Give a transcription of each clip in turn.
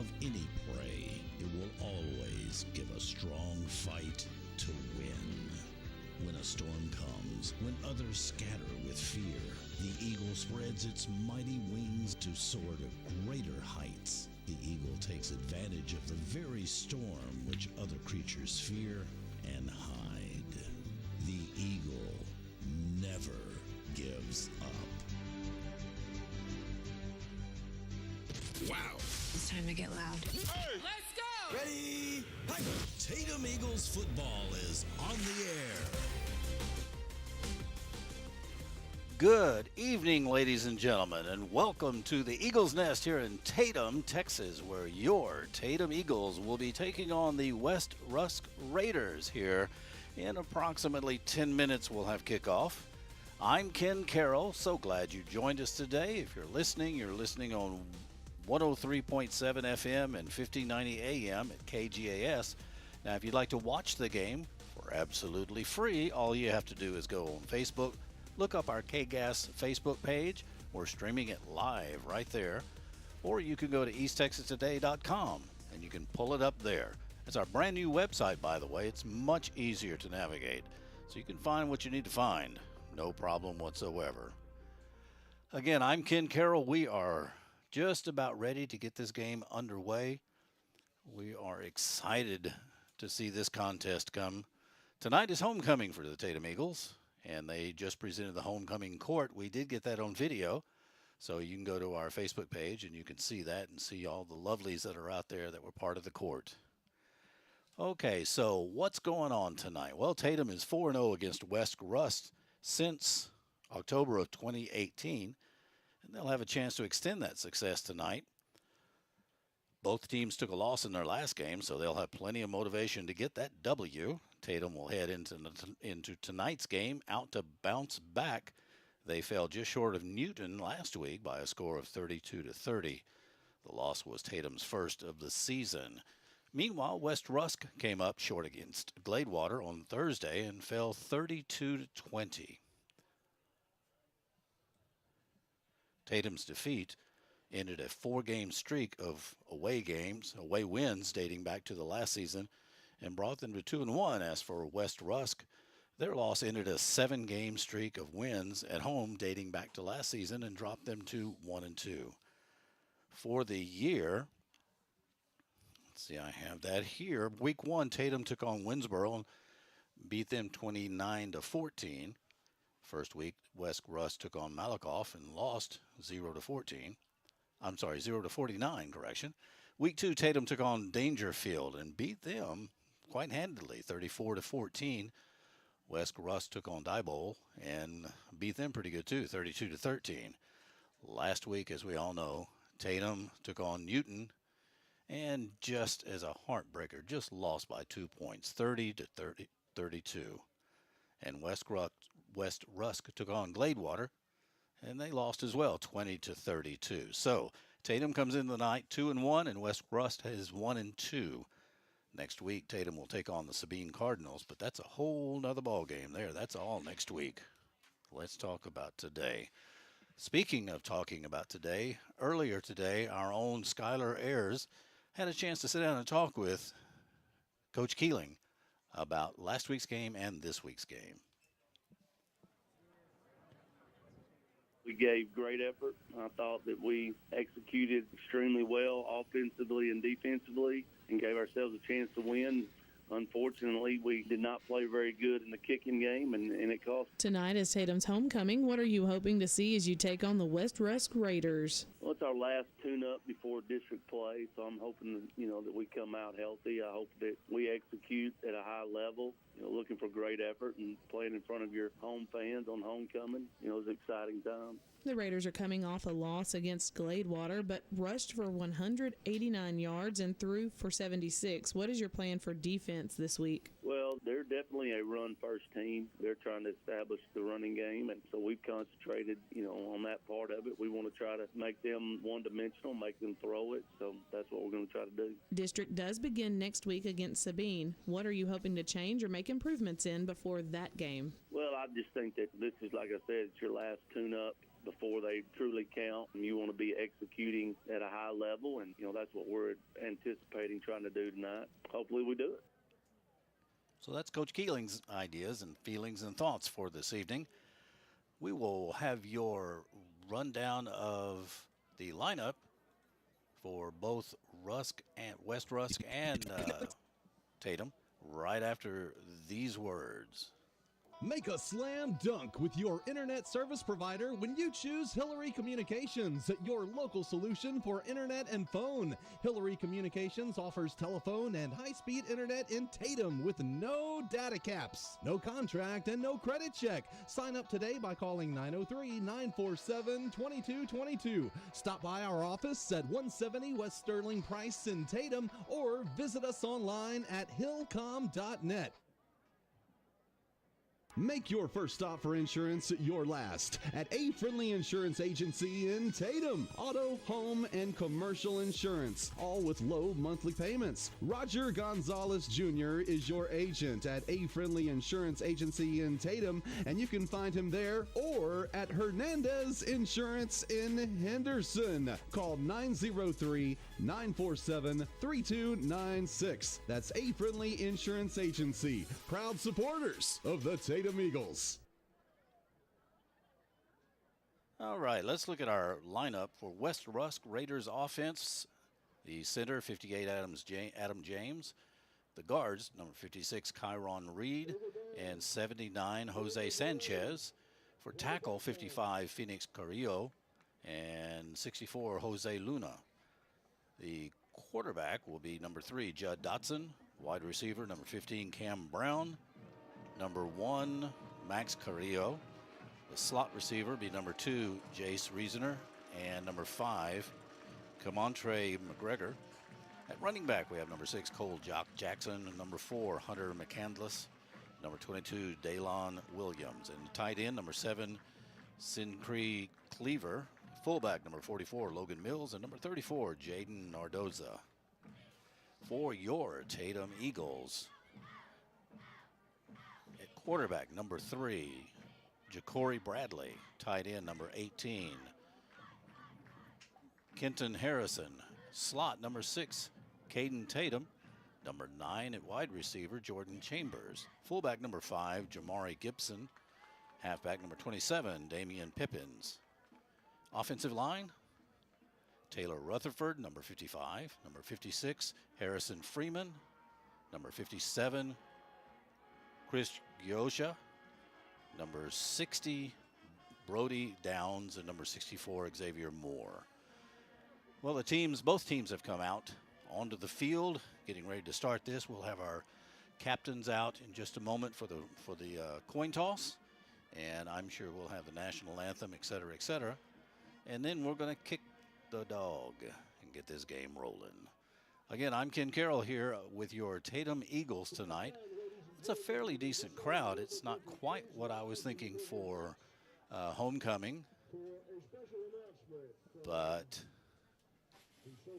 of any prey, it will always give a strong fight to win. When a storm comes, when others scatter with fear, the eagle spreads its mighty wings to soar to greater heights. The eagle takes advantage of the very storm which other creatures fear and hide. The eagle never gives up. Wow. It's time to get loud. Hey! Let's go! Ready? Hi. Tatum Eagles football is on the air. Good evening, ladies and gentlemen, and welcome to the Eagles Nest here in Tatum, Texas, where your Tatum Eagles will be taking on the West Rusk Raiders here in approximately 10 minutes. We'll have kickoff. I'm Ken Carroll. So glad you joined us today. If you're listening on 103.7 FM and 1590 AM at KGAS. Now, if you'd like to watch the game for absolutely free, all you have to do is go on Facebook, look up our KGAS Facebook page. We're streaming it live right there. Or you can go to easttexastoday.com and you can pull it up there. It's our brand new website, by the way. It's much easier to navigate. So you can find what you need to find. No problem whatsoever. Again, I'm Ken Carroll. We are just about ready to get this game underway. We are excited to see this contest come. Tonight is homecoming for the Tatum Eagles, and they just presented the homecoming court. We did get that on video, so you can go to our Facebook page and you can see that and see all the lovelies that are out there that were part of the court. Okay, so what's going on tonight? Well, Tatum is 4-0 against West Rusk since October of 2018. And they'll have a chance to extend that success tonight. Both teams took a loss in their last game, so they'll have plenty of motivation to get that W. Tatum will head into tonight's game out to bounce back. They fell just short of Newton last week by a score of 32-30. The loss was Tatum's first of the season. Meanwhile, West Rusk came up short against Gladewater on Thursday and fell 32-20. Tatum's defeat ended a 4-game streak of away wins dating back to the last season, and brought them to 2-1. As for West Rusk, their loss ended a 7-game streak of wins at home dating back to last season and dropped them to 1-2. For the year, let's see, I have that here. Week 1, Tatum took on Winsboro and beat them 29-14. First week, West Rusk took on Malakoff and lost 0-49, correction. Week 2, Tatum took on Dangerfield and beat them quite handily, 34-14. West Rusk took on Diboll and beat them pretty good too, 32-13. Last week, as we all know, Tatum took on Newton and just as a heartbreaker, just lost by 2 points, 30-32. And West Rusk took on Gladewater, and they lost as well, 20-32. So Tatum comes in the night 2-1, and West Rusk is 1-2. Next week, Tatum will take on the Sabine Cardinals, but that's a whole nother ball game there. That's all next week. Let's talk about today. Speaking of talking about today, earlier today, our own Skylar Ayers had a chance to sit down and talk with Coach Keeling about last week's game and this week's game. We gave great effort. I thought that we executed extremely well offensively and defensively and gave ourselves a chance to win. Unfortunately, we did not play very good in the kicking game, and it cost. Tonight is Tatum's homecoming. What are you hoping to see as you take on the West Rusk Raiders? Well, it's our last tune-up before district play, so I'm hoping that we come out healthy. I hope that we execute at a high level, looking for great effort and playing in front of your home fans on homecoming. It's an exciting time. The Raiders are coming off a loss against Gladewater, but rushed for 189 yards and threw for 76. What is your plan for defense this week? Well, they're definitely a run-first team. They're trying to establish the running game, and so we've concentrated, on that part of it. We want to try to make them one-dimensional, make them throw it, so that's what we're going to try to do. District does begin next week against Sabine. What are you hoping to change or make improvements in before that game? Well, I just think that this is, like I said, it's your last tune-up. before they truly count. And you want to be executing at a high level, and, that's what we're anticipating trying to do tonight. Hopefully we do it. So that's Coach Keeling's ideas and feelings and thoughts for this evening. We will have your rundown of the lineup for both West Rusk and Tatum right after these words. Make a slam dunk with your internet service provider when you choose Hillary Communications, your local solution for internet and phone. Hillary Communications offers telephone and high-speed internet in Tatum with no data caps, no contract, and no credit check. Sign up today by calling 903-947-2222. Stop by our office at 170 West Sterling Price in Tatum or visit us online at hillcom.net. Make your first stop for insurance your last at A Friendly Insurance Agency in Tatum. Auto, home, and commercial insurance, all with low monthly payments. Roger Gonzalez Jr. is your agent at A Friendly Insurance Agency in Tatum, and you can find him there or at Hernandez Insurance in Henderson. Call 903-947-3296. That's A Friendly Insurance Agency, proud supporters of the Tatum Eagles. All right, let's look at our lineup for West Rusk Raiders offense. The center, 58, Adam James. The guards, number 56, Kyron Reed, and 79, Jose Sanchez. For tackle, 55, Phoenix Carrillo, and 64, Jose Luna. The quarterback will be number 3, Judd Dotson. Wide receiver, number 15, Cam Brown. Number 1, Max Carrillo. The slot receiver be number 2, Jace Reasoner. And number 5, Camontre McGregor. At running back, we have number 6, Cole Jackson. Number 4, Hunter McCandless. Number 22, Daylon Williams. And tight end, number 7, Sincree Cleaver. Fullback, number 44, Logan Mills. And number 34, Jaden Nardoza. For your Tatum Eagles, quarterback, number 3, Ja'Cory Bradley. Tight end, number 18, Kenton Harrison. Slot, number 6, Caden Tatum. Number 9 at wide receiver, Jordan Chambers. Fullback, number 5, Jamari Gibson. Halfback, number 27, Damian Pippins. Offensive line, Taylor Rutherford, number 55. Number 56, Harrison Freeman. Number 57, Chris Giosha. Number 60, Brody Downs, and number 64, Xavier Moore. Well, both teams have come out onto the field, getting ready to start this. We'll have our captains out in just a moment for the coin toss, and I'm sure we'll have the national anthem, et cetera, et cetera. And then we're going to kick the dog and get this game rolling. Again, I'm Ken Carroll here with your Tatum Eagles tonight. It's a fairly decent crowd. It's not quite what I was thinking for homecoming, but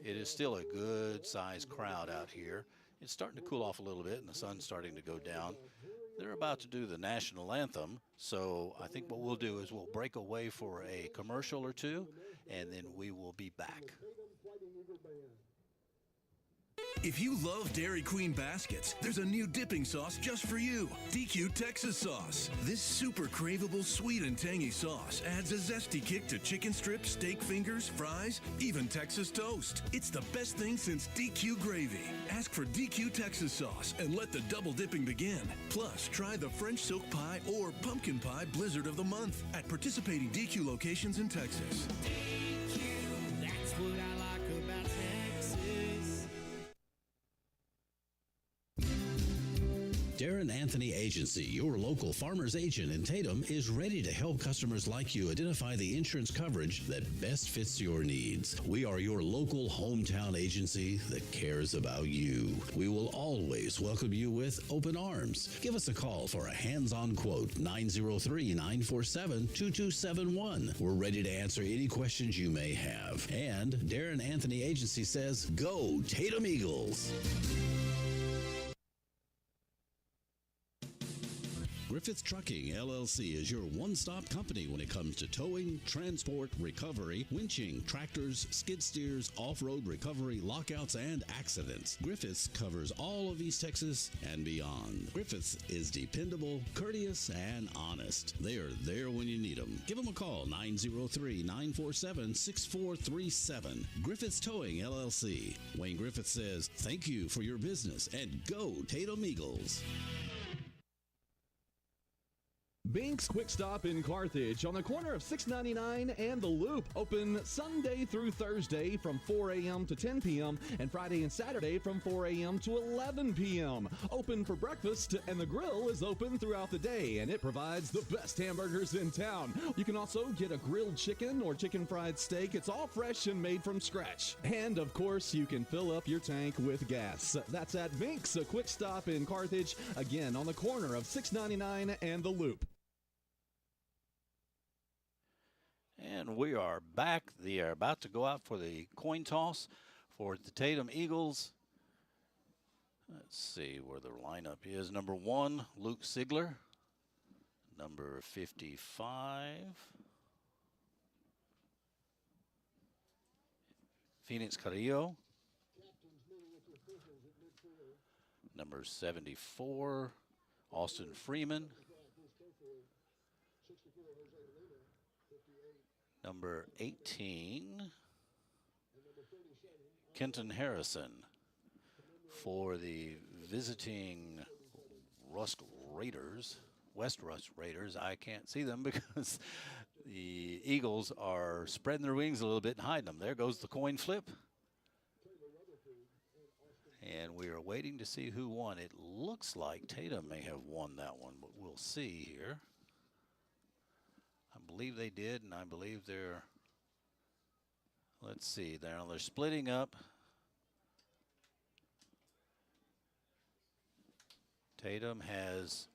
it is still a good-sized crowd out here. It's starting to cool off a little bit, and the sun's starting to go down. They're about to do the national anthem, so I think what we'll do is we'll break away for a commercial or two, and then we will be back. If you love Dairy Queen baskets, there's a new dipping sauce just for you. DQ Texas Sauce. This super craveable, sweet and tangy sauce adds a zesty kick to chicken strips, steak fingers, fries, even Texas toast. It's the best thing since DQ gravy. Ask for DQ Texas Sauce and let the double dipping begin. Plus, try the French silk pie or pumpkin pie blizzard of the month at participating DQ locations in Texas. DQ, that's what I like about Texas. Darren Anthony Agency, your local farmer's agent in Tatum, is ready to help customers like you identify the insurance coverage that best fits your needs. We are your local hometown agency that cares about you. We will always welcome you with open arms. Give us a call for a hands-on quote, 903-947-2271. We're ready to answer any questions you may have. And Darren Anthony Agency says, go Tatum Eagles! Griffith Trucking LLC is your one-stop company when it comes to towing, transport, recovery, winching, tractors, skid steers, off-road recovery, lockouts, and accidents. Griffiths covers all of East Texas and beyond. Griffiths is dependable, courteous, and honest. They are there when you need them. Give them a call, 903-947-6437. Griffiths Towing LLC. Wayne Griffith says, thank you for your business, and go Tatum Eagles. Bink's Quick Stop in Carthage on the corner of 699 and The Loop. Open Sunday through Thursday from 4 a.m. to 10 p.m. and Friday and Saturday from 4 a.m. to 11 p.m. Open for breakfast, and the grill is open throughout the day, and it provides the best hamburgers in town. You can also get a grilled chicken or chicken fried steak. It's all fresh and made from scratch. And, of course, you can fill up your tank with gas. That's at Bink's Quick Stop in Carthage, again on the corner of 699 and The Loop. And we are back. They are about to go out for the coin toss for the Tatum Eagles. Let's see where the lineup is. Number 1, Luke Sigler. Number 55, Phoenix Carrillo. Number 74, Austin Freeman. Number 18, Kenton Harrison. For the visiting Rusk Raiders, West Rusk Raiders, I can't see them because the Eagles are spreading their wings a little bit and hiding them. There goes the coin flip. And we are waiting to see who won. It looks like Tatum may have won that one, but we'll see here. I believe they did, and I believe they're, let's see, they're splitting up. Tatum is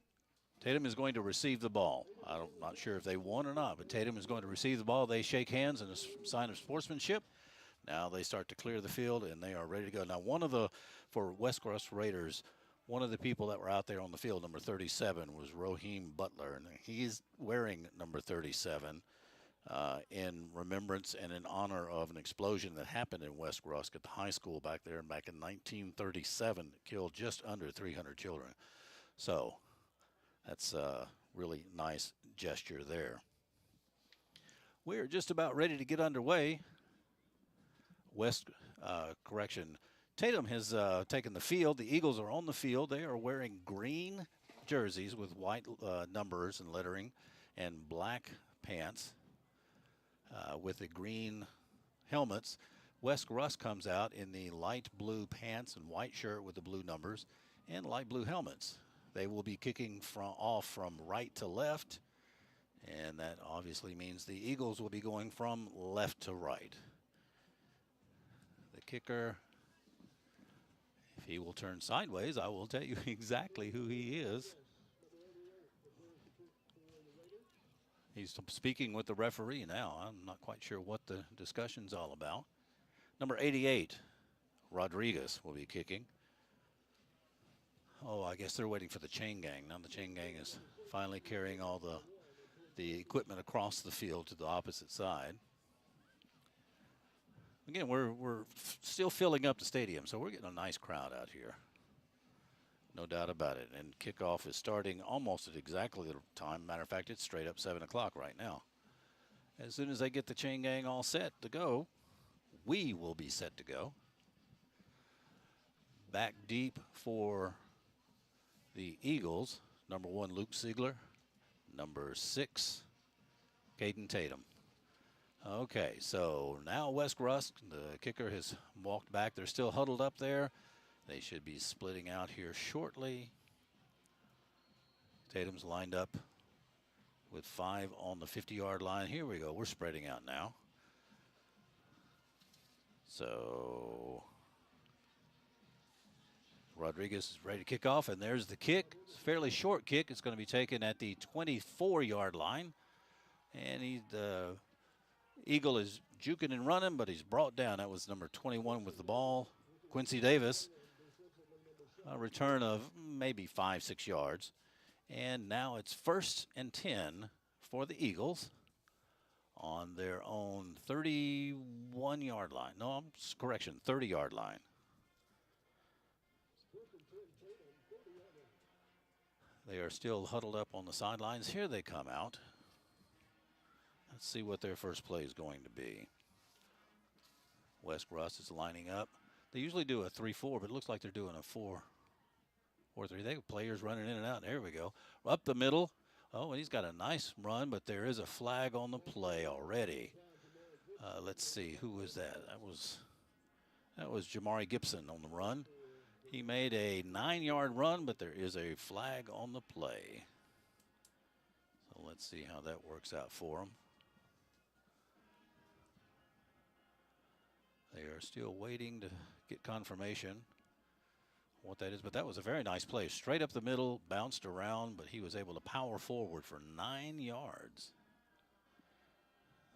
going to receive the ball. I'm not sure if they won or not, but Tatum is going to receive the ball. They shake hands in a sign of sportsmanship. Now they start to clear the field, and they are ready to go. Now, for West Rusk Raiders, one of the people that were out there on the field, number 37, was Raheem Butler, and he's wearing number 37 in remembrance and in honor of an explosion that happened in West Rusk at the high school back in 1937 that killed just under 300 children. So that's a really nice gesture there. We're just about ready to get underway. Tatum has taken the field. The Eagles are on the field. They are wearing green jerseys with white numbers and lettering and black pants with the green helmets. West Rusk comes out in the light blue pants and white shirt with the blue numbers and light blue helmets. They will be kicking off from right to left, and that obviously means the Eagles will be going from left to right. The kicker, if he will turn sideways, I will tell you exactly who he is. He's speaking with the referee now. I'm not quite sure what the discussion's all about. Number 88, Rodriguez, will be kicking. Oh, I guess they're waiting for the chain gang. Now the chain gang is finally carrying all the equipment across the field to the opposite side. Again, we're still filling up the stadium, so we're getting a nice crowd out here. No doubt about it. And kickoff is starting almost at exactly the time. Matter of fact, it's straight up 7 o'clock right now. As soon as they get the chain gang all set to go, we will be set to go. Back deep for the Eagles, number 1, Luke Sigler. Number 6, Caden Tatum. Okay, so now West Rusk, the kicker, has walked back. They're still huddled up there. They should be splitting out here shortly. Tatum's lined up with 5 on the 50-yard line. Here we go. We're spreading out now. So Rodriguez is ready to kick off, and there's the kick. It's a fairly short kick. It's going to be taken at the 24-yard line. And the Eagle is juking and running, but he's brought down. That was number 21 with the ball, Quincy Davis. A return of maybe 5-6 yards. And now it's 1st and 10 for the Eagles on their own 31-yard line. No, correction, 30-yard line. They are still huddled up on the sidelines. Here they come out. Let's see what their first play is going to be. West Rusk is lining up. They usually do a 3-4, but it looks like they're doing a 4-3. They have players running in and out. There we go. Up the middle. Oh, and he's got a nice run, but there is a flag on the play already. Let's see, who was that? That was Jamari Gibson on the run. He made a 9-yard run, but there is a flag on the play. So let's see how that works out for him. They are still waiting to get confirmation what that is, but that was a very nice play. Straight up the middle, bounced around, but he was able to power forward for 9 yards.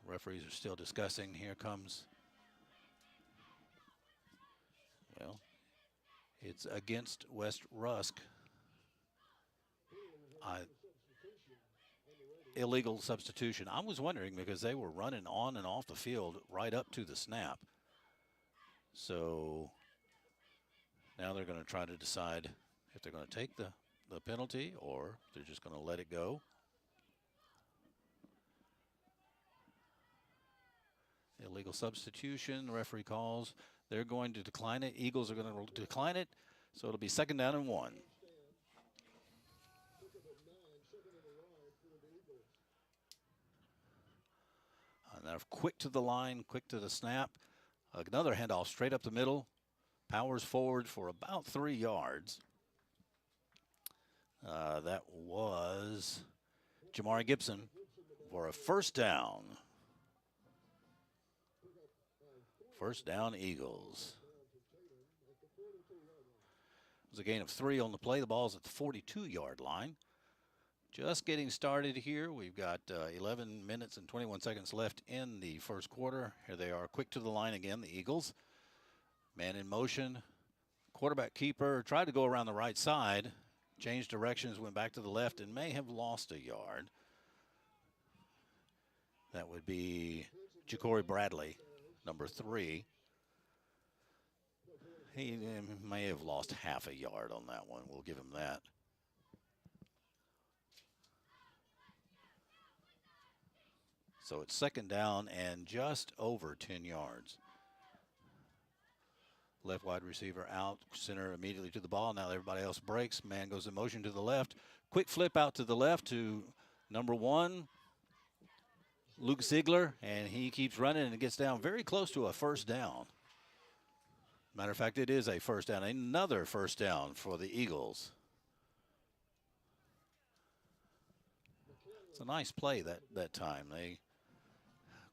Referees are still discussing. Here comes, well, it's against West Rusk. Illegal substitution. I was wondering because they were running on and off the field right up to the snap. So now they're going to try to decide if they're going to take the penalty or if they're just going to let it go. Illegal substitution, the referee calls. They're going to decline it. Eagles are going to decline it, so it'll be 2nd down and 1. And they're quick to the line, quick to the snap. Another handoff straight up the middle. Powers forward for about 3 yards. That was Jamari Gibson for a 1st down. 1st down, Eagles. It was a gain of 3 on the play. The ball's at the 42-yard line. Just getting started here. We've got 11 minutes and 21 seconds left in the first quarter. Here they are, quick to the line again, the Eagles. Man in motion. Quarterback keeper tried to go around the right side. Changed directions, went back to the left, and may have lost a yard. That would be Ja'Cory Bradley, number 3. He may have lost half a yard on that one. We'll give him that. So it's 2nd down and just over 10 yards. Left wide receiver out, center immediately to the ball. Now everybody else breaks. Man goes in motion to the left. Quick flip out to the left to number 1, Luke Ziegler, and he keeps running and gets down very close to a 1st down. Matter of fact, it is a 1st down. Another 1st down for the Eagles. It's a nice play that time. They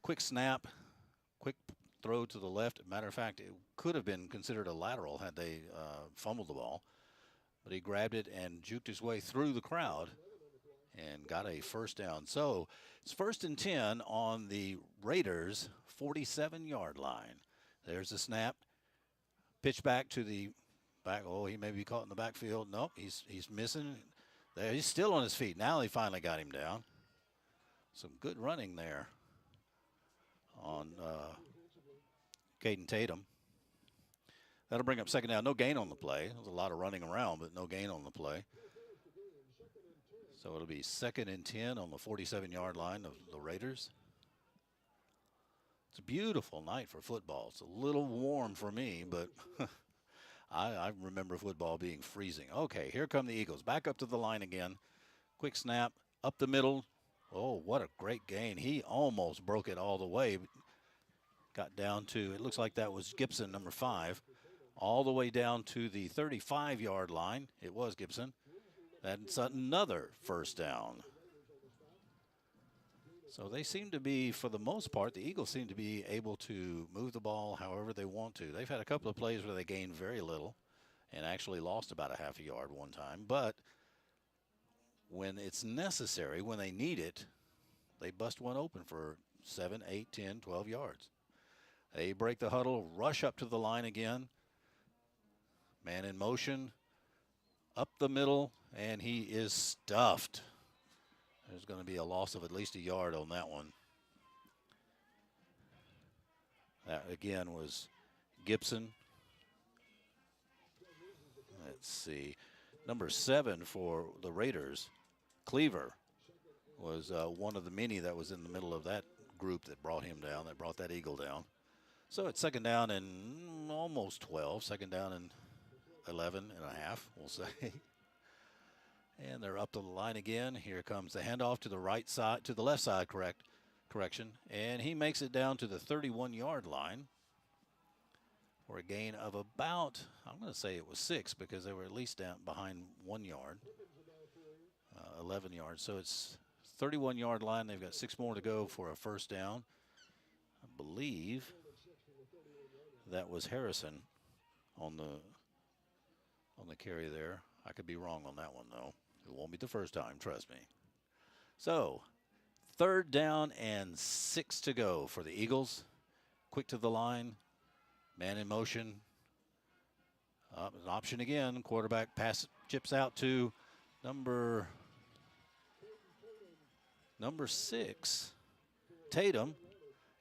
quick snap, quick throw to the left. Matter of fact, it could have been considered a lateral had they fumbled the ball. But he grabbed it and juked his way through the crowd and got a 1st down. So it's 1st and 10 on the Raiders' 47-yard line. There's the snap. Pitch back to the back. Oh, he may be caught in the backfield. Nope, he's missing. There, he's still on his feet. Now they finally got him down. Some good running there on Caden Tatum. That'll bring up 2nd down. No gain on the play. There was a lot of running around, but no gain on the play. So it'll be 2nd and 10 on the 47-yard line of the Raiders. It's a beautiful night for football. It's a little warm for me, but I remember football being freezing. Okay, here come the Eagles. Back up to the line again. Quick snap, up the middle. Oh, what a great gain. He almost broke it all the way. Got down to, it looks like that was Gibson, number 5. All the way down to the 35-yard line. It was Gibson. That's another 1st down. So they seem to be, for the most part, the Eagles seem to be able to move the ball however they want to. They've had a couple of plays where they gained very little and actually lost about a half a yard one time. But when it's necessary, when they need it, they bust one open for 7, 8, 10, 12 yards. They break the huddle, rush up to the line again. Man in motion. up the middle, and he is stuffed. There's going to be a loss of at least a yard on that one. That, again, was Gibson. Let's see. Number 7 for the Raiders, Cleaver, was one of the many that was in the middle of that group that brought him down, that brought that Eagle down. So it's second down and almost 12, second down and 11 and a half, we'll say. And they're up to the line again. Here comes the handoff to the right side, to the left side, correction. And he makes it down to the 31-yard line for a gain of about, I'm going to say it was 6 because they were at least down behind 1 yard, 11 yards. So it's 31-yard line. They've got 6 more to go for a first down. I believe that was Harrison on the carry there. I could be wrong on that one, though. It won't be the first time, trust me. So, third down and 6 to go for the Eagles. Quick to the line. Man in motion. An option again. Quarterback pass chips out to number 6, Tatum.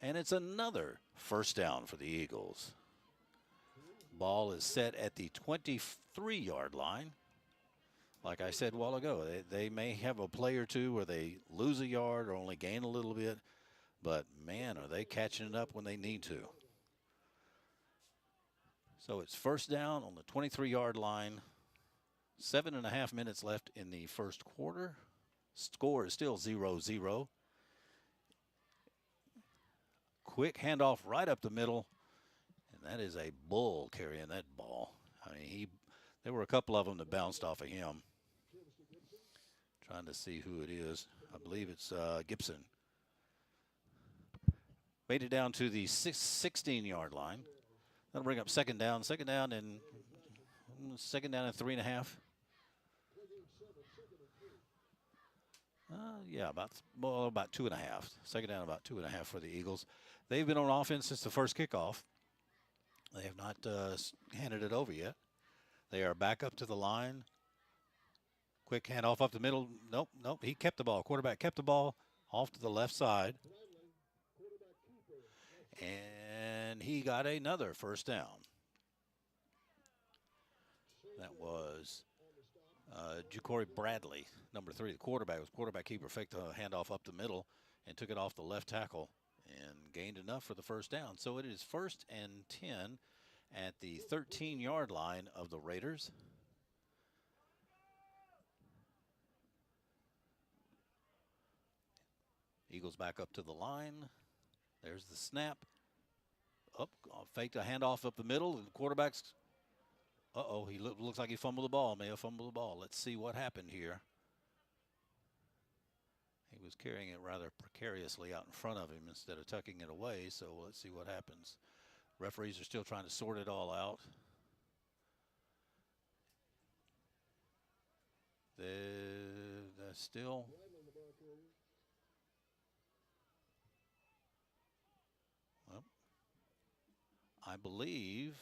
And it's another first down for the Eagles. Ball is set at the 23-yard line. Like I said a while ago, they may have a play or two where they lose a yard or only gain a little bit, but man, are they catching it up when they need to. So it's first down on the 23-yard line. 7.5 minutes left in the first quarter. Score is still 0-0. Quick handoff right up the middle. And that is a bull carrying that ball. I mean, there were a couple of them that bounced off of him. Trying to see who it is. I believe it's Gibson. Made it down to the 16-yard line. That'll bring up second down. Second down and 3.5. About 2.5. Second down, about 2.5 for the Eagles. They've been on offense since the first kickoff. They have not handed it over yet. They are back up to the line. Quick handoff up the middle. Nope. He kept the ball. Quarterback kept the ball off to the left side. And he got another first down. That was Ja'Cory Bradley, number 3. The quarterback was quarterback keeper. Faked the handoff up the middle and took it off the left tackle and gained enough for the first down. So it is 1st and 10 at the 13-yard line of the Raiders. Eagles back up to the line. There's the snap. Faked a handoff up the middle. The quarterback's, he looks like he fumbled the ball. May have fumbled the ball. Let's see what happened here. He was carrying it rather precariously out in front of him instead of tucking it away, so let's see what happens. Referees are still trying to sort it all out. They're still... Well, I believe...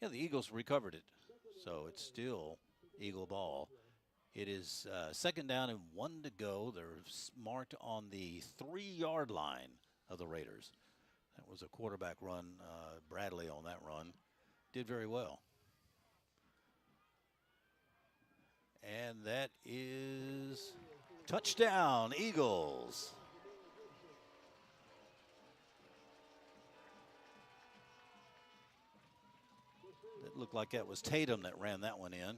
Yeah, the Eagles recovered it, so it's still Eagle ball. It is second down and 1 to go. They're marked on the 3-yard line of the Raiders. That was a quarterback run. Bradley on that run did very well. And that is touchdown, Eagles. It looked like that was Tatum that ran that one in.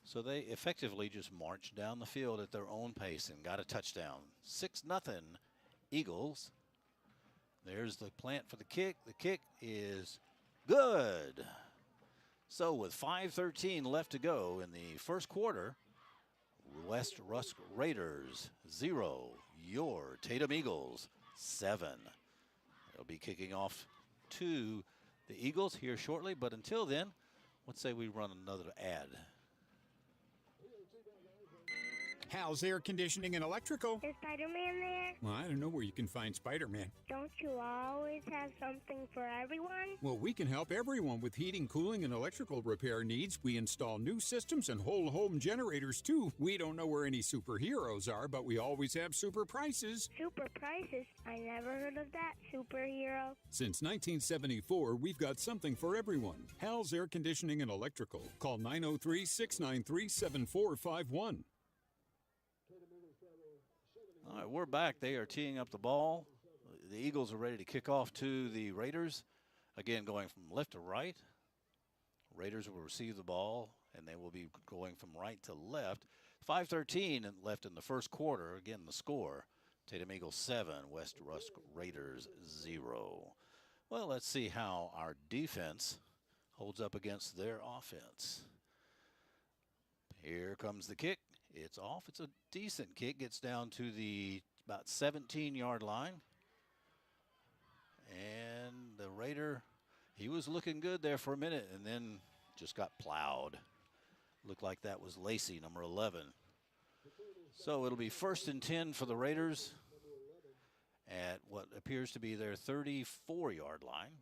So they effectively just marched down the field at their own pace and got a touchdown. 6-0 Eagles. There's the plant for the kick. The kick is good. So with 5:13 left to go in the first quarter, West Rusk Raiders 0, your Tatum Eagles 7. They'll be kicking off to the Eagles here shortly, but until then, let's say we run another ad. Hal's Air Conditioning and Electrical. Is Spider-Man there? Well, I don't know where you can find Spider-Man. Don't you always have something for everyone? Well, we can help everyone with heating, cooling, and electrical repair needs. We install new systems and whole home generators, too. We don't know where any superheroes are, but we always have super prices. Super prices? I never heard of that superhero. Since 1974, we've got something for everyone. Hal's Air Conditioning and Electrical. Call 903-693-7451. All right, we're back. They are teeing up the ball. The Eagles are ready to kick off to the Raiders. Again, going from left to right. Raiders will receive the ball, and they will be going from right to left. 5:13 left in the first quarter. Again, the score. Tatum Eagles 7, West Rusk Raiders 0. Well, let's see how our defense holds up against their offense. Here comes the kick. It's off. It's a decent kick. Gets down to the about 17-yard line. And the Raider, he was looking good there for a minute and then just got plowed. Looked like that was Lacey, number 11. So it'll be 1st and 10 for the Raiders at what appears to be their 34-yard line.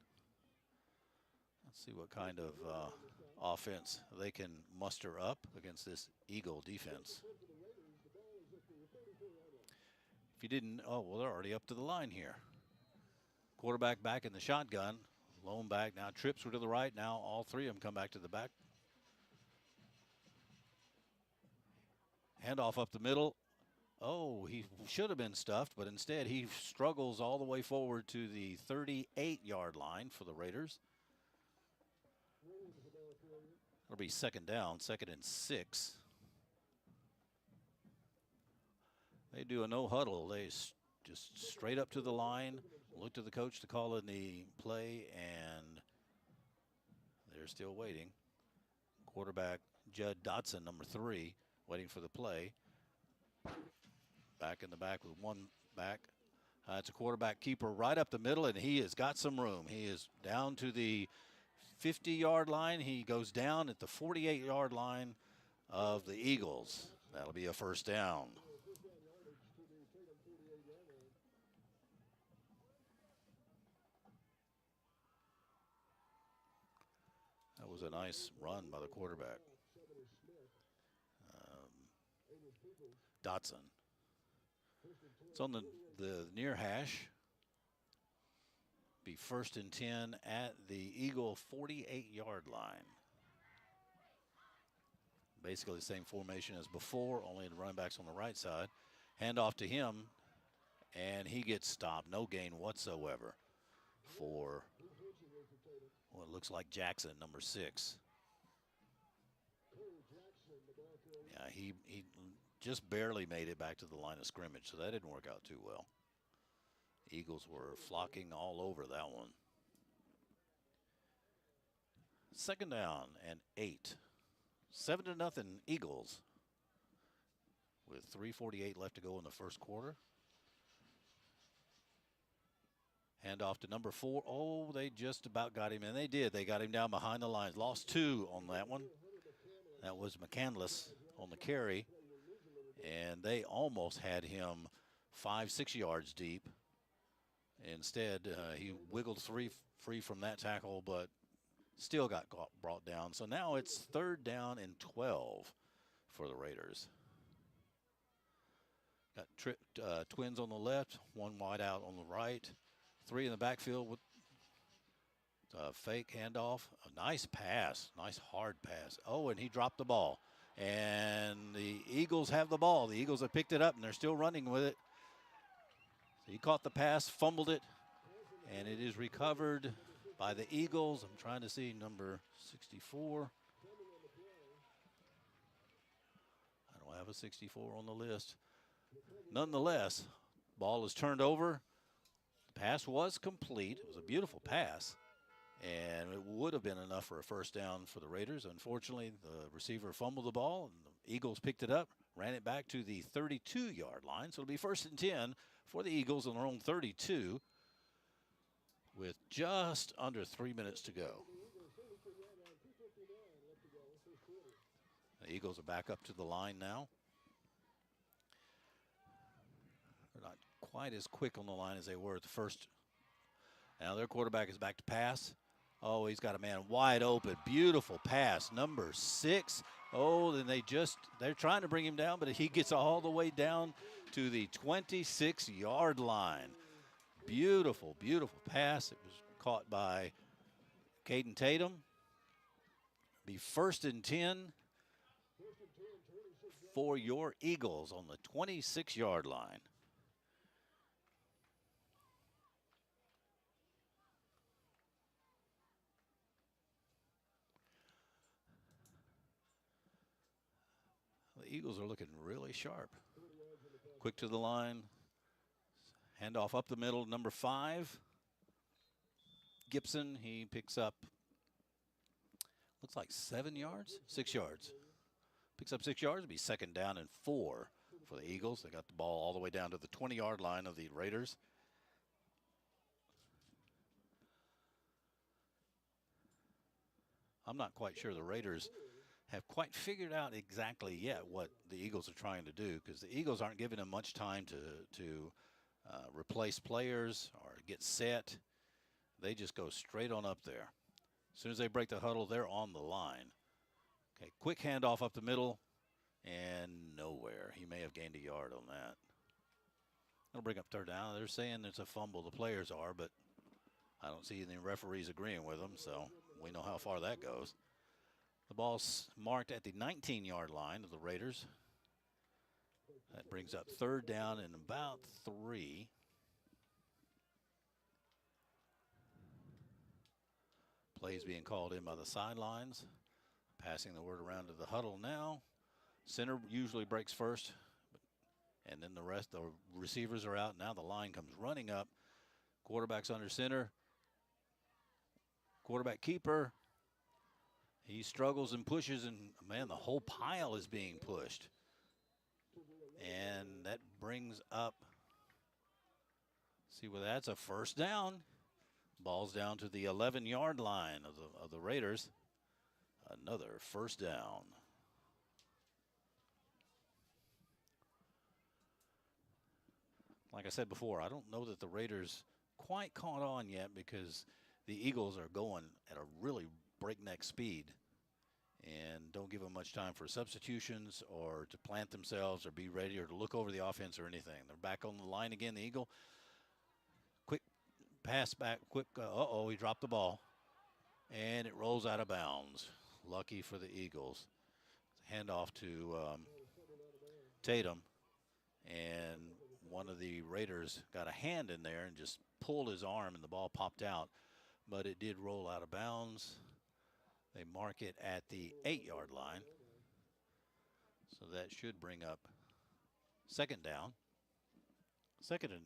Let's see what kind of offense they can muster up against this Eagle defense. If you didn't, oh, well, they're already up to the line here. Quarterback back in the shotgun. Lone back now. Trips were to the right. Now all three of them come back to the back. Handoff up the middle. Oh, he should have been stuffed, but instead he struggles all the way forward to the 38-yard line for the Raiders. It'll be 2nd down, 2nd and 6. They do a no huddle. They just straight up to the line, look to the coach to call in the play, and they're still waiting. Quarterback Judd Dotson, number 3, waiting for the play. Back in the back with one back. It's a quarterback keeper right up the middle, and he has got some room. He is down to the 50-yard line. He goes down at the 48-yard line of the Eagles. That'll be a 1st down. That was a nice run by the quarterback. Dotson. It's on the near hash. Be 1st and 10 at the Eagle 48-yard line. Basically the same formation as before, only the running backs on the right side. Handoff to him, and he gets stopped. No gain whatsoever for what looks like Jackson, number 6. Yeah, he just barely made it back to the line of scrimmage, so that didn't work out too well. Eagles were flocking all over that one. 2nd down and 8. 7-0 Eagles with 3:48 left to go in the first quarter. Handoff to number 4. Oh, they just about got him, and they did. They got him down behind the lines. Lost 2 on that one. That was McCandless on the carry, and they almost had him 5-6 yards deep. Instead, he wiggled free from that tackle, but still got brought down. So now it's 3rd down and 12 for the Raiders. Got twins on the left, 1 wide out on the right, 3 in the backfield with fake handoff. A nice pass, nice hard pass. Oh, and he dropped the ball. And the Eagles have the ball. The Eagles have picked it up, and they're still running with it. He caught the pass, fumbled it, and it is recovered by the Eagles. I'm trying to see number 64. I don't have a 64 on the list. Nonetheless, ball is turned over. The pass was complete. It was a beautiful pass, and it would have been enough for a 1st down for the Raiders. Unfortunately, the receiver fumbled the ball, and the Eagles picked it up, ran it back to the 32-yard line. So it'll be 1st and 10 for the Eagles on their own 32 with just under 3 minutes to go. The Eagles are back up to the line now. They're not quite as quick on the line as they were at the first. Now their quarterback is back to pass. Oh, he's got a man wide open. Beautiful pass, number 6. Oh, then they're trying to bring him down, but he gets all the way down to the 26-yard line. Beautiful, beautiful pass. It was caught by Caden Tatum. Be 1st and 10 for your Eagles on the 26-yard line. The Eagles are looking really sharp. Quick to the line. Handoff up the middle, number 5. Gibson, he picks up, looks like 7 yards, 6 yards. Picks up 6 yards, it'll be 2nd down and 4 for the Eagles. They got the ball all the way down to the 20-yard line of the Raiders. I'm not quite sure the Raiders have quite figured out exactly yet what the Eagles are trying to do, because the Eagles aren't giving them much time to replace players or get set. They just go straight on up there. As soon as they break the huddle, they're on the line. Okay, quick handoff up the middle, and nowhere. He may have gained a yard on that. They'll bring up 3rd down. They're saying it's a fumble, the players are, but I don't see any referees agreeing with them, so we know how far that goes. The ball's marked at the 19-yard line of the Raiders. That brings up 3rd down and about 3. Plays being called in by the sidelines. Passing the word around to the huddle now. Center usually breaks first, and then the receivers are out. Now the line comes running up. Quarterback's under center. Quarterback keeper. He struggles and pushes, and man, the whole pile is being pushed. And that brings up, see where that's a 1st down. Ball's down to the 11-yard line of the Raiders. Another 1st down. Like I said before, I don't know that the Raiders quite caught on yet, because the Eagles are going at a really breakneck speed and don't give them much time for substitutions or to plant themselves or be ready or to look over the offense or anything. They're back on the line again, the Eagle. Quick pass back, quick, he dropped the ball, and it rolls out of bounds. Lucky for the Eagles. Handoff to Tatum, and one of the Raiders got a hand in there and just pulled his arm, and the ball popped out, but it did roll out of bounds. They mark it at the 8-yard line. So that should bring up 2nd down. 2nd and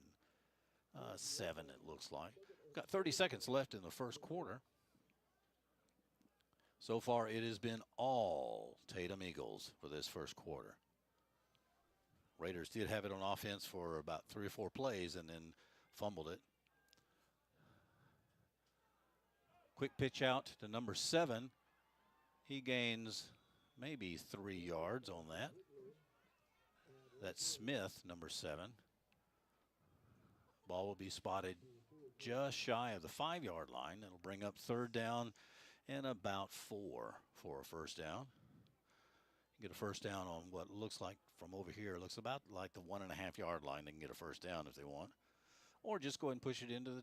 7, it looks like. Got 30 seconds left in the first quarter. So far, it has been all Tatum Eagles for this first quarter. Raiders did have it on offense for about 3 or 4 plays and then fumbled it. Quick pitch out to number 7. He gains maybe 3 yards on that. That's Smith, number 7. Ball will be spotted just shy of the 5-yard line. It'll bring up 3rd down and about 4 for a 1st down. Get a 1st down on what looks like from over here. It looks about like the 1.5-yard line. They can get a 1st down if they want. Or just go ahead and push it into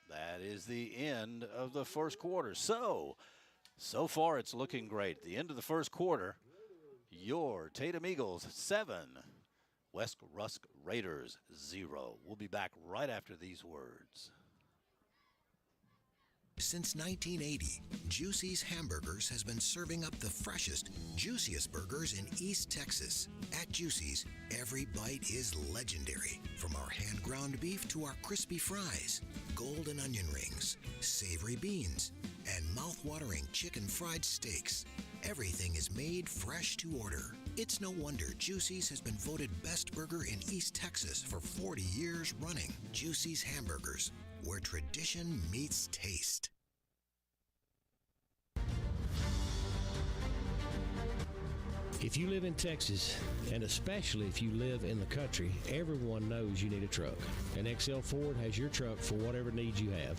that is the end of the first quarter. So far it's looking great. At the end of the first quarter, your Tatum Eagles 7, West Rusk Raiders 0. We'll be back right after these words. Since 1980, Juicy's Hamburgers has been serving up the freshest, juiciest burgers in East Texas. At Juicy's, every bite is legendary. From our hand-ground beef to our crispy fries, golden onion rings, savory beans, and mouth-watering chicken fried steaks. Everything is made fresh to order. It's no wonder Juicy's has been voted best burger in East Texas for 40 years running. Juicy's Hamburgers, where tradition meets taste. If you live in Texas, and especially if you live in the country, everyone knows you need a truck. And XL Ford has your truck for whatever needs you have.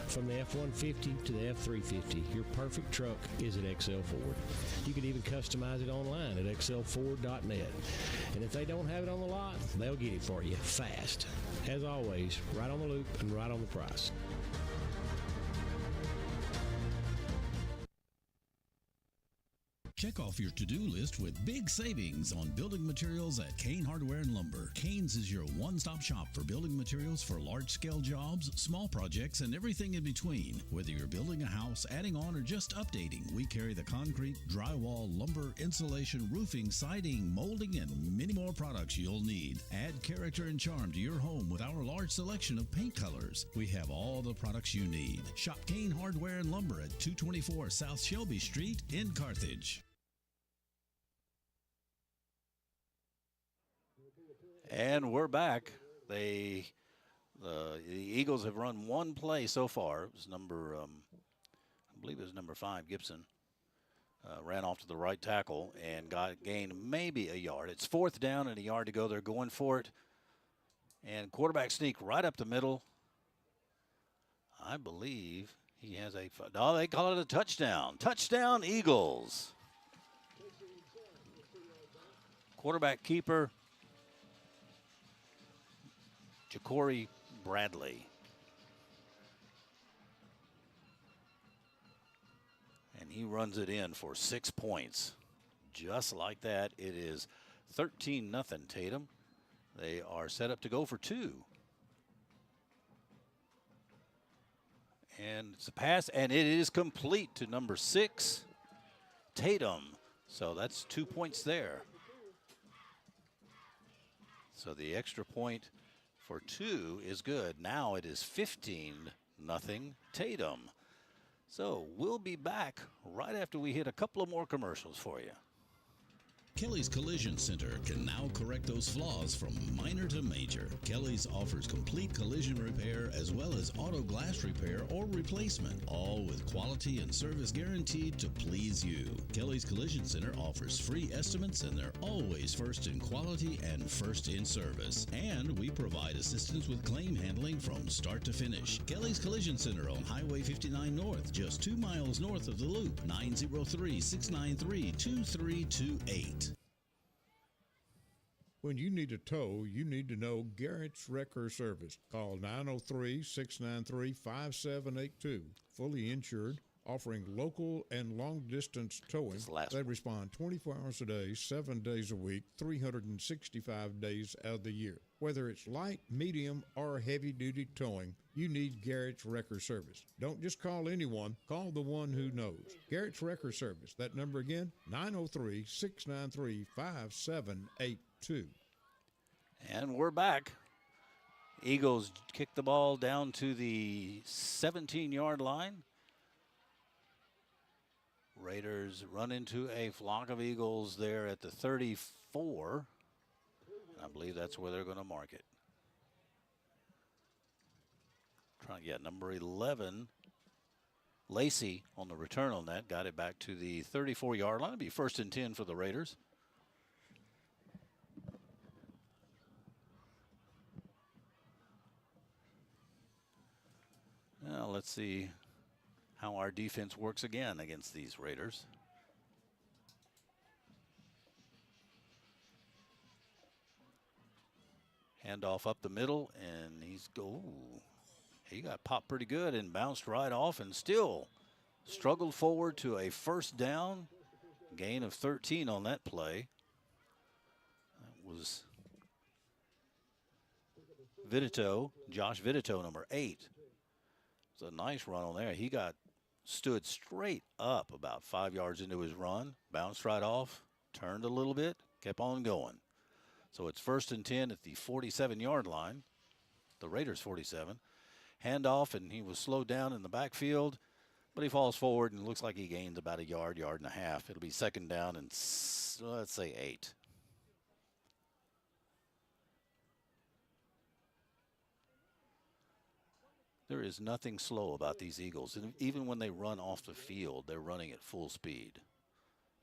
From the F-150 to the F-350, your perfect truck is at XL Ford. You can even customize it online at xlford.net. And if they don't have it on the lot, they'll get it for you fast. As always, right on the loop and right on the price. Check off your to-do list with big savings on building materials at Kane Hardware and Lumber. Kane's is your one-stop shop for building materials for large-scale jobs, small projects, and everything in between. Whether you're building a house, adding on, or just updating, we carry the concrete, drywall, lumber, insulation, roofing, siding, molding, and many more products you'll need. Add character and charm to your home with our large selection of paint colors. We have all the products you need. Shop Kane Hardware and Lumber at 224 South Shelby Street in Carthage. And we're back. The Eagles have run one play so far. It was I believe it was number 5, Gibson. Ran off to the right tackle and gained maybe a yard. It's 4th down and a yard to go. They're going for it. And quarterback sneak right up the middle. I believe he has they call it a touchdown. Touchdown, Eagles. Quarterback keeper, Ja'Cory Bradley. And he runs it in for 6 points. Just like that, it is 13-0 Tatum. They are set up to go for 2. And it's a pass, and it is complete to number 6, Tatum. So that's 2 points there. So the extra point for 2 is good. Now it is 15-0 Tatum. So we'll be back right after we hit a couple of more commercials for you. Kelly's Collision Center can now correct those flaws from minor to major. Kelly's offers complete collision repair as well as auto glass repair or replacement, all with quality and service guaranteed to please you. Kelly's Collision Center offers free estimates and they're always first in quality and first in service. And we provide assistance with claim handling from start to finish. Kelly's Collision Center on Highway 59 North, just 2 miles north of the Loop, 903-693-2328. When you need a tow, you need to know Garrett's Wrecker Service. Call 903-693-5782. Fully insured, offering local and long-distance towing. They respond 24 hours a day, 7 days a week, 365 days out of the year. Whether it's light, medium, or heavy-duty towing, you need Garrett's Wrecker Service. Don't just call anyone, call the one who knows. Garrett's Wrecker Service. That number again, 903-693-5782. And we're back. Eagles kick the ball down to the 17-yard line. Raiders run into a flock of Eagles there at the 34. I believe that's where they're going to mark it. Trying to get number 11, Lacey, on the return on that. Got it back to the 34-yard line. It'll be 1st and 10 for the Raiders. Now let's see how our defense works again against these Raiders. Handoff up the middle, and he got popped pretty good and bounced right off and still struggled forward to a 1st down. Gain of 13 on that play. That was Josh Vitito, number 8. It's a nice run on there. He stood straight up about 5 yards into his run, bounced right off, turned a little bit, kept on going. So it's 1st and 10 at the 47-yard line, the Raiders 47. Handoff, and he was slowed down in the backfield, but he falls forward and looks like he gains about a yard and a half. It'll be 2nd down and let's say 8. There is nothing slow about these Eagles. And even when they run off the field, they're running at full speed.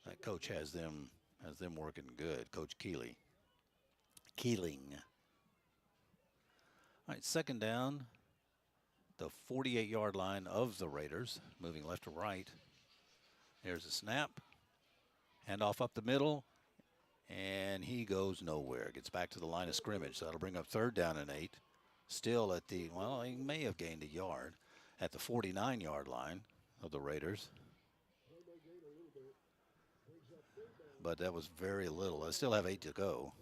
That coach has them Has them working good. Coach Keeling. All right, second down. The 48-yard line of the Raiders, moving left to right. There's a snap. Handoff up the middle. And he goes nowhere. Gets back to the line of scrimmage. So that'll bring up third down and 8. Still at the, well, he may have gained a yard at the 49-yard line of the Raiders. But that was very little. They still have 8 to go.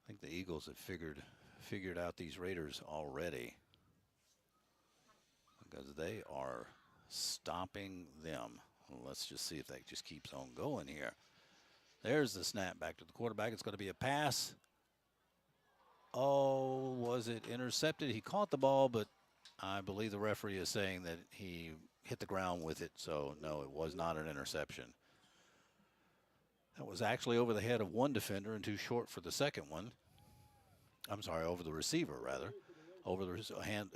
I think the Eagles have figured out these Raiders already, because they are stopping them. Let's just see if that just keeps on going here. There's the snap back to the quarterback. It's going to be a pass. Oh, was it intercepted? He caught the ball, but I believe the referee is saying that he hit the ground with it. So, no, it was not an interception. That was actually over the head of one defender and too short for the second one. I'm sorry, over the receiver, rather. Over the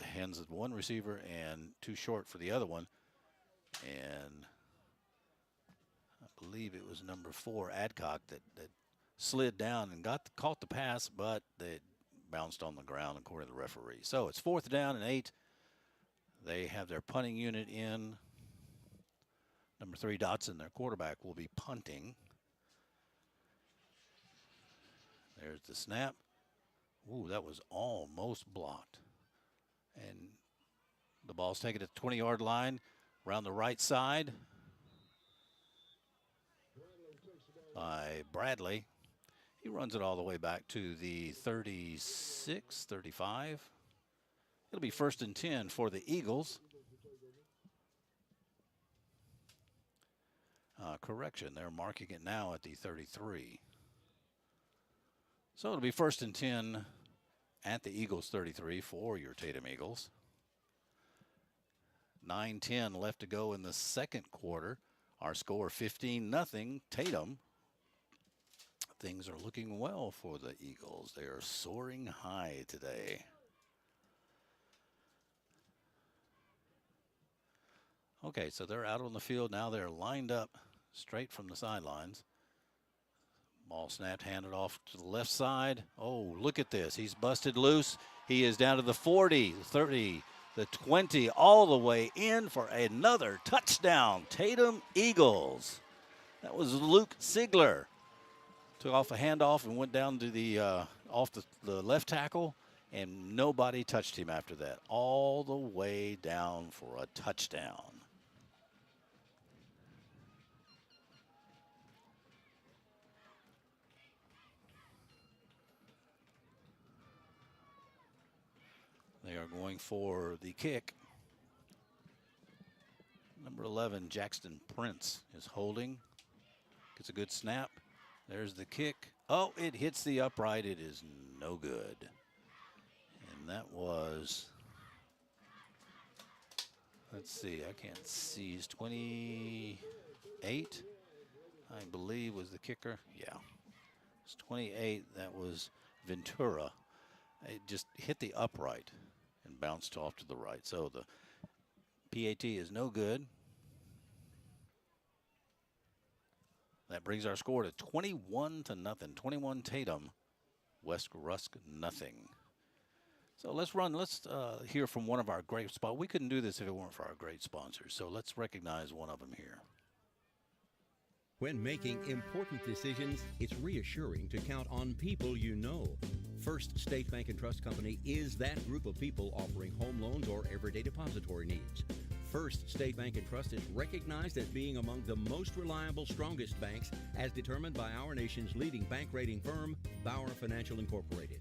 hands of one receiver and too short for the other one. And I believe it was number 4, Adcock, that slid down and caught the pass, but they bounced on the ground according to the referee. So it's 4th down and 8. They have their punting unit in. Number 3, Dotson, their quarterback, will be punting. There's the snap. Ooh, that was almost blocked. And the ball's taken at the 20-yard line, around the right side by Bradley. He runs it all the way back to the 36, 35. It'll be 1st and 10 for the Eagles. Correction, they're marking it now at the 33. So it'll be 1st and 10 at the Eagles 33 for your Tatum Eagles. 9:10 left to go in the second quarter. Our score 15-0 Tatum. Things are looking well for the Eagles. They are soaring high today. Okay, so they're out on the field now. They're lined up straight from the sidelines. Ball snapped, handed off to the left side. Oh, look at this. He's busted loose. He is down to the 40, the 30, the 20, all the way in for another touchdown. Tatum Eagles. That was Luke Sigler. Took off a handoff and went down to the off the left tackle, and nobody touched him after that. All the way down for a touchdown. They are going for the kick. Number 11, Jackson Prince, is holding. Gets a good snap. There's the kick. Oh, it hits the upright. It is no good. And that was, let's see, I can't see. It's 28, I believe, was the kicker. Yeah. It's 28. That was Ventura. It just hit the upright and bounced off to the right. So the PAT is no good. That brings our score to 21-0. 21 Tatum, West Rusk nothing. So let's hear from one of our great sponsors. We couldn't do this if it weren't for our great sponsors. So let's recognize one of them here. When making important decisions, it's reassuring to count on people you know. First State Bank and Trust Company is that group of people offering home loans or everyday depository needs. First State Bank and Trust is recognized as being among the most reliable, strongest banks as determined by our nation's leading bank rating firm, Bauer Financial Incorporated.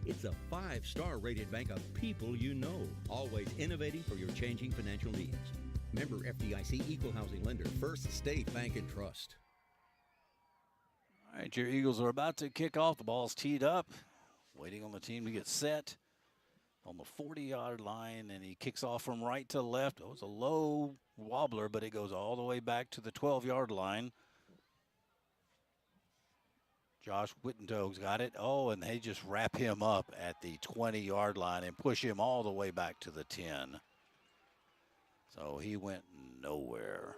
It's a 5-star rated bank of people you know, always innovating for your changing financial needs. Member FDIC Equal Housing Lender, First State Bank and Trust. All right, your Eagles are about to kick off. The ball's teed up, waiting on the team to get set on the 40-yard line, and he kicks off from right to left. Oh, it's a low wobbler, but it goes all the way back to the 12-yard line. Josh Whittentoe's got it. Oh, and they just wrap him up at the 20-yard line and push him all the way back to the 10. So he went nowhere.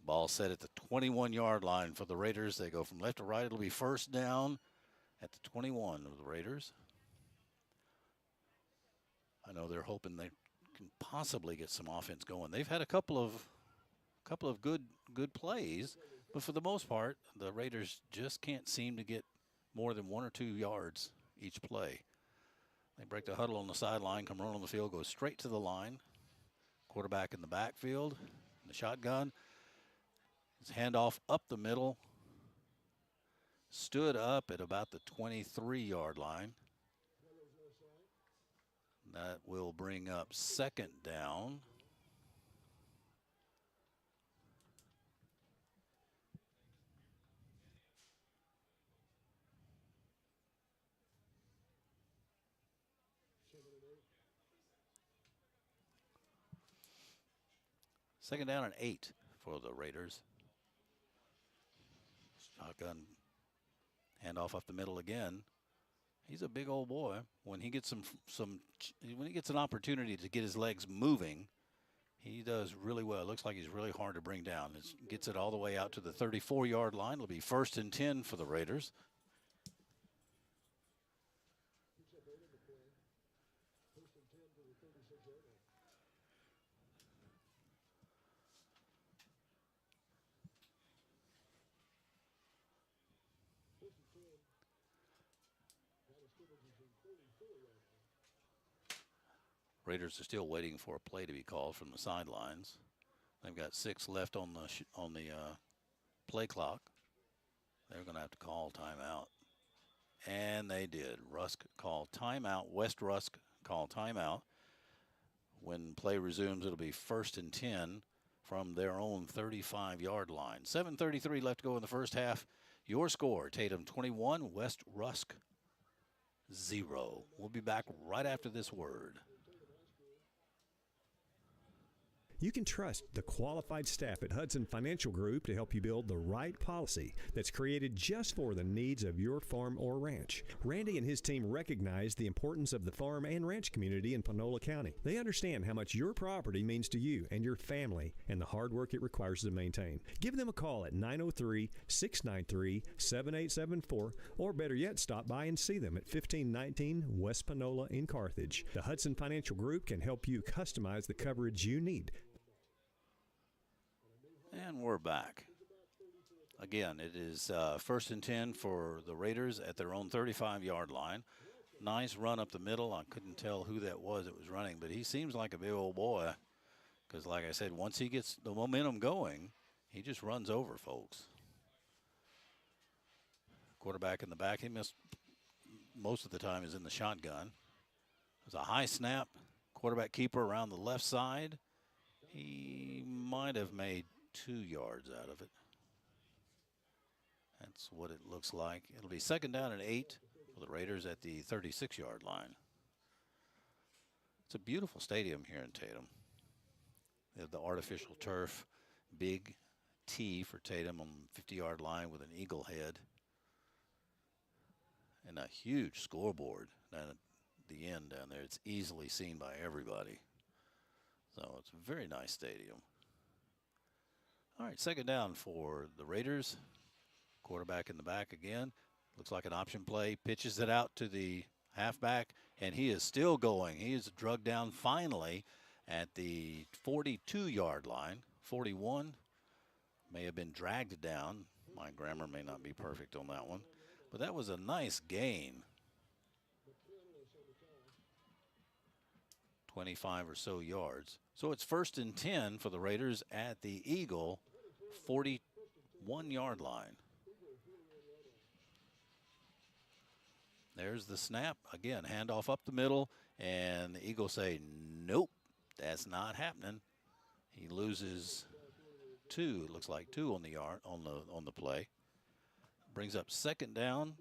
Ball set at the 21-yard line for the Raiders. They go from left to right. It'll be first down at the 21 of the Raiders. I know they're hoping they can possibly get some offense going. They've had a couple of good plays, but for the most part, the Raiders just can't seem to get more than 1 or 2 yards each play. They break the huddle on the sideline, come run on the field, go straight to the line. Quarterback in the backfield, the shotgun. His handoff up the middle. Stood up at about the 23-yard line. That will bring up second down. Second down and 8 for the Raiders. Shotgun handoff up the middle again. He's a big old boy. When he gets when he gets an opportunity to get his legs moving, he does really well. It looks like he's really hard to bring down. Gets it all the way out to the 34-yard line. It'll be first and 10 for the Raiders. Raiders are still waiting for a play to be called from the sidelines. They've got 6 left on the play clock. They're going to have to call timeout, and they did. Rusk called timeout. West Rusk called timeout. When play resumes, it'll be first and 10 from their own 35-yard line. 7:33 left to go in the first half. Your score: Tatum 21, West Rusk 0. We'll be back right after this word. You can trust the qualified staff at Hudson Financial Group to help you build the right policy that's created just for the needs of your farm or ranch. Randy and his team recognize the importance of the farm and ranch community in Panola County. They understand how much your property means to you and your family and the hard work it requires to maintain. Give them a call at 903-693-7874, or better yet, stop by and see them at 1519 West Panola in Carthage. The Hudson Financial Group can help you customize the coverage you need. And we're back. Again, it is first and 10 for the Raiders at their own 35-yard line. Nice run up the middle. I couldn't tell who that was running, but he seems like a big old boy because, like I said, once he gets the momentum going, he just runs over folks. Quarterback in the back. He missed most of the time is in the shotgun. There's a high snap. Quarterback keeper around the left side. He might have made 2 yards out of it. That's what it looks like. It'll be second down and 8 for the Raiders at the 36-yard line. It's a beautiful stadium here in Tatum. They have the artificial turf, big T for Tatum on the 50-yard line with an eagle head, and a huge scoreboard down at the end down there. It's easily seen by everybody. So it's a very nice stadium. All right, second down for the Raiders. Quarterback in the back again. Looks like an option play. Pitches it out to the halfback, and he is still going. He is drugged down finally at the 42-yard line. 41 may have been dragged down. My grammar may not be perfect on that one, but that was a nice gain. 25 or so yards. So it's first and 10 for the Raiders at the Eagle 41-yard line. There's the snap. Again, handoff up the middle, and the Eagles say, nope, that's not happening. He loses 2, it looks like 2 on the yard on the play. Brings up second down.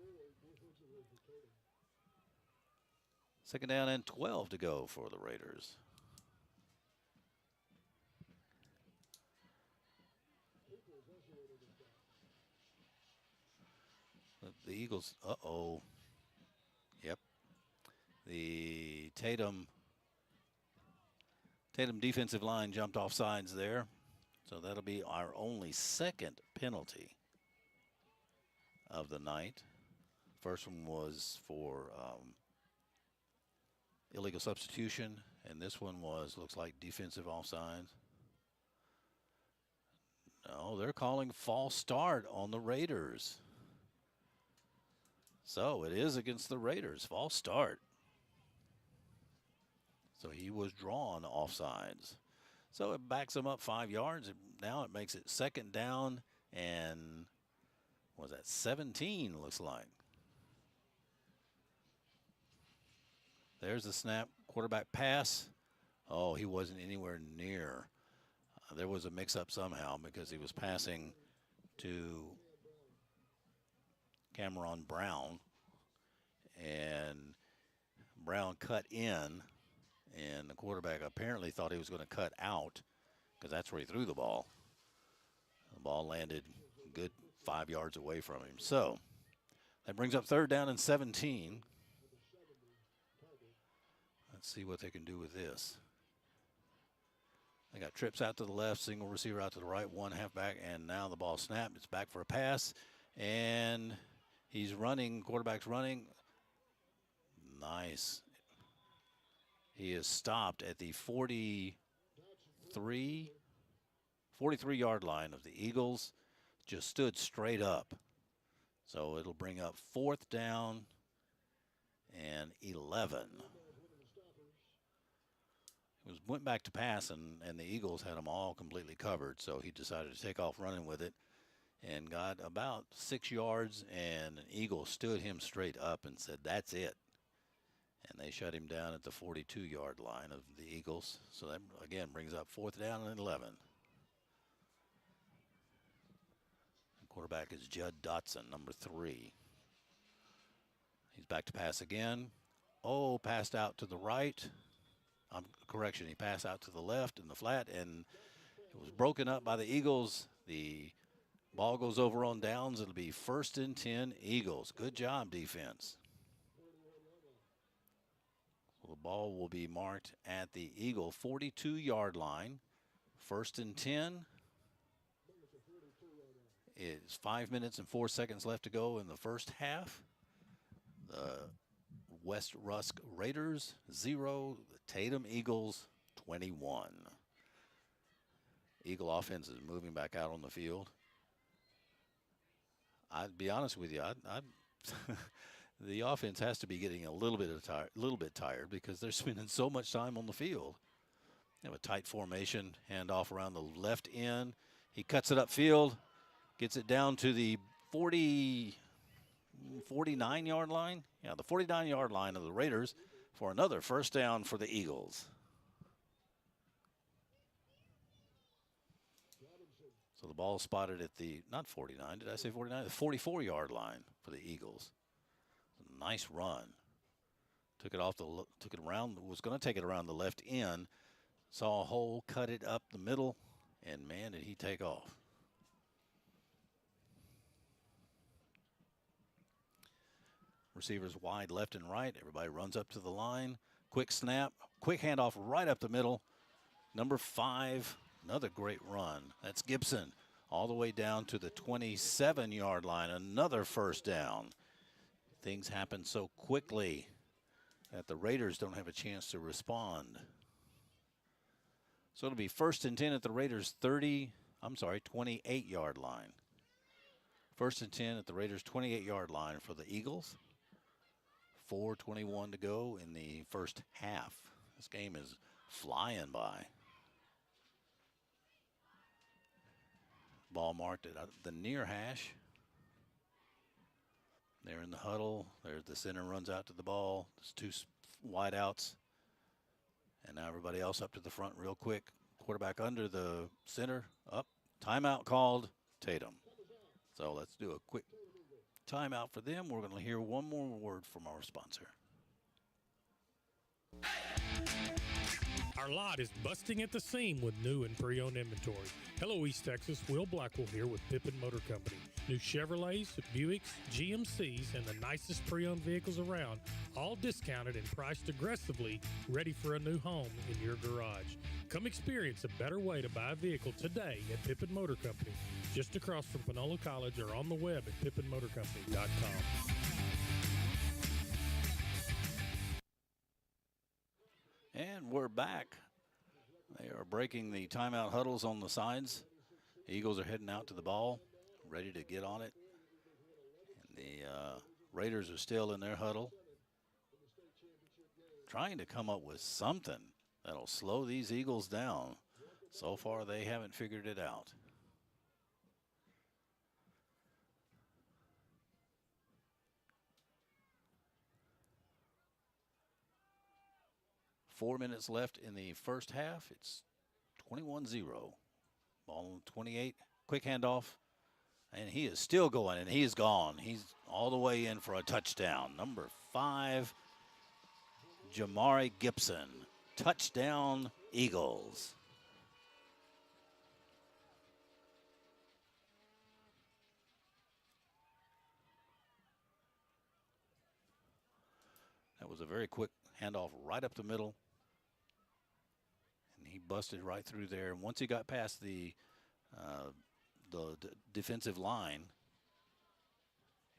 Second down and 12 to go for the Raiders. The Eagles, Yep. The Tatum Tatum defensive line jumped off sides there. So that'll be our only second penalty of the night. First one was for illegal substitution, and this one looks like defensive offsides. No, they're calling false start on the Raiders. So it is against the Raiders, false start. So he was drawn offsides. So it backs him up 5 yards. Now it makes it second down and, what was that, 17 looks like. There's the snap, quarterback pass. Oh, he wasn't anywhere near. There was a mix-up somehow because he was passing to Cameron Brown, and Brown cut in, and the quarterback apparently thought he was going to cut out because that's where he threw the ball. The ball landed a good 5 yards away from him. So that brings up third down and 17. Let's see what they can do with this. They got trips out to the left, single receiver out to the right, one halfback, and now the ball snapped. It's back for a pass, and he's running. Quarterback's running. Nice. He is stopped at the 43-yard line of the Eagles. Just stood straight up. So it'll bring up fourth down and 11. Went back to pass, and the Eagles had them all completely covered, so he decided to take off running with it and got about 6 yards, and an Eagle stood him straight up and said, "That's it." And they shut him down at the 42-yard line of the Eagles. So that, again, brings up fourth down and 11. The quarterback is Judd Dotson, number 3. He's back to pass again. Oh, passed out to the right. Correction, he passed out to the left in the flat, and it was broken up by the Eagles. The ball goes over on downs. It'll be 1st and 10 Eagles. Good job, defense. Well, the ball will be marked at the Eagle 42-yard line. 1st and 10. It's 5 minutes and 4 seconds left to go in the first half. The West Rusk Raiders 0, the Tatum Eagles 21. Eagle offense is moving back out on the field. I'd be honest with you, the offense has to be getting a little bit tired because they're spending so much time on the field. They have a tight formation, handoff around the left end. He cuts it upfield, gets it down to the 49-yard line. Yeah, the 49-yard line of the Raiders for another first down for the Eagles. So the ball spotted at the, not 49, did I say 49? The 44-yard line for the Eagles. Nice run. Took it around, was going to take it around the left end. Saw a hole, cut it up the middle, and man, did he take off. Receivers wide left and right. Everybody runs up to the line. Quick snap, quick handoff right up the middle. Number 5, another great run. That's Gibson all the way down to the 27-yard line. Another first down. Things happen so quickly that the Raiders don't have a chance to respond. So it'll be 1st and 10 at the Raiders 28-yard line. 1st and 10 at the Raiders 28-yard line for the Eagles. 4:21 to go in the first half. This game is flying by. Ball marked at the near hash. They're in the huddle. There's the center runs out to the ball. There's 2 wide outs. And now everybody else up to the front real quick. Quarterback under the center. Up. Timeout called. Tatum. So let's do a quick timeout for them. We're going to hear one more word from our sponsor. Our lot is busting at the seam with new and pre-owned inventory. Hello, East Texas. Will Blackwell here with Pippin Motor Company. New Chevrolets, Buicks, GMCs, and the nicest pre-owned vehicles around, all discounted and priced aggressively, ready for a new home in your garage. Come experience a better way to buy a vehicle today at Pippin Motor Company, just across from Panola College, or on the web at pippinmotorcompany.com. And we're back. They are breaking the timeout huddles on the sides. The Eagles are heading out to the ball, ready to get on it. And the Raiders are still in their huddle, trying to come up with something that'll slow these Eagles down. So far, they haven't figured it out. Four minutes left in the first half. It's 21-0. Ball on 28. Quick handoff. And he is still going, and he's gone. He's all the way in for a touchdown. Number 5, Jamari Gibson. Touchdown, Eagles. That was a very quick handoff right up the middle. And he busted right through there. And once he got past the defensive line,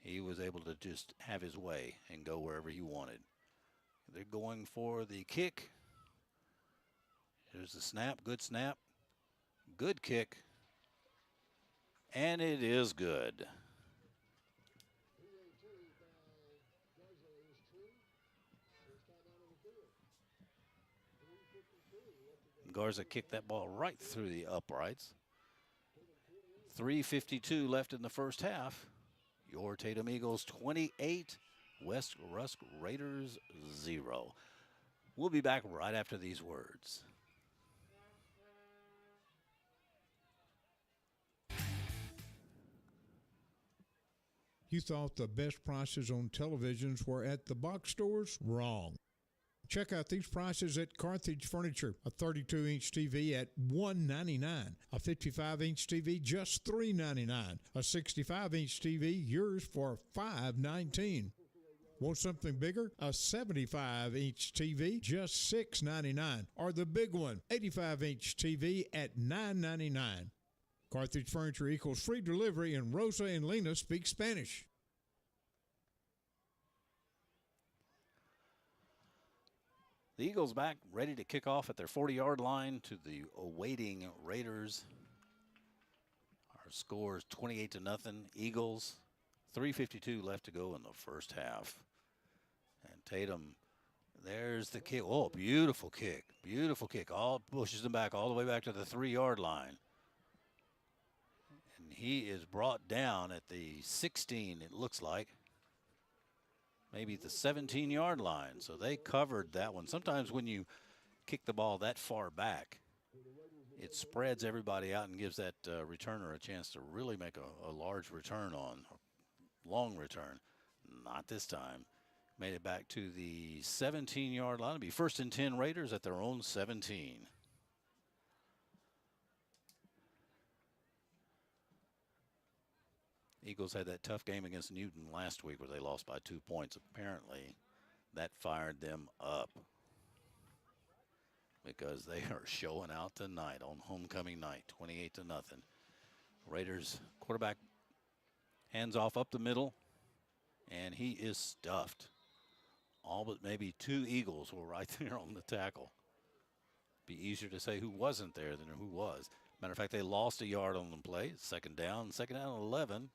he was able to just have his way and go wherever he wanted. They're going for the kick. Here's the snap, good kick, and it is good. Garza kicked that ball right through the uprights. 3:52 left in the first half. Your Tatum Eagles 28, West Rusk Raiders 0. We'll be back right after these words. You thought the best prices on televisions were at the box stores? Wrong. Check out these prices at Carthage Furniture. A 32-inch TV at $199. A 55-inch TV just $399. A 65-inch TV yours for $519. Want something bigger? A 75-inch TV just $699. Or the big one, 85-inch TV at $999. Carthage Furniture equals free delivery, and Rosa and Lena speak Spanish. The Eagles back, ready to kick off at their 40-yard line to the awaiting Raiders. Our score is 28-0 Eagles. 3:52 left to go in the first half. And Tatum, there's the kick. Oh, beautiful kick. Beautiful kick. All pushes them back all the way back to the 3-yard line. And he is brought down at the 16, it looks like. Maybe the 17-yard line. So they covered that one. Sometimes when you kick the ball that far back, it spreads everybody out and gives that returner a chance to really make a large return on, long return. Not this time. Made it back to the 17-yard line. It'll be 1st and 10 Raiders at their own 17. Eagles had that tough game against Newton last week where they lost by 2 points. Apparently, that fired them up because they are showing out tonight on homecoming night, 28-0. Raiders quarterback hands off up the middle, and he is stuffed. All but maybe 2 Eagles were right there on the tackle. Be easier to say who wasn't there than who was. Matter of fact, they lost a yard on the play. Second down 11.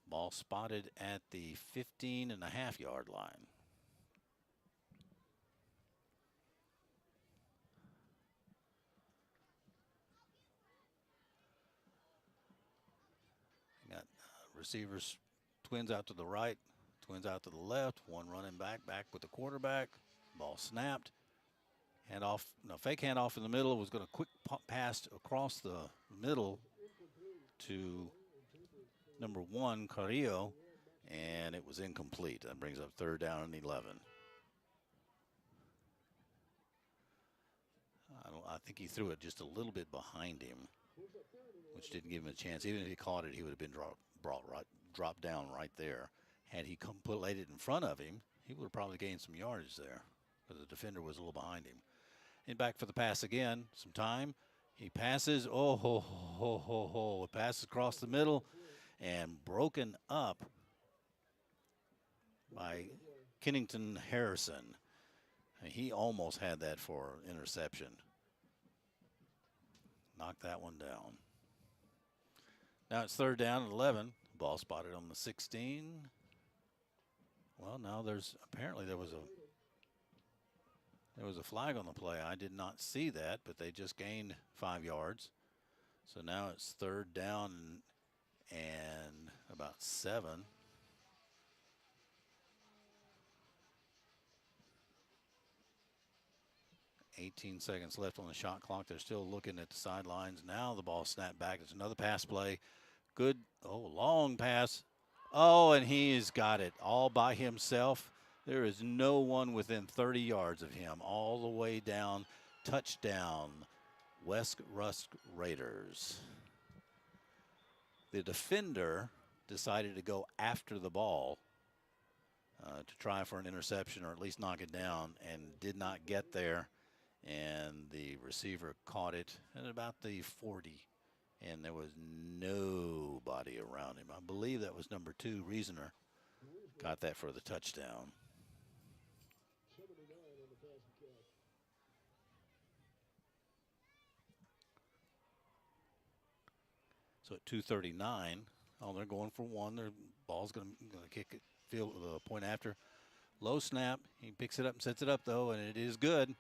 Ball spotted at the 15.5-yard line. Got receivers, twins out to the right, twins out to the left, one running back with the quarterback. Ball snapped. Fake handoff in the middle. Was going to quick pass across the middle to number 1, Carrillo, and it was incomplete. That brings up 3rd down and 11. I think he threw it just a little bit behind him, which didn't give him a chance. Even if he caught it, he would have been dropped down right there. Had he laid it in front of him, he would have probably gained some yardage there because the defender was a little behind him. And back for the pass again. Some time. He passes. Oh, ho, ho, ho, ho. It passes across the middle and broken up by Kennington Harrison. He almost had that for interception. Knocked that one down. Now it's 3rd down and 11. Ball spotted on the 16. Well, now there was a flag on the play. I did not see that, but they just gained 5 yards. So now it's 3rd down and about 7. 18 seconds left on the shot clock. They're still looking at the sidelines. Now the ball snapped back. There's another pass play. Good. Oh, long pass. Oh, and he's got it all by himself. There is no one within 30 yards of him. All the way down. Touchdown. West Rusk Raiders. The defender decided to go after the ball to try for an interception or at least knock it down, and did not get there. And the receiver caught it at about the 40, and there was nobody around him. I believe that was number 2, Reasoner. Got that for the touchdown. So at 2:39, they're going for 1. Their ball's going to kick it, field the point after. Low snap. He picks it up and sets it up, though, and it is good.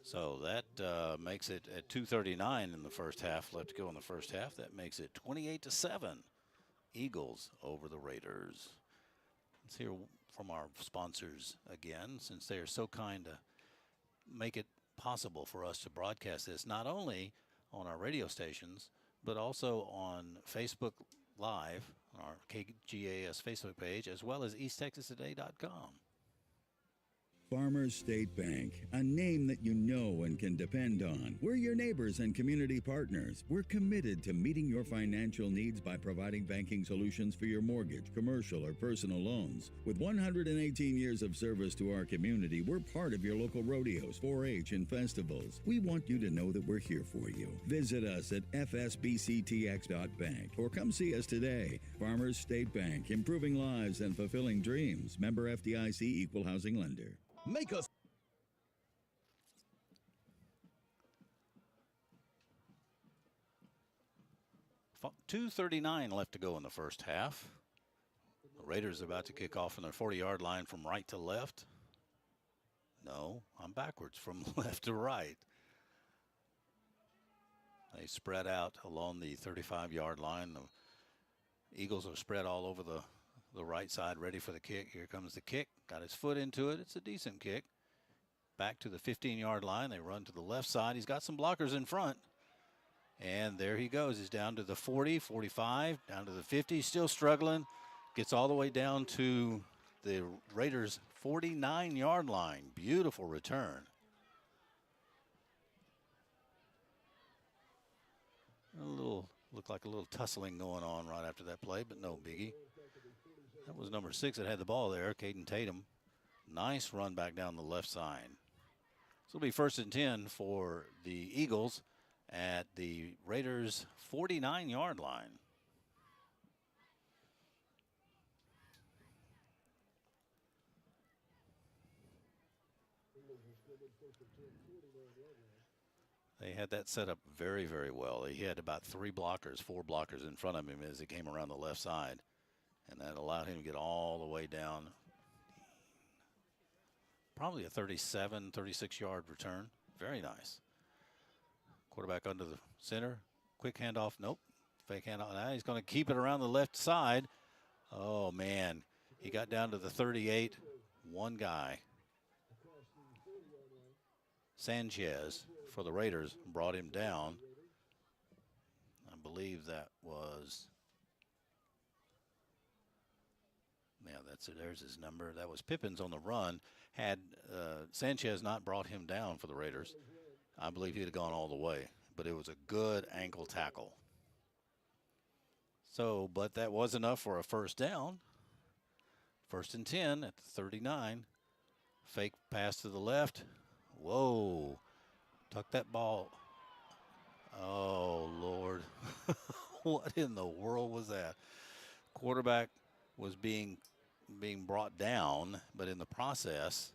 So that makes it at 2:39 in the first half. Left to go in the first half. That makes it 28-7. Eagles over the Raiders. Let's hear from our sponsors again, since they are so kind to make it possible for us to broadcast this not only on our radio stations, but also on Facebook Live, on our KGAS Facebook page, as well as EastTexasToday.com. Farmers State Bank, a name that you know and can depend on. We're your neighbors and community partners. We're committed to meeting your financial needs by providing banking solutions for your mortgage, commercial, or personal loans. With 118 years of service to our community, we're part of your local rodeos, 4-H, and festivals. We want you to know that we're here for you. Visit us at fsbctx.bank or come see us today. Farmers State Bank, improving lives and fulfilling dreams. Member FDIC, Equal Housing Lender. Make us 2:39 left to go in the first half. The Raiders are about to kick off from their 40-yard line from right to left. No, I'm backwards from left to right. They spread out along the 35-yard line. The Eagles are spread all over the right side, ready for the kick. Here comes the kick. Got his foot into it. It's a decent kick. Back to the 15-yard line. They run to the left side. He's got some blockers in front. And there he goes. He's down to the 40, 45, down to the 50. Still struggling. Gets all the way down to the Raiders' 49-yard line. Beautiful return. Looked like a little tussling going on right after that play, but no biggie. That was number 6 that had the ball there, Caden Tatum. Nice run back down the left side. So it'll be 1st and 10 for the Eagles at the Raiders' 49-yard line. They had that set up very, very well. He had about 4 blockers in front of him as he came around the left side. And that allowed him to get all the way down. Probably a 37, 36-yard return. Very nice. Quarterback under the center. Quick handoff. Nope. Fake handoff. Now he's going to keep it around the left side. Oh, man. He got down to the 38. One guy. Sanchez for the Raiders brought him down. I believe that was... Yeah, that's it. There's his number. That was Pippins on the run. Had Sanchez not brought him down for the Raiders, I believe he'd have gone all the way. But it was a good ankle tackle. So, but that was enough for a first down. 1st and 10 at the 39. Fake pass to the left. Whoa. Tuck that ball. Oh, Lord. What in the world was that? Quarterback was being brought down, but in the process,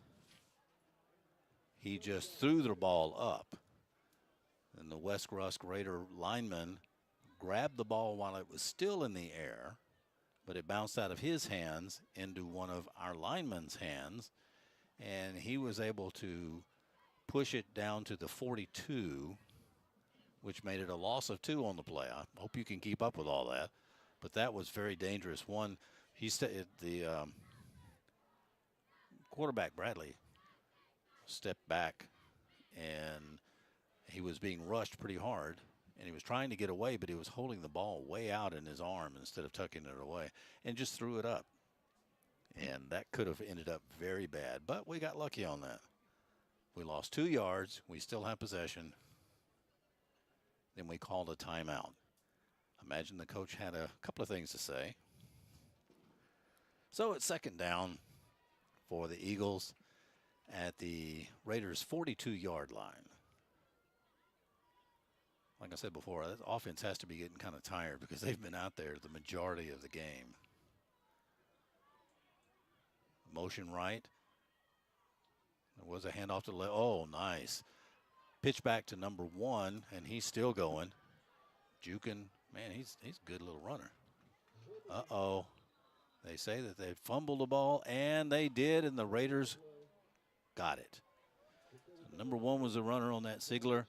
he just threw the ball up. And the West Rusk Raider lineman grabbed the ball while it was still in the air, but it bounced out of his hands into one of our linemen's hands, and he was able to push it down to the 42, which made it a loss of 2 on the play. I hope you can keep up with all that, but that was very dangerous. One, the quarterback, Bradley, stepped back, and he was being rushed pretty hard, and he was trying to get away, but he was holding the ball way out in his arm instead of tucking it away, and just threw it up. And that could have ended up very bad, but we got lucky on that. We lost 2 yards. We still have possession. Then we called a timeout. Imagine the coach had a couple of things to say. So it's 2nd down for the Eagles at the Raiders' 42-yard line. Like I said before, that offense has to be getting kind of tired because they've been out there the majority of the game. Motion right. There was a handoff to the left. Oh, nice. Pitch back to number 1, and he's still going. Jukin, man, he's a good little runner. Uh-oh. They say that they fumbled the ball, and they did, and the Raiders got it. So number 1 was a runner on that, Ziegler,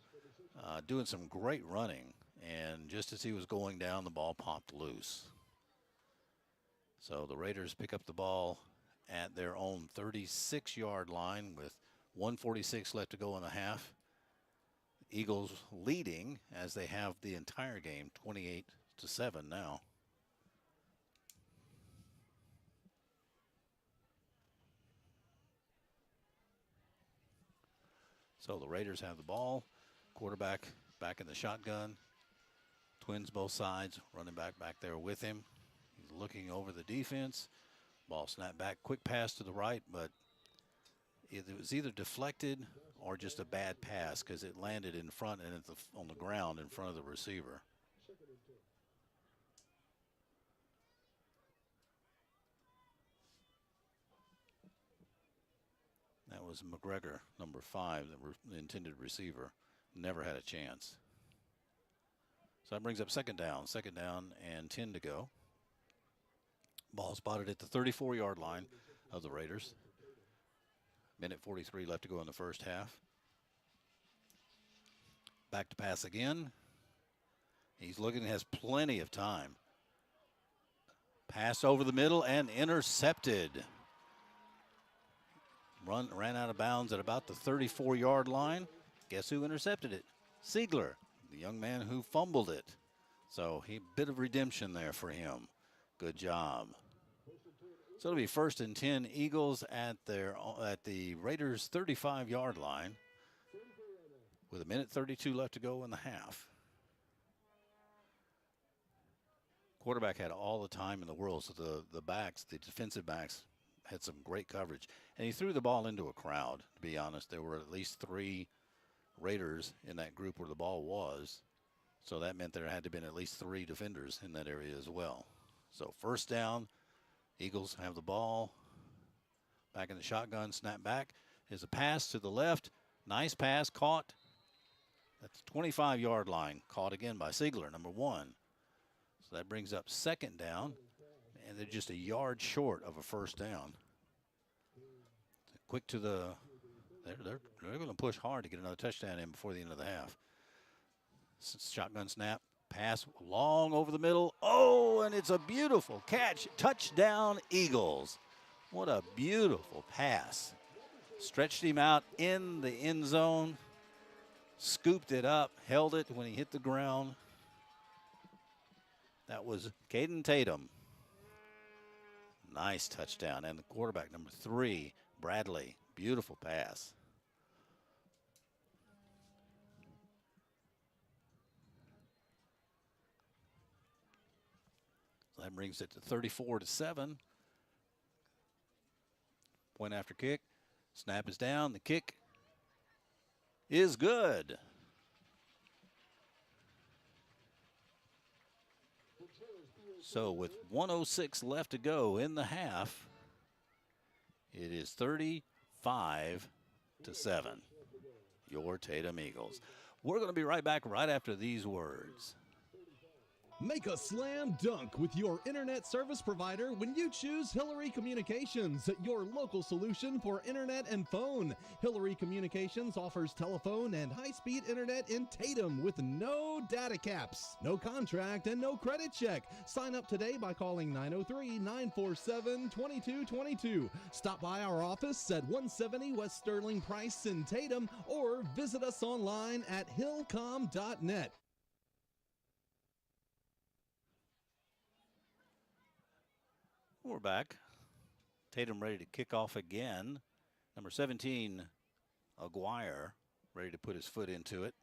doing some great running, and just as he was going down, the ball popped loose. So the Raiders pick up the ball at their own 36-yard line with 1:46 left to go in the half. Eagles leading as they have the entire game, 28-7 now. So the Raiders have the ball. Quarterback back in the shotgun. Twins both sides. Running back there with him. He's looking over the defense. Ball snapped back. Quick pass to the right, but it was either deflected or just a bad pass because it landed in front and on the ground in front of the receiver. That was McGregor, number 5, the intended receiver. Never had a chance. So that brings up 2nd down. 2nd down and 10 to go. Ball spotted at the 34-yard line of the Raiders. Minute 43 left to go in the first half. Back to pass again. He's looking, has plenty of time. Pass over the middle and intercepted. Ran out of bounds at about the 34-yard line. Guess who intercepted it? Ziegler, the young man who fumbled it. So a bit of redemption there for him. Good job. So it'll be 1st and 10, Eagles at the Raiders' 35-yard line with 1:32 left to go in the half. Quarterback had all the time in the world, so the defensive backs had some great coverage. And he threw the ball into a crowd, to be honest. There were at least 3 Raiders in that group where the ball was. So that meant there had to have been at least 3 defenders in that area as well. So 1st down, Eagles have the ball. Back in the shotgun, snap back. There's a pass to the left. Nice pass, caught at the 25-yard line. Caught again by Ziegler, number 1. So that brings up 2nd down. And they're just a yard short of a 1st down. Quick to the, they're going to push hard to get another touchdown in before the end of the half. Shotgun snap, pass long over the middle. Oh, and it's a beautiful catch. Touchdown, Eagles. What a beautiful pass. Stretched him out in the end zone, scooped it up, held it when he hit the ground. That was Caden Tatum. Nice touchdown. And the quarterback, number 3, Bradley. Beautiful pass. That brings it to 34-7. Point after kick. Snap is down. The kick is good. So with 1:06 left to go in the half, it is 35-7. Your Tatum Eagles. We're going to be right back right after these words. Make a slam dunk with your internet service provider when you choose Hillary Communications, your local solution for internet and phone. Hillary Communications offers telephone and high-speed internet in Tatum with no data caps, no contract, and no credit check. Sign up today by calling 903-947-2222. Stop by our office at 170 West Sterling Price in Tatum or visit us online at hillcom.net. We're back. Tatum ready to kick off again. Number 17, Aguirre, ready to put his foot into it.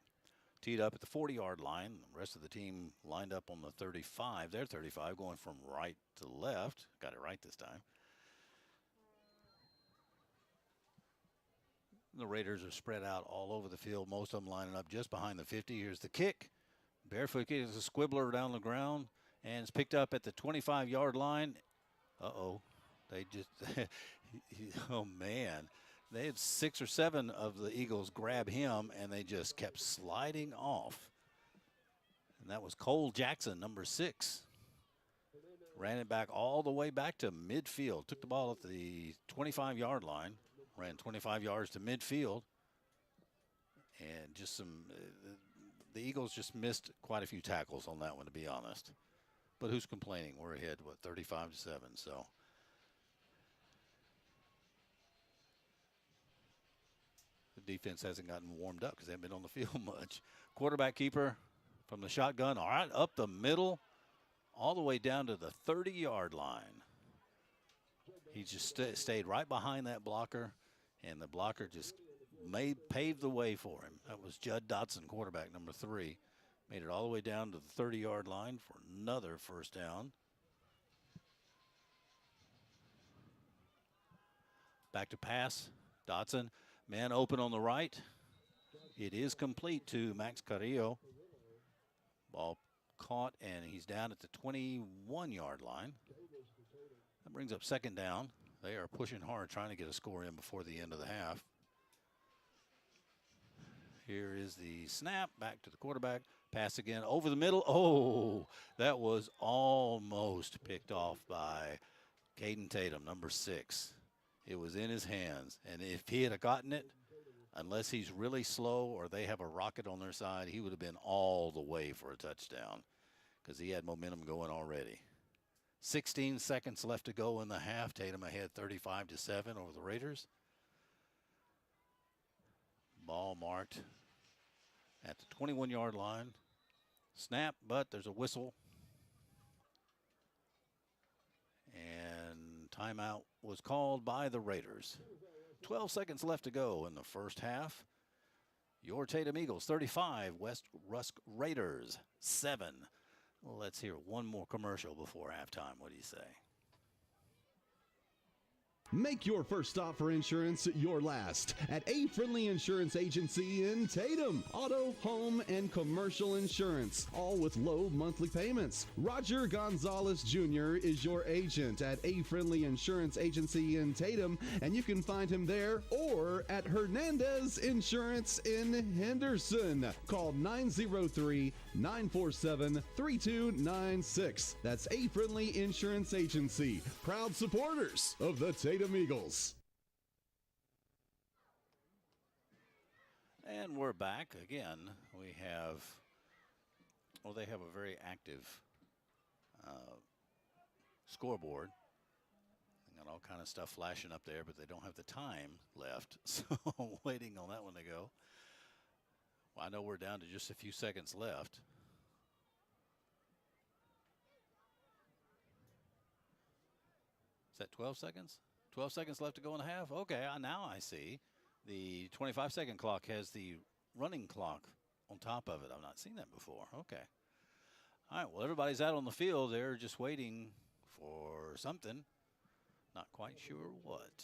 Teed up at the 40-yard line. The rest of the team lined up on the 35. They're 35, going from right to left. Got it right this time. The Raiders are spread out all over the field, most of them lining up just behind the 50. Here's the kick. Barefoot kick is a squibbler down the ground, and it's picked up at the 25-yard line. Uh-oh. They just, oh, man. They had 6 or 7 of the Eagles grab him, and they just kept sliding off. And that was Cole Jackson, number 6. Ran it back all the way back to midfield. Took the ball at the 25-yard line. Ran 25 yards to midfield. And just the Eagles just missed quite a few tackles on that one, to be honest. But who's complaining? We're ahead, 35-7, so. The defense hasn't gotten warmed up because they haven't been on the field much. Quarterback keeper from the shotgun, all right, up the middle, all the way down to the 30-yard line. He just stayed right behind that blocker, and the blocker just paved the way for him. That was Judd Dotson, quarterback number 3. Made it all the way down to the 30-yard line for another first down. Back to pass. Dotson, man open on the right. It is complete to Max Carrillo. Ball caught, and he's down at the 21-yard line. That brings up second down. They are pushing hard, trying to get a score in before the end of the half. Here is the snap, back to the quarterback. Pass again over the middle. Oh, that was almost picked off by Caden Tatum, number 6. It was in his hands, and if he had gotten it, unless he's really slow or they have a rocket on their side, he would have been all the way for a touchdown because he had momentum going already. 16 seconds left to go in the half. Tatum ahead 35-7 over the Raiders. Ball marked at the 21-yard line. Snap, but there's a whistle. And timeout was called by the Raiders. 12 seconds left to go in the first half. Your Tatum Eagles 35, West Rusk Raiders 7. Let's hear one more commercial before halftime. What do you say? Make your first stop for insurance your last at A Friendly Insurance Agency in Tatum. Auto, home, and commercial insurance, all with low monthly payments. Roger Gonzalez Jr. is your agent at A Friendly Insurance Agency in Tatum, and you can find him there or at Hernandez Insurance in Henderson. Call 903-947-3296. That's A Friendly Insurance Agency, proud supporters of the Tatum Eagles. And we're back again. We have, well, they have a very active scoreboard. They got all kind of stuff flashing up there, but they don't have the time left. So I'm waiting on that one to go. Well, I know we're down to just a few seconds left. Is that 12 seconds? 12 seconds left to go in the half? Okay, now I see. The 25-second clock has the running clock on top of it. I've not seen that before. Okay. All right, well, everybody's out on the field. They're just waiting for something. Not quite sure what.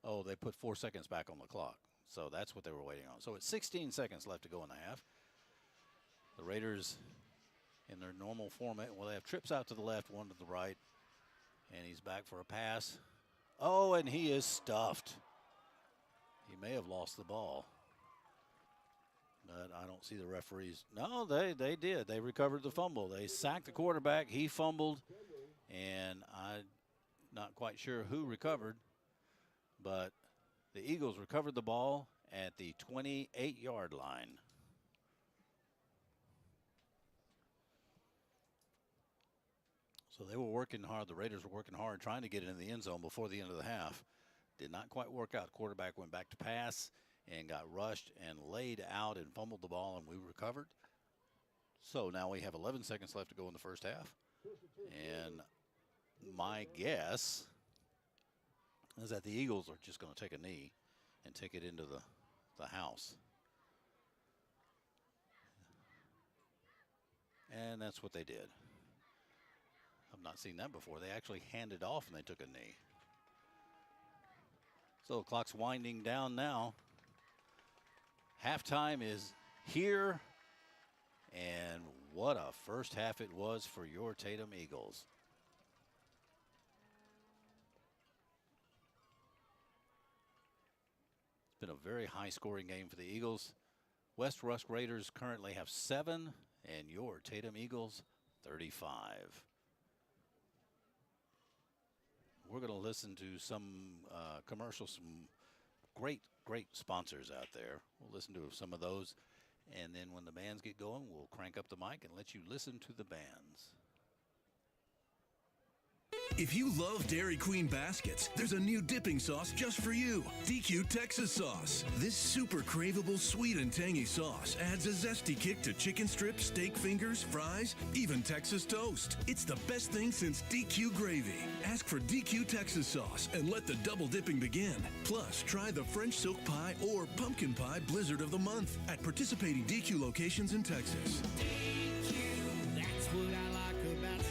Oh, they put 4 seconds back on the clock. So that's what they were waiting on. So it's 16 seconds left to go in the half. The Raiders, in their normal format, well, they have trips out to the left, one to the right. And he's back for a pass. Oh, and he is stuffed. He may have lost the ball. But I don't see the referees. No, they did. They recovered the fumble. They sacked the quarterback. He fumbled. And I'm not quite sure who recovered. But the Eagles recovered the ball at the 28-yard line. So they were working hard. The Raiders were working hard trying to get it in the end zone before the end of the half. Did not quite work out. Quarterback went back to pass and got rushed and laid out and fumbled the ball, and we recovered. So now we have 11 seconds left to go in the first half. And my guess is that the Eagles are just going to take a knee and take it into the house. And that's what they did. I've not seen that before. They actually handed off and they took a knee. So the clock's winding down now. Halftime is here. And what a first half it was for your Tatum Eagles. It's been a very high-scoring game for the Eagles. West Rusk Raiders currently have 7, and your Tatum Eagles 35. We're going to listen to some commercials, some great sponsors out there. We'll listen to some of those. And then when the bands get going, we'll crank up the mic and let you listen to the bands. If you love Dairy Queen baskets, there's a new dipping sauce just for you. DQ Texas Sauce. This super craveable sweet and tangy sauce adds a zesty kick to chicken strips, steak fingers, fries, even Texas toast. It's the best thing since DQ gravy. Ask for DQ Texas Sauce and let the double dipping begin. Plus, try the French silk pie or pumpkin pie blizzard of the month at participating DQ locations in Texas. DQ, that's what I like about Texas.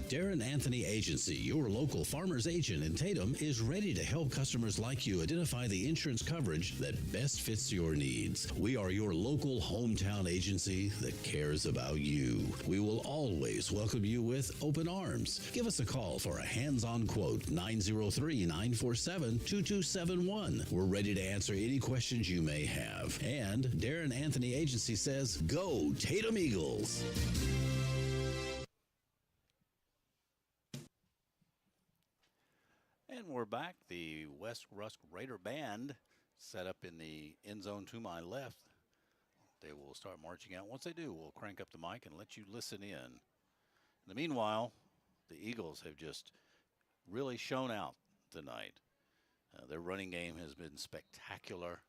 Darren Anthony Agency, your local farmer's agent in Tatum, is ready to help customers like you identify the insurance coverage that best fits your needs. We are your local hometown agency that cares about you. We will always welcome you with open arms. Give us a call for a hands-on quote, 903-947-2271. We're ready to answer any questions you may have. And Darren Anthony Agency says, go Tatum Eagles! And we're back. The West Rusk Raider Band set up in the end zone to my left. They will start marching out. Once they do, we'll crank up the mic and let you listen in. In the meanwhile, the Eagles have just really shown out tonight. Their running game has been spectacular.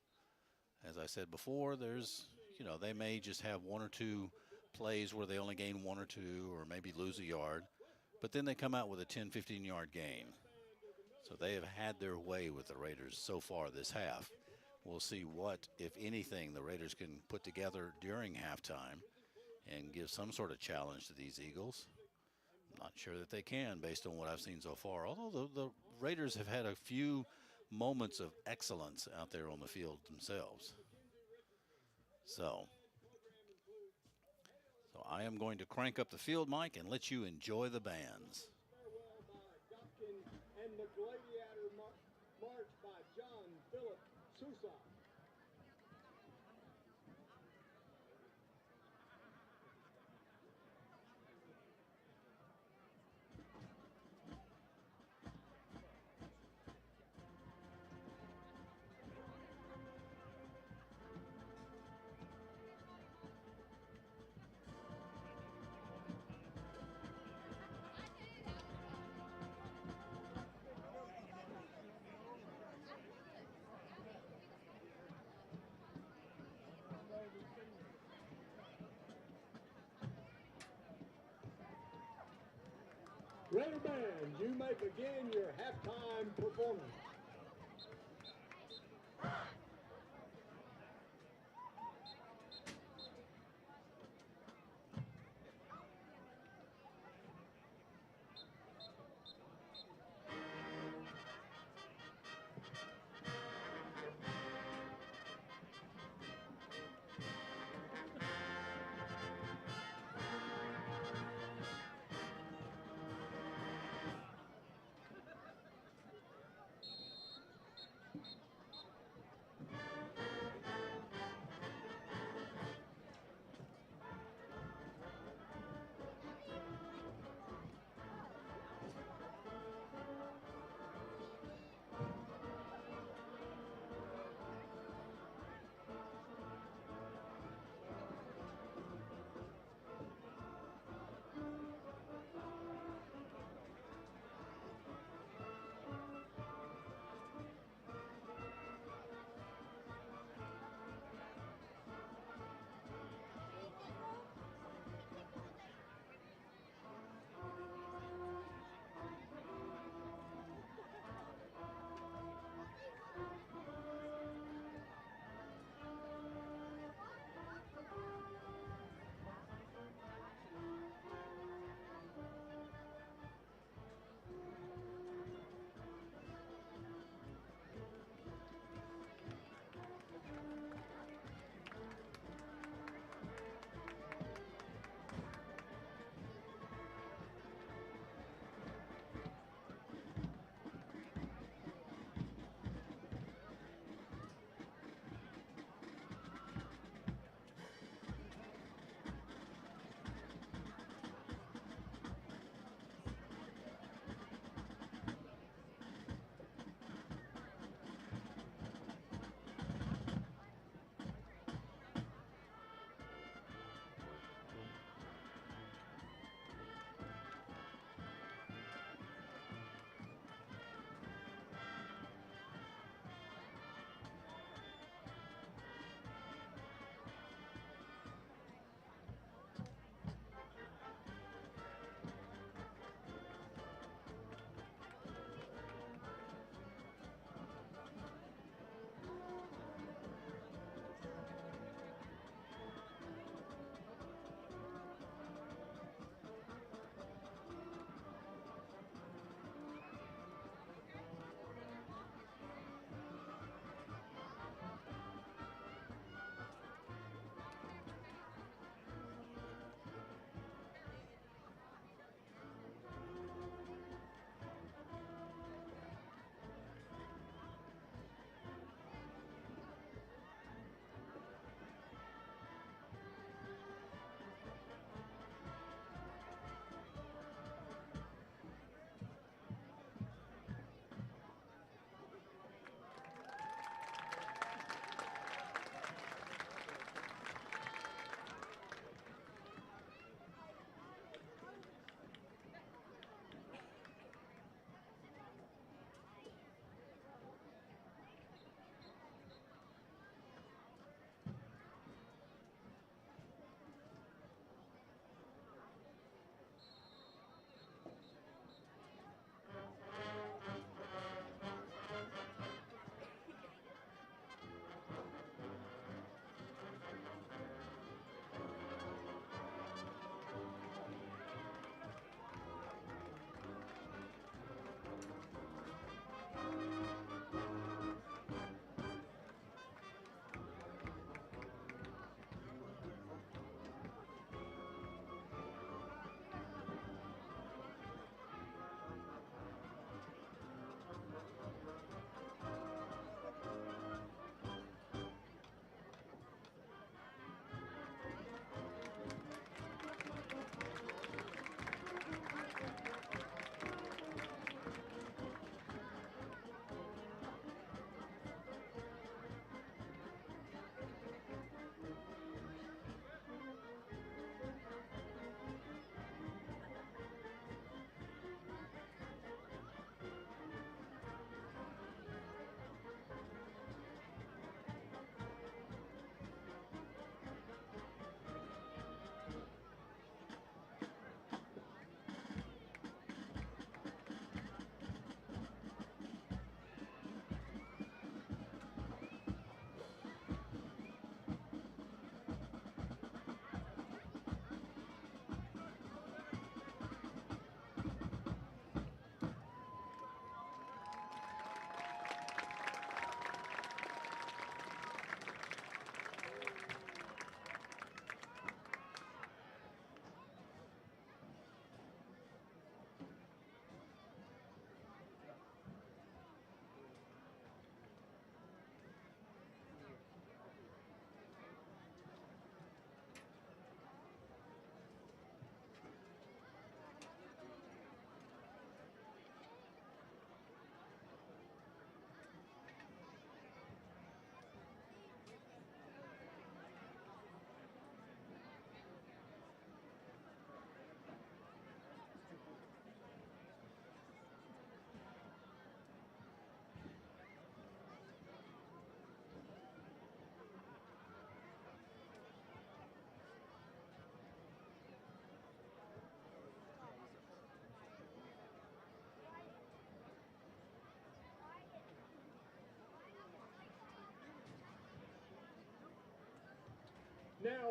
As I said before, they may just have one or two plays where they only gain 1 or 2 or maybe lose a yard, but then they come out with a 10, 15-yard gain. So they have had their way with the Raiders so far this half. We'll see what, if anything, the Raiders can put together during halftime and give some sort of challenge to these Eagles. I'm not sure that they can based on what I've seen so far, although the Raiders have had a few moments of excellence out there on the field themselves. So I am going to crank up the field mic and let you enjoy the bands. And the Gladiator March by John Philip Sousa. Raider Band, you may begin your halftime performance.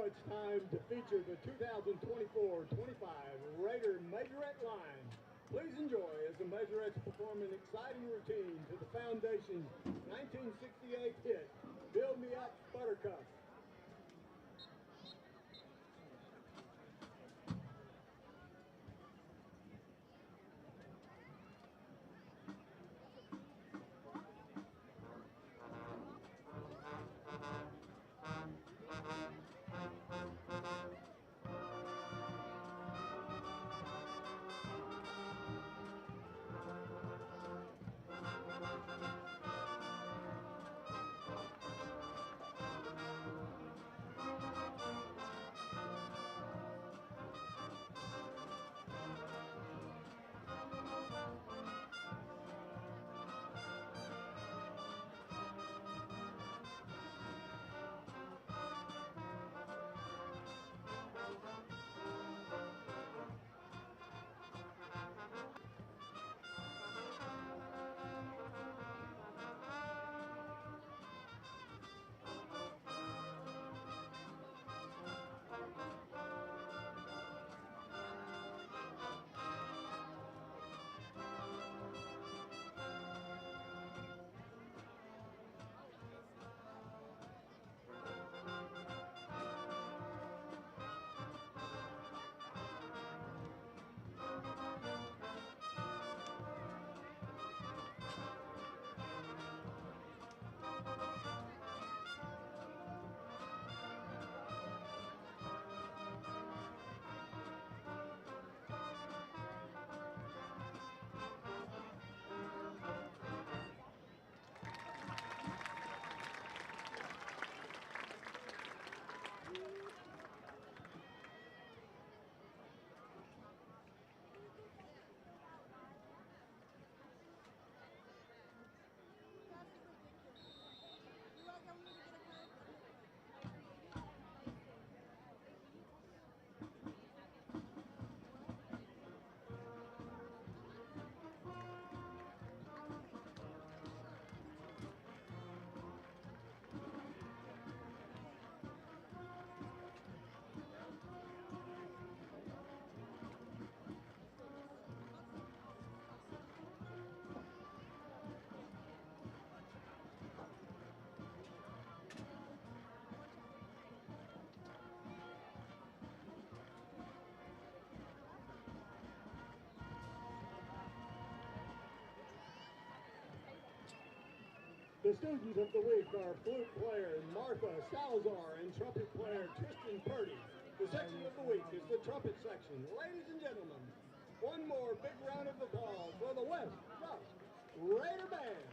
it's time to feature the 2024-25 Raider Majorette line. Please enjoy as the Majorettes perform an exciting routine to the Foundation's 1968 hit, Build Me Up, Buttercup. The students of the week are flute player Martha Salazar and trumpet player Tristan Purdy. The section of the week is the trumpet section. Ladies and gentlemen, one more big round of applause for the West Rusk Raider Band.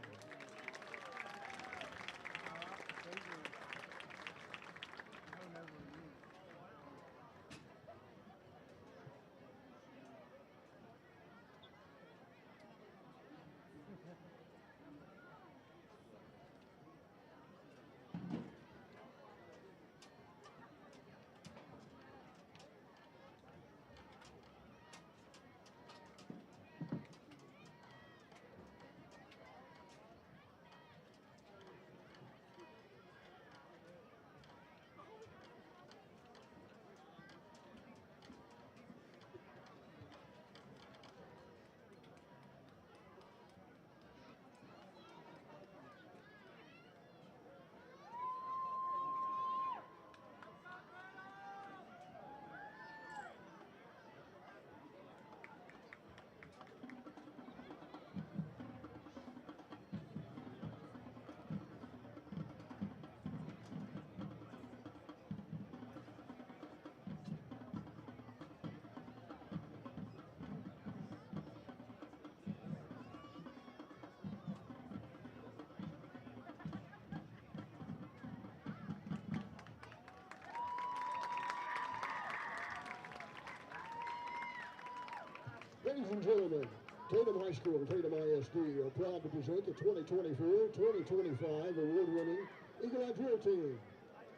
Ladies and gentlemen, Tatum High School and Tatum ISD are proud to present the 2024-2025 award-winning Eagle Eye Drill Team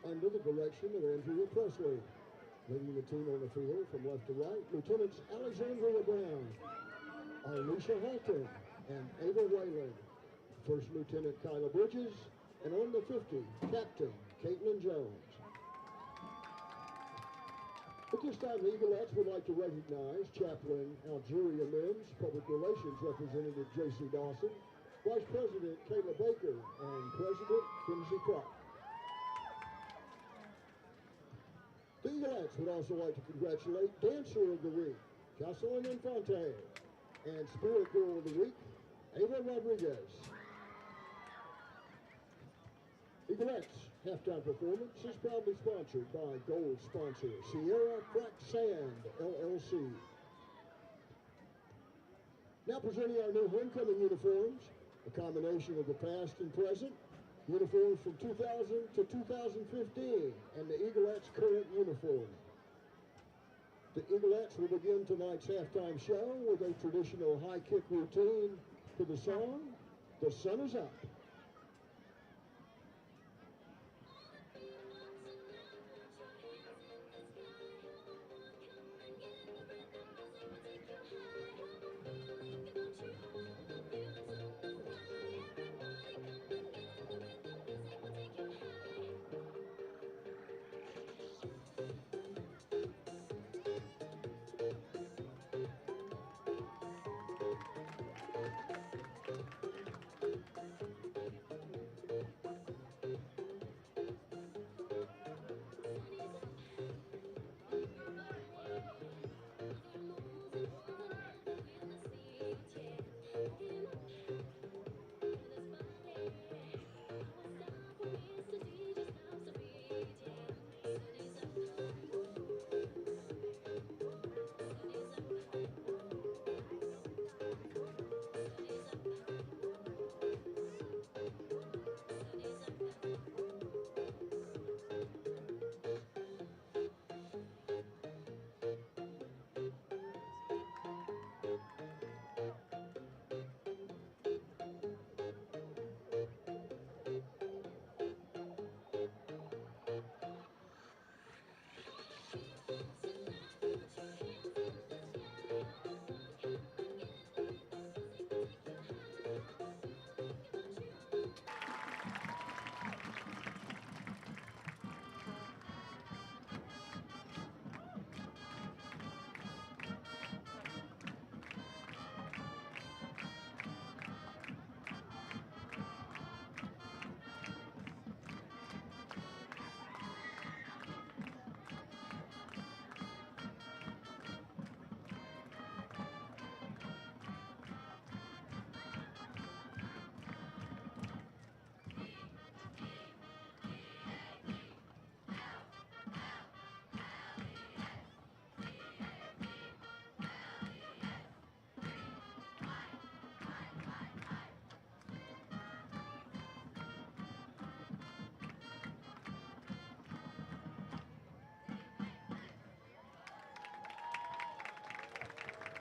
under the direction of Andrea Presley. Leading the team on the field from left to right, Lieutenants Alexandria Brown, Alicia Halton, and Ava Wayland. First Lieutenant Kyla Bridges, and on the 50, Captain Caitlin Jones. At this time, the Eaglettes would like to recognize Chaplain Algeria Mims, Public Relations Representative J.C. Dawson, Vice President Kayla Baker, and President Kinsey Clark. The Eaglettes would also like to congratulate Dancer of the Week, Jocelyn Infante, and Spirit Girl of the Week, Ava Rodriguez. Eaglettes halftime performance is proudly sponsored by Gold sponsor Sierra Frac Sand, LLC. Now presenting our new homecoming uniforms, a combination of the past and present, uniforms from 2000 to 2015, and the Eaglettes' current uniform. The Eaglettes will begin tonight's halftime show with a traditional high kick routine to the song, "The Sun Is Up."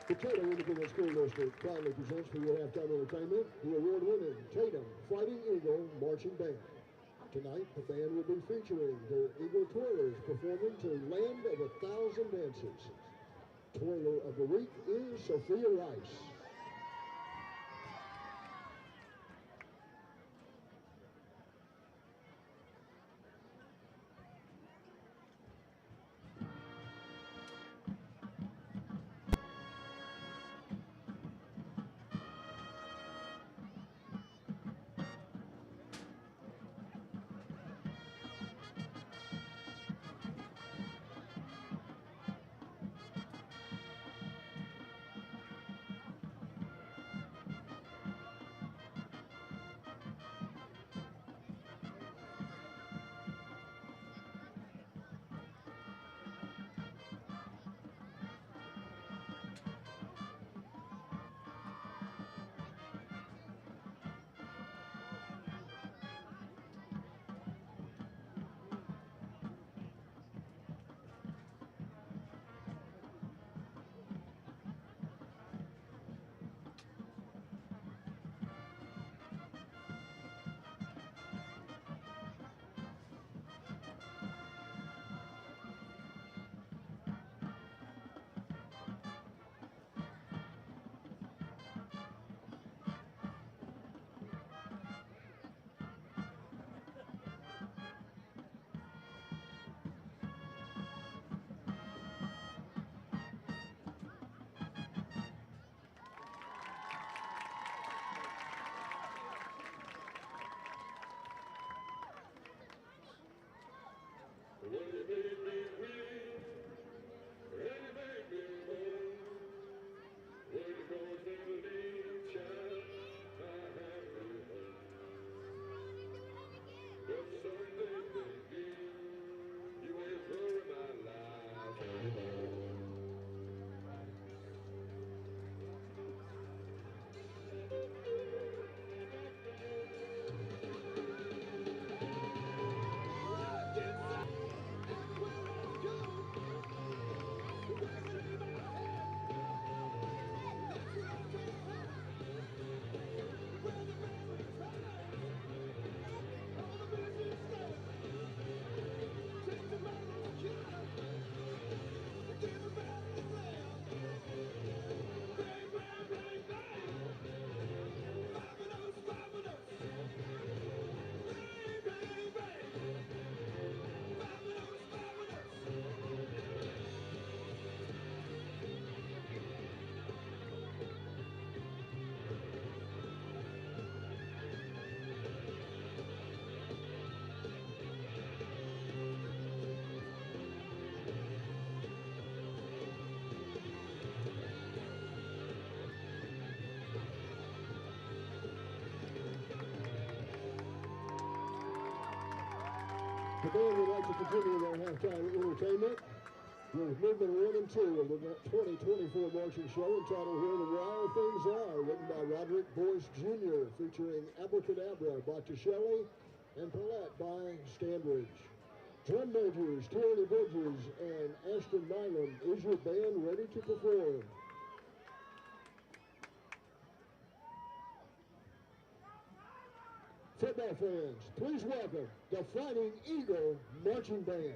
The Tatum Independent School District proudly presents for your halftime entertainment the award-winning Tatum Fighting Eagle Marching Band. Tonight, the band will be featuring their Eagle Twirlers performing to Land of 1,000 Dances. Twirler of the Week is Sophia Rice. The band would like to continue their halftime entertainment with movement 1 and 2 of the 2024 marching show entitled Where the Wild Things Are, written by Roderick Boyce Jr., featuring Abracadabra by Ticelli and Paulette by Standridge. Drum majors Tierney Bridges and Ashton Milam. Is your band ready to perform? Football fans, please welcome the Fighting Eagle Marching Band.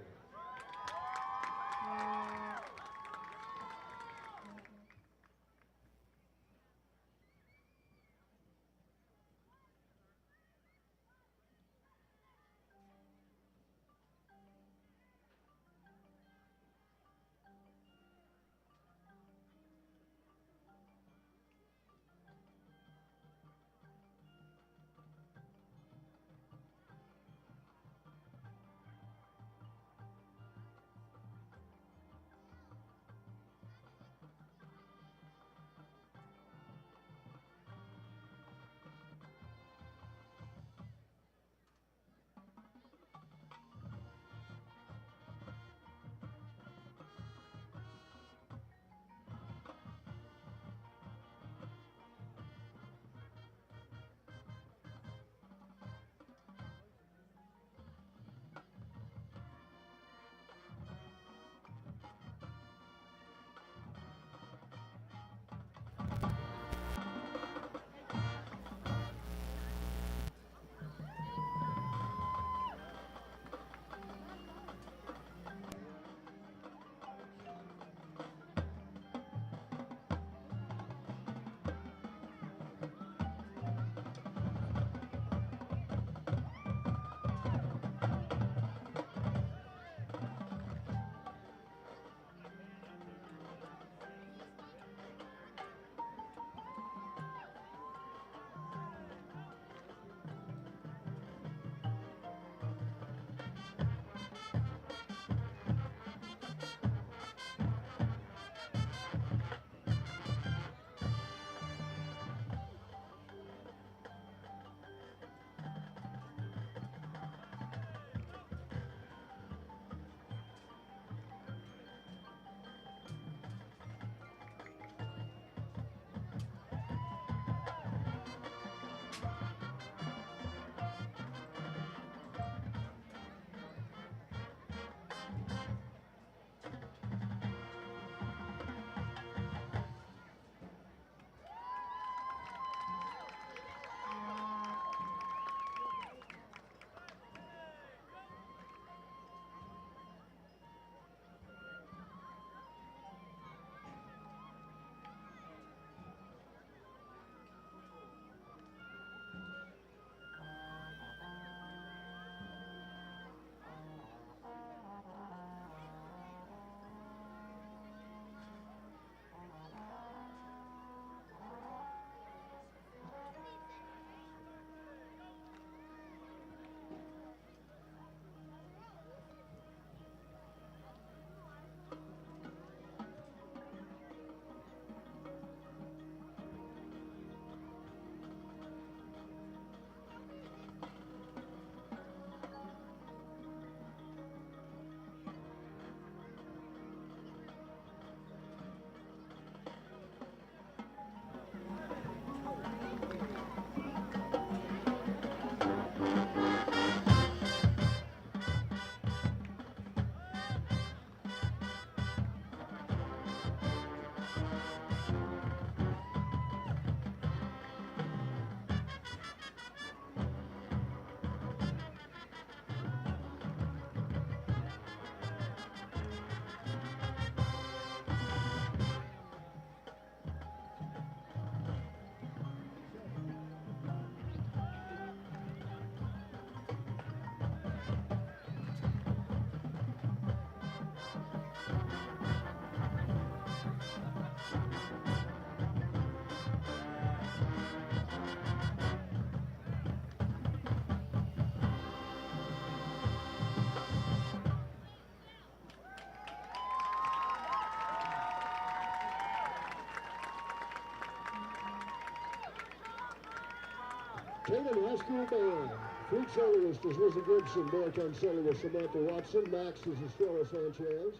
Tatum High School Band. Flute soloist is Lizzie Gibson. Baritone soloist Samantha Watson. Max is Estrella Sanchez.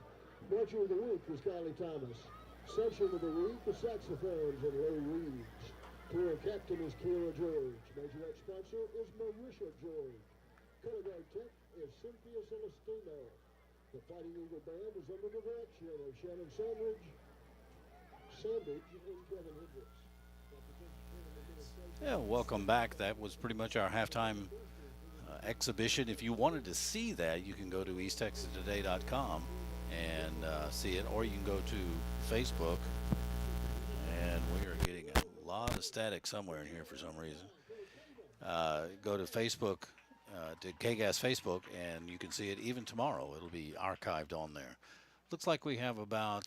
Marcher of the Week is Kylie Thomas. Section of the Week is saxophones and low reeds. Tour captain is Kira George. Major X sponsor is Marisha George. Color guard tech is Cynthia Celestino. The Fighting Eagle Band is under the direction of Shannon Sandridge, and Kevin Hendricks. Yeah, welcome back. That was pretty much our halftime exhibition. If you wanted to see that, you can go to easttexastoday.com and see it, or you can go to Facebook. And we are getting a lot of static somewhere in here for some reason. Go to Facebook, to KGAS Facebook, and you can see it even tomorrow. It'll be archived on there. Looks like we have about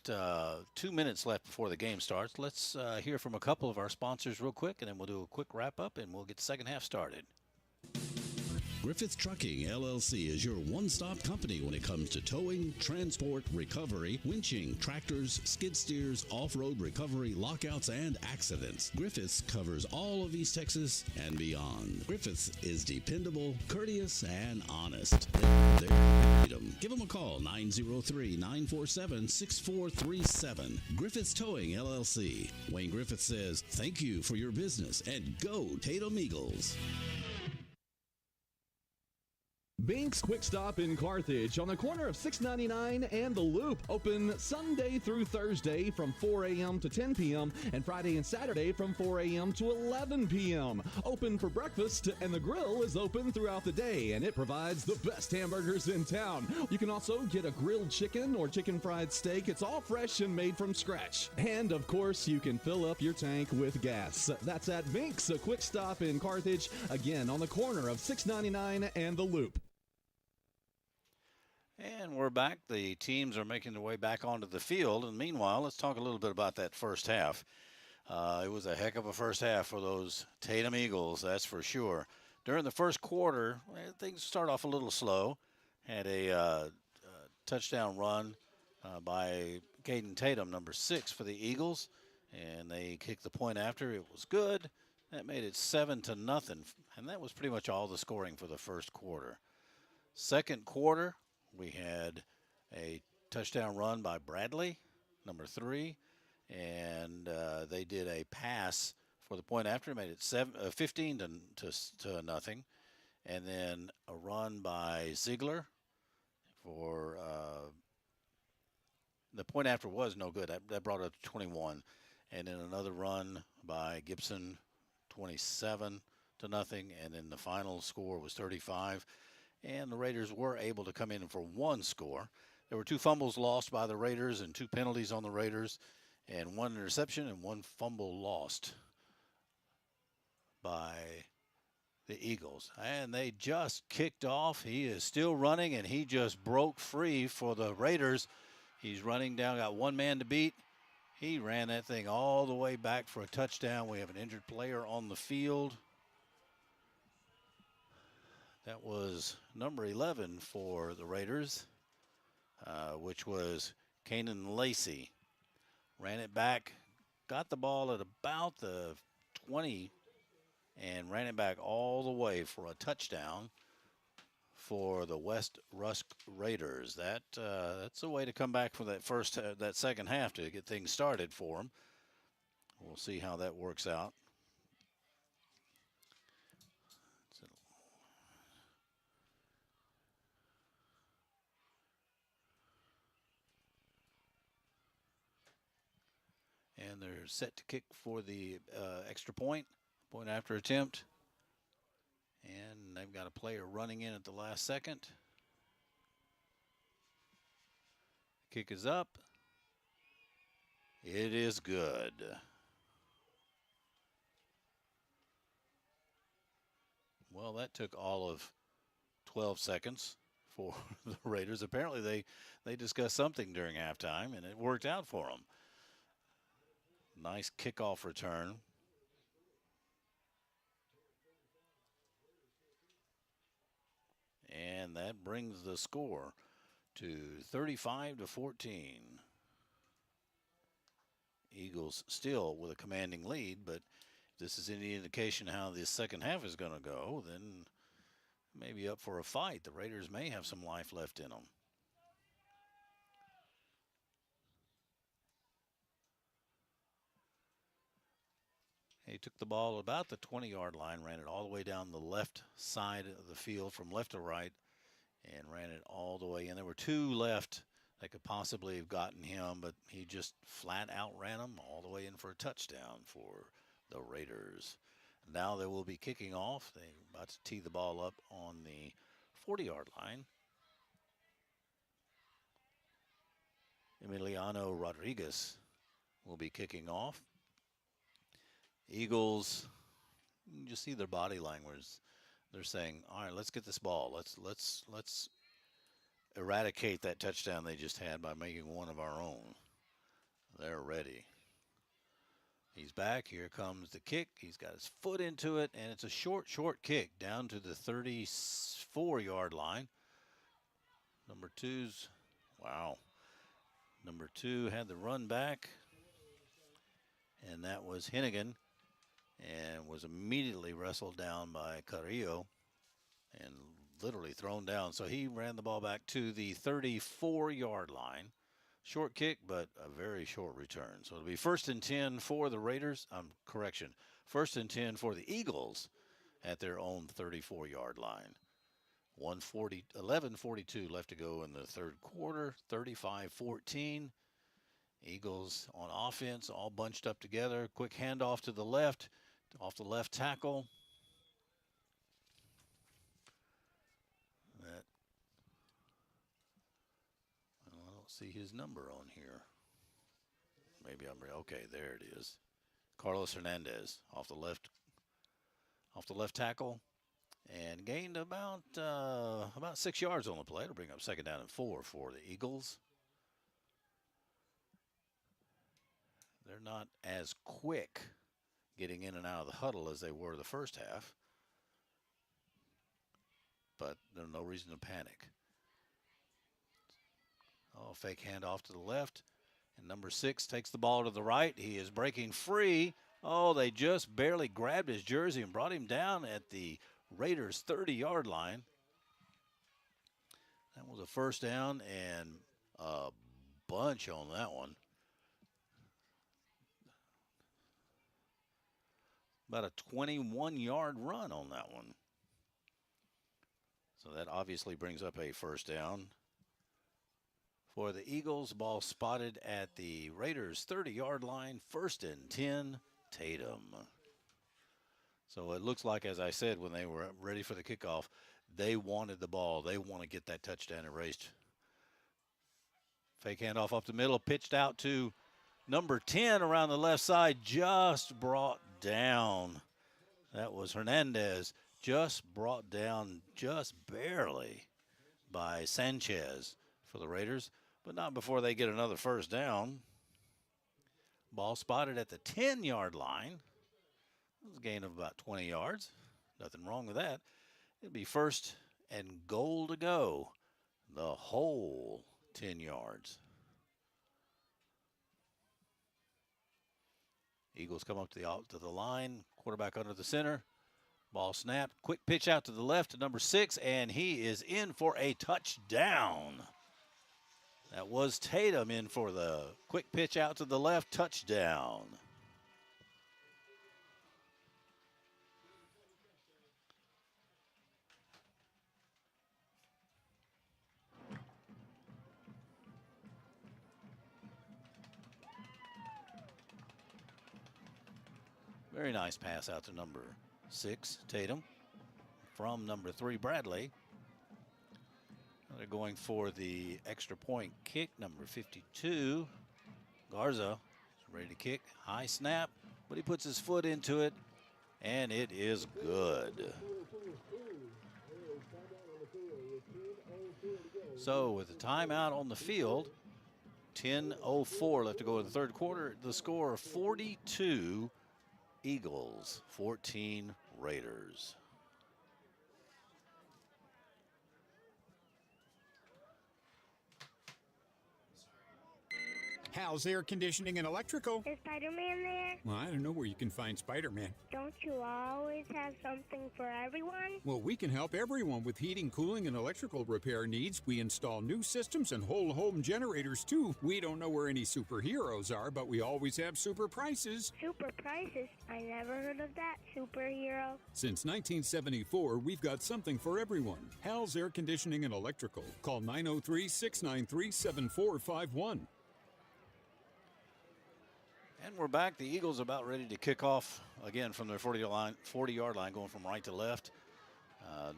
2 minutes left before the game starts. Let's hear from a couple of our sponsors real quick, and then we'll do a quick wrap-up, and we'll get the second half started. Griffith Trucking, LLC is your one-stop company when it comes to towing, transport, recovery, winching, tractors, skid steers, off-road recovery, lockouts, and accidents. Griffiths covers all of East Texas and beyond. Griffiths is dependable, courteous, and honest. Give them a call, 903-947-6437. Griffiths Towing, LLC. Wayne Griffith says, thank you for your business, and go Tatum Eagles. Bink's Quick Stop in Carthage on the corner of 699 and The Loop. Open Sunday through Thursday from 4 a.m. to 10 p.m. and Friday and Saturday from 4 a.m. to 11 p.m. Open for breakfast, and the grill is open throughout the day, and it provides the best hamburgers in town. You can also get a grilled chicken or chicken fried steak. It's all fresh and made from scratch. And, of course, you can fill up your tank with gas. That's at Bink's Quick Stop in Carthage, again on the corner of 699 and The Loop. And we're back. The teams are making their way back onto the field. And meanwhile, let's talk a little bit about that first half. It was a heck of a first half for those Tatum Eagles, that's for sure. During the first quarter, things start off a little slow. Had a touchdown run by Caden Tatum, number 6 for the Eagles. And they kicked the point after. It was good. That made it 7-0. And that was pretty much all the scoring for the first quarter. Second quarter, we had a touchdown run by Bradley, number 3, and they did a pass for the point after, made it 15-0, and then a run by Ziegler for the point after was no good. That brought it up to 21, and then another run by Gibson, 27-0, and then the final score was 35. And the Raiders were able to come in for one score. There were 2 fumbles lost by the Raiders and 2 penalties on the Raiders, and 1 interception and 1 fumble lost by the Eagles. And they just kicked off. He is still running, and he just broke free for the Raiders. He's running down, got 1 man to beat. He ran that thing all the way back for a touchdown. We have an injured player on the field. That was number 11 for the Raiders, which was Kanan Lacey. Ran it back, got the ball at about the 20, and ran it back all the way for a touchdown for the West Rusk Raiders. That's a way to come back for that second half to get things started for them. We'll see how that works out. And they're set to kick for the extra point after attempt. And they've got a player running in at the last second. Kick is up. It is good. Well, that took all of 12 seconds for the Raiders. Apparently they discussed something during halftime, and it worked out for them. Nice kickoff return. And that brings the score to 35-14. Eagles still with a commanding lead, but this is any indication how the second half is going to go, then maybe up for a fight. The Raiders may have some life left in them. He took the ball about the 20-yard line, ran it all the way down the left side of the field from left to right, and ran it all the way in. There were two left that could possibly have gotten him, but he just flat out ran them all the way in for a touchdown for the Raiders. Now they will be kicking off. They're about to tee the ball up on the 40-yard line. Emiliano Rodriguez will be kicking off. Eagles, you can just see their body language. They're saying, all right, let's get this ball. Let's eradicate that touchdown they just had by making one of our own. They're ready. He's back. Here comes the kick. He's got his foot into it, and it's a short kick down to the 34-yard line. Number 2's, wow. Number 2 had the run back, and that was Hennigan, and was immediately wrestled down by Carrillo and literally thrown down. So he ran the ball back to the 34-yard line. Short kick, but a very short return. So it'll be 1st and 10 for the Raiders. Correction, 1st and 10 for the Eagles at their own 34-yard line. 11:42 left to go in the third quarter, 35-14. Eagles on offense, all bunched up together. Quick handoff to the left, off the left tackle. I don't see his number on here. Maybe okay, there it is. Carlos Hernandez off the left tackle, and gained about 6 yards on the play to bring up 2nd down and 4 for the Eagles. They're not as quick getting in and out of the huddle as they were the first half, but there's no reason to panic. Oh, fake handoff to the left, and number 6 takes the ball to the right. He is breaking free. Oh, they just barely grabbed his jersey and brought him down at the Raiders' 30-yard line. That was a 1st down and a bunch on that one. About a 21-yard run on that one. So that obviously brings up a 1st down. For the Eagles, ball spotted at the Raiders' 30-yard line, 1st and 10, Tatum. So it looks like, as I said, when they were ready for the kickoff, they wanted the ball. They want to get that touchdown erased. Fake handoff up the middle, pitched out to number 10 around the left side, just brought down. That was Hernandez, just brought down just barely by Sanchez for the Raiders, but not before they get another 1st down. Ball spotted at the 10-yard line. It was a gain of about 20 yards. Nothing wrong with that. It'll be 1st and goal to go, the whole 10 yards. Eagles come up to the line, quarterback under the center, ball snapped, quick pitch out to the left to number 6, and he is in for a touchdown. That was Tatum in for the quick pitch out to the left, touchdown. Very nice pass out to number 6, Tatum, from number 3, Bradley. They're going for the extra point kick, number 52. Garza is ready to kick. High snap, but he puts his foot into it, and it is good. So with the timeout on the field, 10:04 left to go in the third quarter. The score 42 Eagles, 14 Raiders. Hal's Air Conditioning and Electrical. Is Spider-Man there? Well, I don't know where you can find Spider-Man. Don't you always have something for everyone? Well, we can help everyone with heating, cooling, and electrical repair needs. We install new systems and whole home generators, too. We don't know where any superheroes are, but we always have super prices. Super prices? I never heard of that superhero. Since 1974, we've got something for everyone. Hal's Air Conditioning and Electrical. Call 903-693-7451. And we're back. The Eagles about ready to kick off again from their 40-yard line, going from right to left.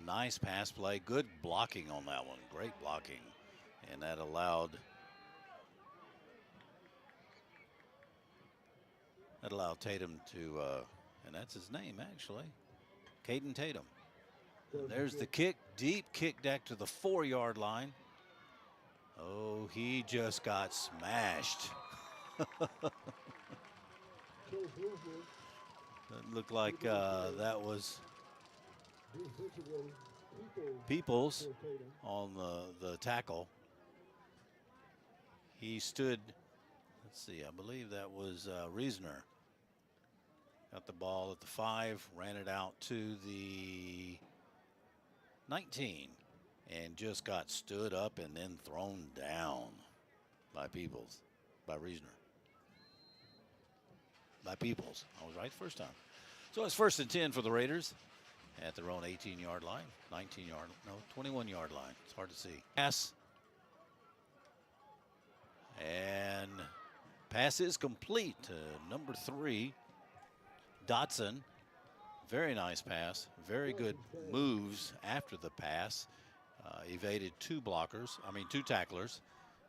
Nice pass play. Good blocking on that one. Great blocking. And that allowed Tatum to, and that's his name actually, Caden Tatum. And there's the kick. Deep kick back to the 4-yard line. Oh, he just got smashed. That looked like that was Peoples on the tackle. He stood, let's see, I believe that was Reasoner. Got the ball at the 5, ran it out to the 19, and just got stood up and then thrown down by Peoples, by Reasoner. By Peoples. I was right the first time. So it's 1st and 10 for the Raiders at their own 18-yard line, 21-yard line. It's hard to see. Pass. And pass is complete to number 3, Dotson. Very nice pass. Very good moves after the pass. Evaded two tacklers,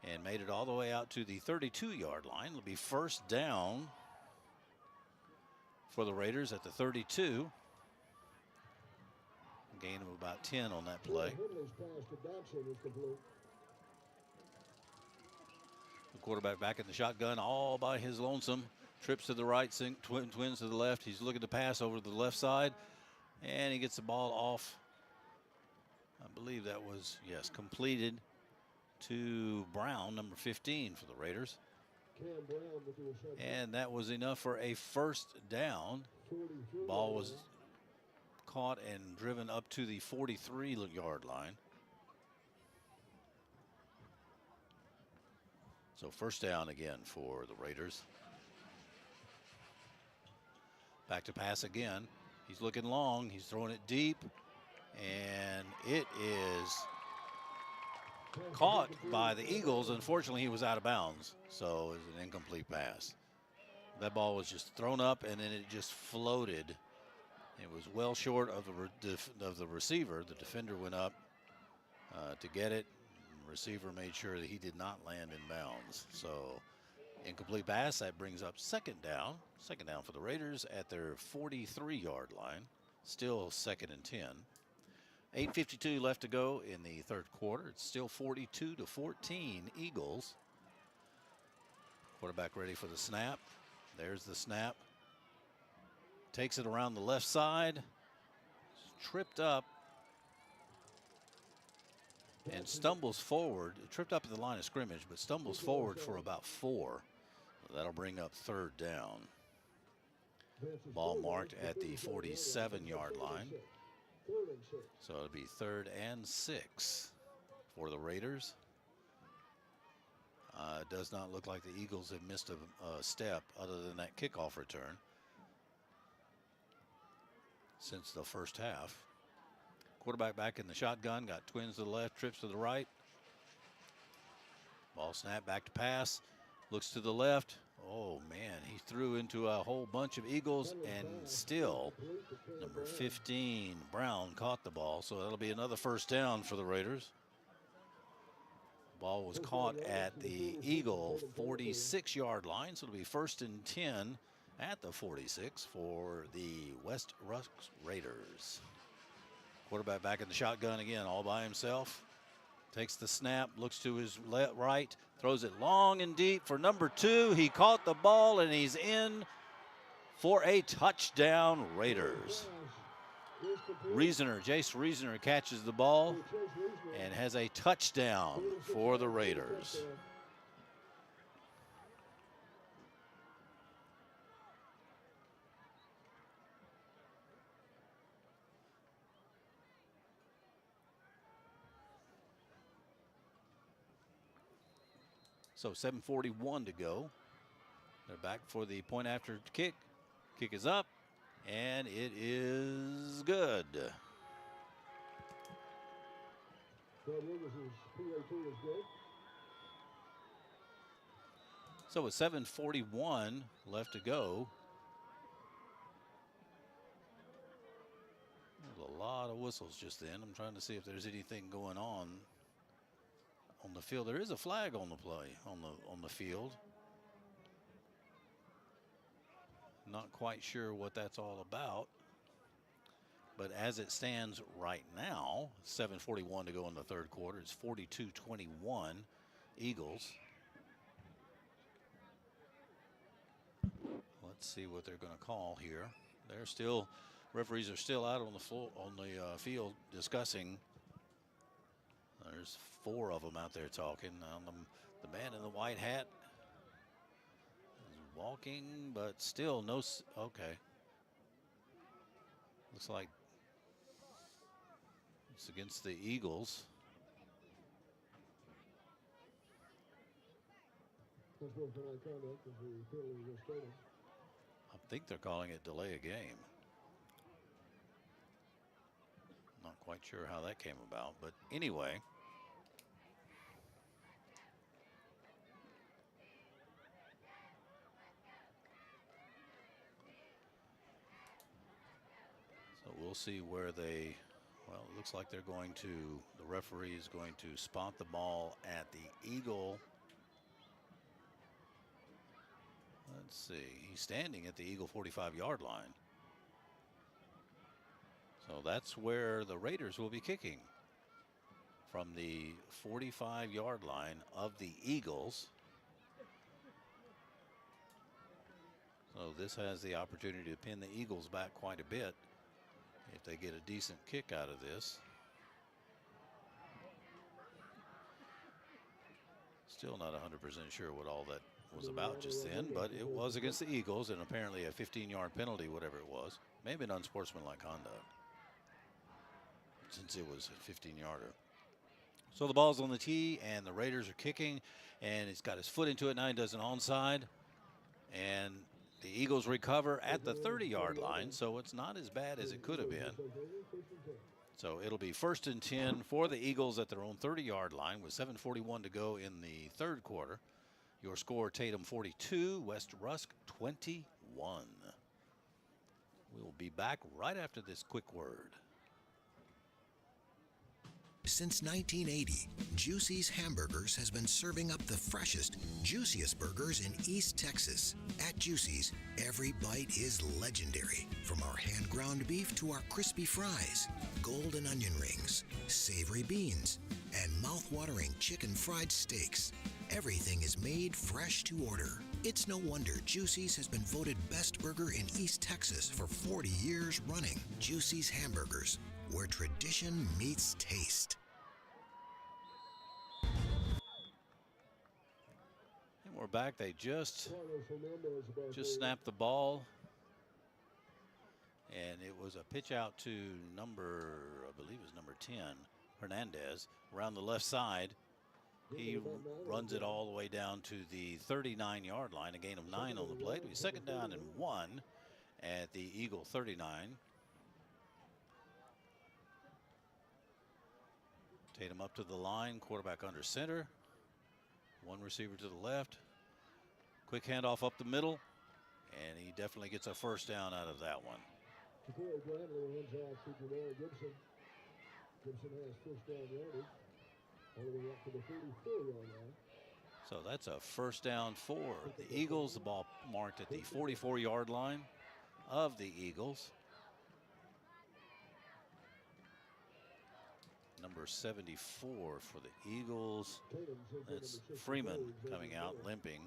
and made it all the way out to the 32-yard line. It'll be 1st down for the Raiders at the 32. A gain of about 10 on that play. The quarterback back in the shotgun all by his lonesome. Trips to the right, twins to the left. He's looking to pass over to the left side, and he gets the ball off. I believe that was, yes, completed to Brown, number 15 for the Raiders. And that was enough for a 1st down. Ball was caught and driven up to the 43-yard line. So 1st down again for the Raiders. Back to pass again. He's looking long. He's throwing it deep. And it is caught by the Eagles. Unfortunately, he was out of bounds. So it was an incomplete pass. That ball was just thrown up, and then it just floated. It was well short of the receiver. The defender went up to get it. The receiver made sure that he did not land in bounds. So incomplete pass. That brings up 2nd down. 2nd down for the Raiders at their 43-yard line. Still 2nd and 10. 8:52 left to go in the 3rd quarter. It's still 42-14 Eagles. Quarterback ready for the snap. There's the snap. Takes it around the left side. Tripped up. And stumbles forward. Tripped up at the line of scrimmage, but stumbles forward for about 4. That'll bring up 3rd down. Ball marked at the 47-yard line. So it'll be 3rd and 6 for the Raiders. It does not look like the Eagles have missed a step other than that kickoff return since the 1st half. Quarterback back in the shotgun, got twins to the left, trips to the right. Ball snap, back to pass, looks to the left. Oh, man, he threw into a whole bunch of Eagles, and still number 15, Brown, caught the ball. So that'll be another 1st down for the Raiders. Ball was caught at the Eagle 46-yard line, so it'll be 1st and 10 at the 46 for the West Rusk Raiders. Quarterback back in the shotgun again, all by himself. Takes the snap, looks to his right, throws it long and deep for number 2. He caught the ball, and he's in for a touchdown, Raiders. Jace Reasoner catches the ball and has a touchdown for the Raiders. So 7:41 to go. They're back for the point after kick. Kick is up, and it is good. So with 7:41 left to go, there's a lot of whistles just then. I'm trying to see if there's anything going on the field. There is a flag on the play on the field. Not quite sure what that's all about. But as it stands right now, 7:41 to go in the third quarter. It's 42-21 Eagles. Let's see what they're going to call here. Referees are still out on the floor, on the field discussing. There's 4 of them out there talking. The man in the white hat is walking, but still no. Okay. Looks like it's against the Eagles. I think they're calling it delay a game. Not quite sure how that came about, but anyway. So we'll see where they, well, it looks like they're going to, the referee is going to spot the ball at the Eagle. Let's see, he's standing at the Eagle 45-yard line. So that's where the Raiders will be kicking, from the 45-yard line of the Eagles. So this has the opportunity to pin the Eagles back quite a bit if they get a decent kick out of this. Still not 100% sure what all that was about just then, but it was against the Eagles, and apparently a 15-yard penalty, whatever it was. Maybe an unsportsmanlike conduct, since it was a 15-yarder. So the ball's on the tee, and the Raiders are kicking, and he's got his foot into it now. He does an onside, and the Eagles recover at the 30-yard line, so it's not as bad as it could have been. So it'll be 1st and 10 for the Eagles at their own 30-yard line with 7:41 to go in the third quarter. Your score, Tatum 42, West Rusk 21. We'll be back right after this quick word. Since 1980, Juicy's Hamburgers has been serving up the freshest, juiciest burgers in East Texas. At Juicy's, every bite is legendary. From our hand-ground beef to our crispy fries, golden onion rings, savory beans, and mouth-watering chicken fried steaks. Everything is made fresh to order. It's no wonder Juicy's has been voted best burger in East Texas for 40 years running. Juicy's Hamburgers, where tradition meets taste. And we're back. They just snapped the ball, and it was a pitch out to number, I believe it was number 10, Hernandez, around the left side. He runs it all the way down to the 39-yard line, a gain of 9 on the play. It'll be 2nd down and 1 at the Eagle 39. Tatum up to the line, quarterback under center. One receiver to the left. Quick handoff up the middle, and he definitely gets a 1st down out of that one. Gibson has 1st down yardage all the way up to the 44-yard line. So that's a 1st down for the Eagles. The ball marked at the 44-yard line of the Eagles. Number 74 for the Eagles. That's Freeman coming out limping.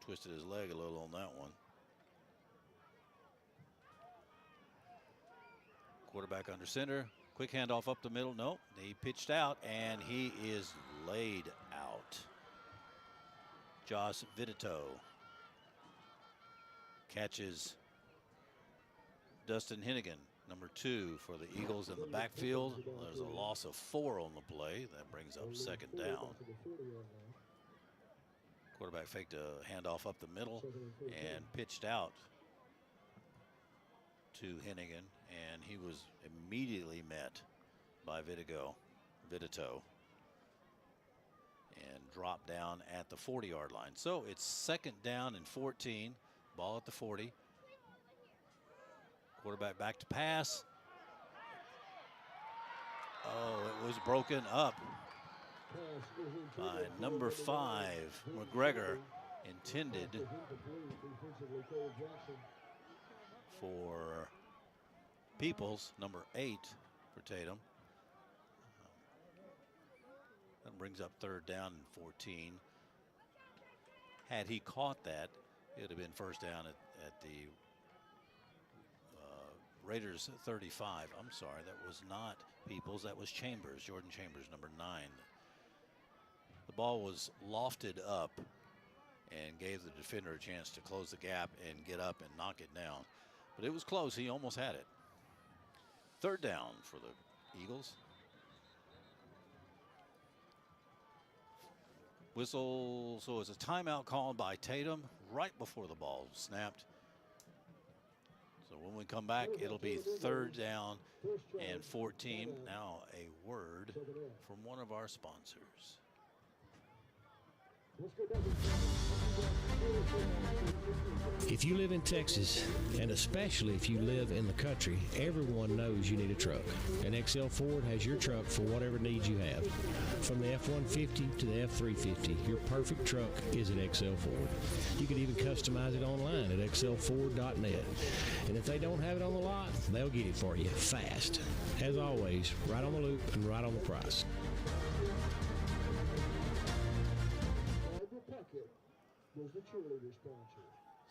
Twisted his leg a little on that one. Quarterback under center. Quick handoff up the middle. Nope. He pitched out, and he is laid out. Josh Vitito catches Dustin Hennigan, number 2 for the Eagles in the backfield. There's a loss of 4 on the play. That brings up 2nd down. Quarterback faked a handoff up the middle and pitched out to Hennigan, and he was immediately met by Vitito, and dropped down at the 40-yard line. So it's 2nd down and 14, ball at the 40. Quarterback back to pass. Oh, it was broken up by number 5, McGregor, intended for Peoples, number 8 for Tatum. That brings up 3rd down and 14. Had he caught that, it would have been 1st down at the Raiders 35. I'm sorry, that was not Peoples, that was Chambers, Jordan Chambers, number 9. The ball was lofted up and gave the defender a chance to close the gap and get up and knock it down. But it was close, he almost had it. 3rd down for the Eagles. Whistle, so it's a timeout called by Tatum right before the ball snapped. So when we come back, it'll be 3rd down and 14. Now a word from one of our sponsors. If you live in Texas, and especially if you live in the country, everyone knows you need a truck. And XL Ford has your truck for whatever needs you have. From the F-150 to the F-350, your perfect truck is at XL Ford. You can even customize it online at xlford.net. And if they don't have it on the lot, they'll get it for you fast. As always, right on the loop and right on the price.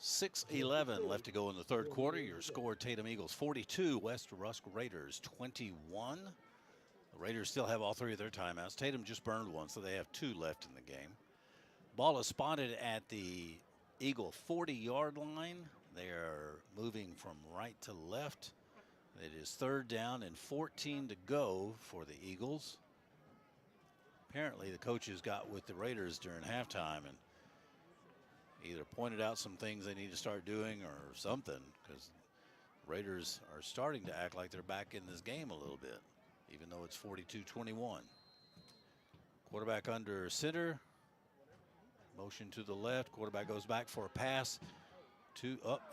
6:11 left to go in the 3rd quarter. Your score, Tatum Eagles 42, West Rusk Raiders 21. The Raiders still have all 3 of their timeouts. Tatum just burned one, so they have 2 left in the game. Ball is spotted at the Eagle 40-yard line. They are moving from right to left. It is 3rd down and 14 to go for the Eagles. Apparently the coaches got with the Raiders during halftime and either pointed out some things they need to start doing or something, because Raiders are starting to act like they're back in this game a little bit, even though it's 42-21. Quarterback under center. Motion to the left. Quarterback goes back for a pass.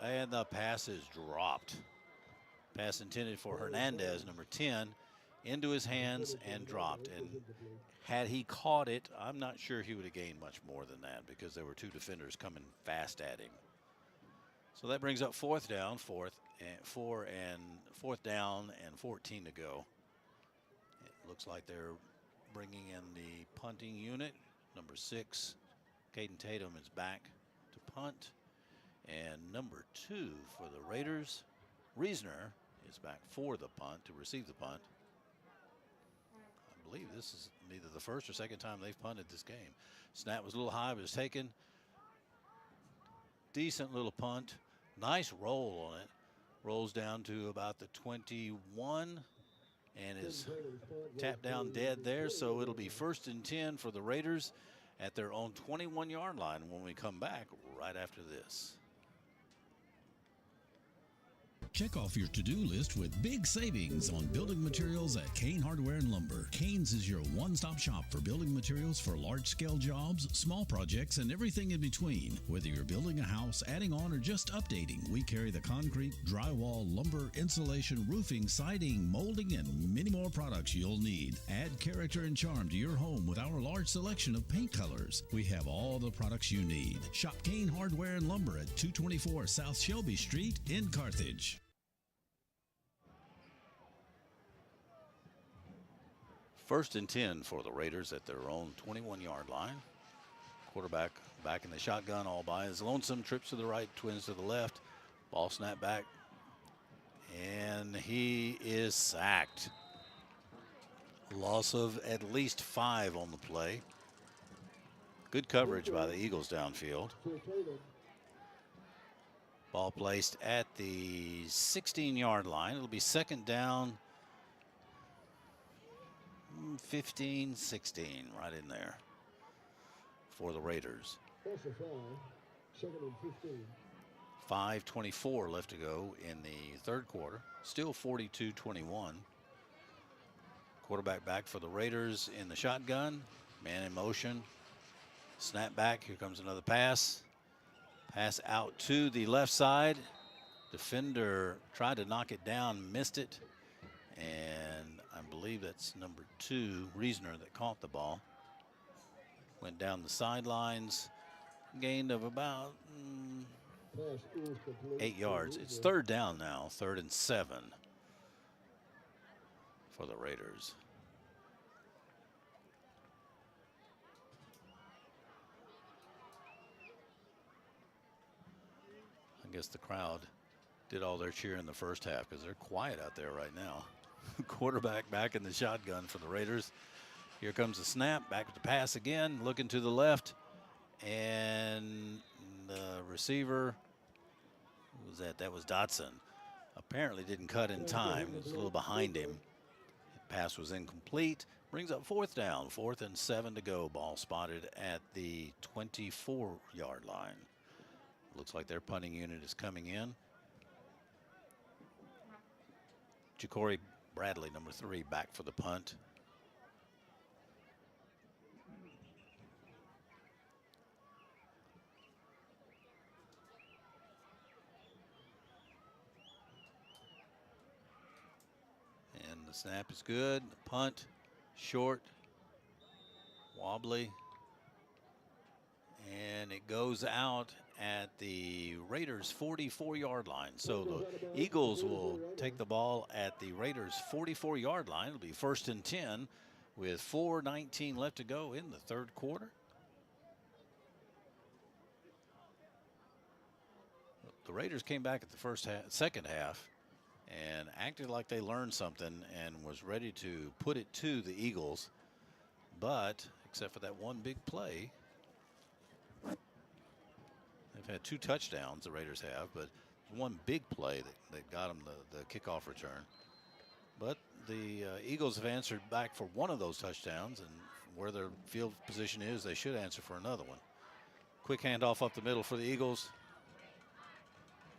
And the pass is dropped. Pass intended for Hernandez, number 10, into his hands and dropped. And had he caught it, I'm not sure he would have gained much more than that, because there were 2 defenders coming fast at him. So that brings up 4th down, 4th down and 14 to go. It looks like they're bringing in the punting unit. Number 6, Caden Tatum, is back to punt. And number 2 for the Raiders, Reisner, is back for the punt, to receive the punt. I believe this is either the 1st or 2nd time they've punted this game. Snap was a little high, but it was taken. Decent little punt. Nice roll on it. Rolls down to about the 21 and is tapped down dead there. So it'll be 1st and 10 for the Raiders at their own 21-yard line when we come back right after this. Check off your to-do list with big savings on building materials at Kane Hardware and Lumber. Kane's is your one-stop shop for building materials for large-scale jobs, small projects, and everything in between. Whether you're building a house, adding on, or just updating, we carry the concrete, drywall, lumber, insulation, roofing, siding, molding, and many more products you'll need. Add character and charm to your home with our large selection of paint colors. We have all the products you need. Shop Kane Hardware and Lumber at 224 South Shelby Street in Carthage. First and 10 for the Raiders at their own 21-yard line. Quarterback back in the shotgun all by his lonesome. Trips to the right, twins to the left. Ball snap back. And he is sacked. Loss of at least 5 on the play. Good coverage by the Eagles downfield. Ball placed at the 16-yard line. It'll be 2nd down, 15, 16, right in there for the Raiders. Loss of 5, second and 15. 5:24 left to go in the third quarter. Still 42-21. Quarterback back for the Raiders in the shotgun. Man in motion. Snap back. Here comes another pass. Pass out to the left side. Defender tried to knock it down, missed it. And I believe that's number 2, Reasoner, that caught the ball. Went down the sidelines. Gained of about 8 yards. It's third down now, 3rd and 7 for the Raiders. I guess the crowd did all their cheer in the first half because they're quiet out there right now. Quarterback back in the shotgun for the Raiders. Here comes the snap, back with the pass again, looking to the left. And the receiver, who was that? That was Dotson. Apparently didn't cut in time. It was a little behind him. Pass was incomplete. Brings up 4th down. 4th and 7 to go. Ball spotted at the 24-yard line. Looks like their punting unit is coming in. Ja'Cory Bradley, number 3, back for the punt. And the snap is good. The punt, short, wobbly. And it goes out at the Raiders' 44-yard line. So the Eagles will take the ball at the Raiders' 44-yard line. It'll be 1st and 10 with 4:19 left to go in the third quarter. The Raiders came back at the second half and acted like they learned something and was ready to put it to the Eagles. But except for that one big play, they've had 2 touchdowns, the Raiders have, but one big play that got them the kickoff return. But the Eagles have answered back for one of those touchdowns, and where their field position is, they should answer for another one. Quick handoff up the middle for the Eagles.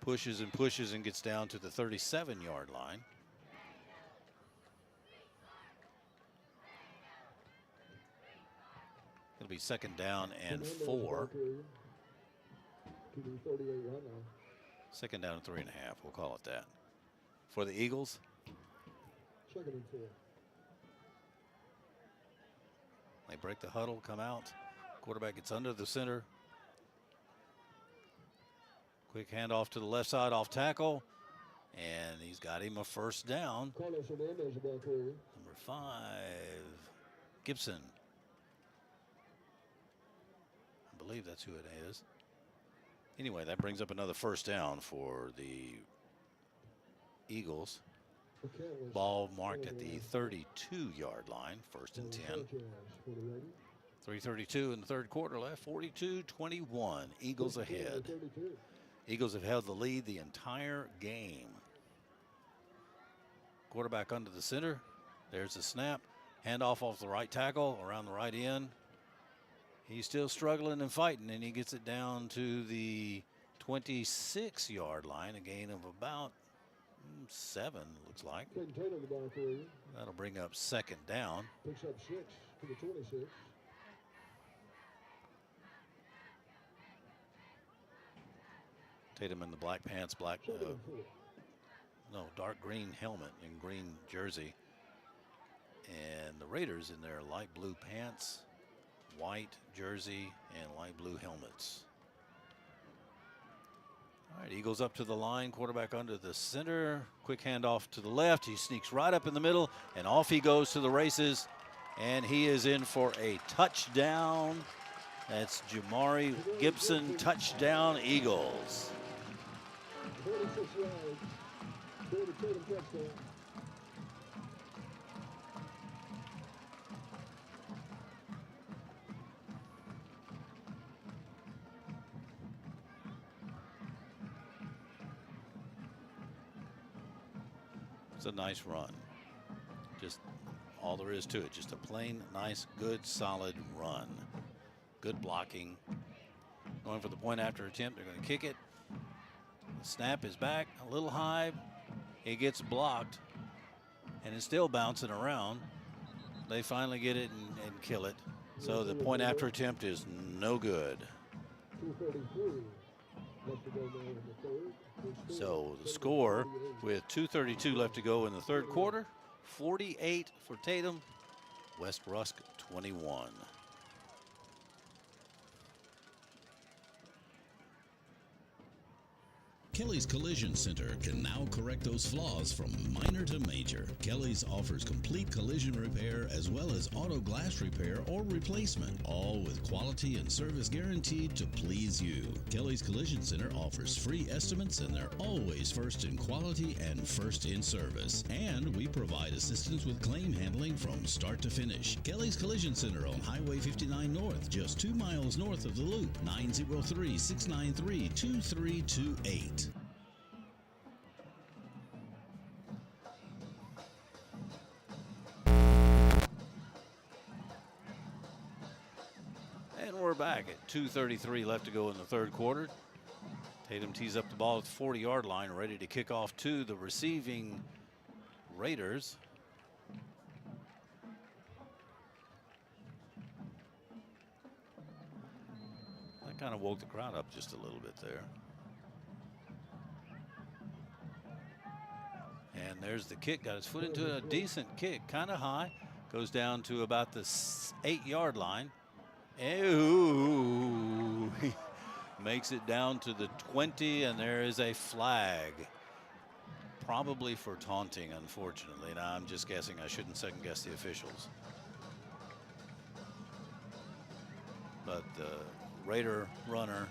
Pushes and pushes and gets down to the 37-yard line. It'll be 2nd down and 4. 2nd down and 3.5. We'll call it that. For the Eagles. 2nd and 4. They break the huddle, come out. Quarterback gets under the center. Quick handoff to the left side off tackle. And he's got him a 1st down. Carlos Hernandez, the ball carrier. Number 5, Gibson. I believe that's who it is. Anyway, that brings up another 1st down for the Eagles. Ball marked at the 32-yard line, 1st and 10. 3:32 in the third quarter left, 42-21. Eagles ahead. Eagles have held the lead the entire game. Quarterback under the center. There's the snap. Handoff off the right tackle around the right end. He's still struggling and fighting, and he gets it down to the 26-yard line, a gain of about 7, looks like. Tatum, the ball carrier. That'll bring up 2nd down. Picks up 6 to the 26. Tatum in the black pants, dark green helmet and green jersey. And the Raiders in their light blue pants, white jersey, and light blue helmets. All right, Eagles up to the line, quarterback under the center. Quick handoff to the left. He sneaks right up in the middle, and off he goes to the races. And he is in for a touchdown. That's Jamari Gibson, touchdown, Eagles. 46 yards. David Tatum touchdown. It's a nice run. Just all there is to it. Just a plain, nice, good, solid run. Good blocking. Going for the point after attempt. They're going to kick it. The snap is back a little high. It gets blocked, and it's still bouncing around. They finally get it and kill it. So the point after attempt is no good. 2:33 left to go now in the third. So the score with 2:32 left to go in the third quarter, 48 for Tatum, West Rusk 21. Kelly's Collision Center can now correct those flaws from minor to major. Kelly's offers complete collision repair as well as auto glass repair or replacement, all with quality and service guaranteed to please you. Kelly's Collision Center offers free estimates, and they're always first in quality and first in service. And we provide assistance with claim handling from start to finish. Kelly's Collision Center on Highway 59 North, just 2 miles north of the loop, 903-693-2328. We're back at 2:33 left to go in the third quarter. Tatum tees up the ball at the 40-yard line, ready to kick off to the receiving Raiders. That kind of woke the crowd up just a little bit there. And there's the kick. Got his foot into a decent kick, kind of high. Goes down to about the 8-yard line. Ooh, he makes it down to the 20, and there is a flag. Probably for taunting, unfortunately. Now, I'm just guessing. I shouldn't second guess the officials. But the Raider runner,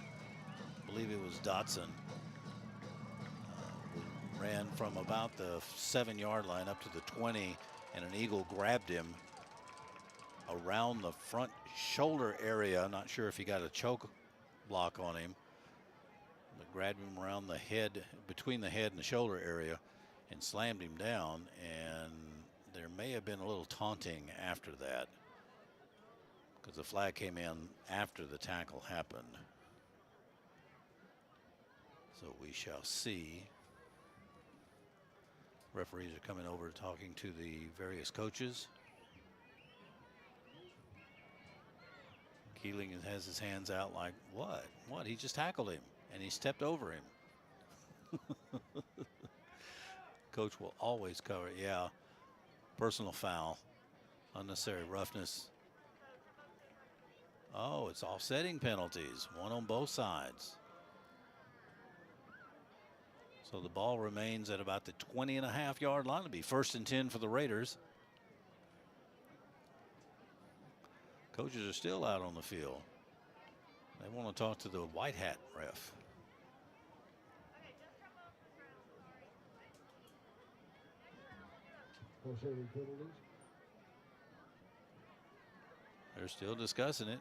I believe it was Dotson, ran from about the 7-yard line up to the 20, and an Eagle grabbed him around the front shoulder area. Not sure if he got a choke block on him, but grabbed him around the head, between the head and the shoulder area, and slammed him down. And there may have been a little taunting after that, because the flag came in after the tackle happened. So we shall see. Referees are coming over talking to the various coaches. Keeling has his hands out like, what? What? He just tackled him, and he stepped over him. Coach will always cover it. Yeah, personal foul, unnecessary roughness. Oh, it's offsetting penalties, one on both sides. So the ball remains at about the 20.5-yard line. It'll be 1st and 10 for the Raiders. Coaches are still out on the field. They want to talk to the white hat ref. They're still discussing it.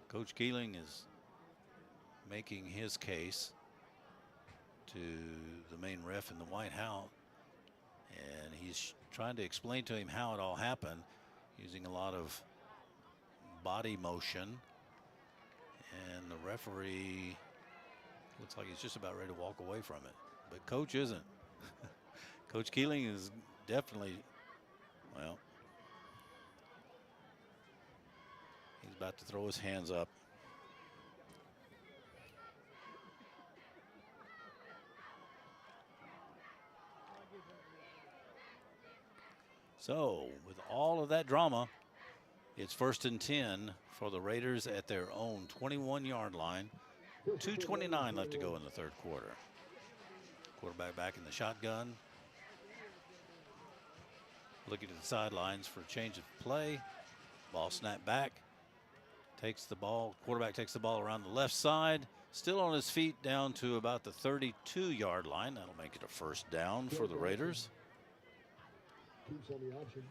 Coach Keeling is making his case to the main ref in the White House, and he's trying to explain to him how it all happened, using a lot of body motion. And the referee looks like he's just about ready to walk away from it, but Coach isn't. Coach Keeling is definitely, well, he's about to throw his hands up. So, with all of that drama, it's 1st and 10 for the Raiders at their own 21-yard line. 2:29 left to go in the third quarter. Quarterback back in the shotgun. Looking at the sidelines for a change of play. Ball snapped back. Takes the ball. Quarterback takes the ball around the left side. Still on his feet down to about the 32-yard line. That'll make it a 1st down for the Raiders. Keeps on the option.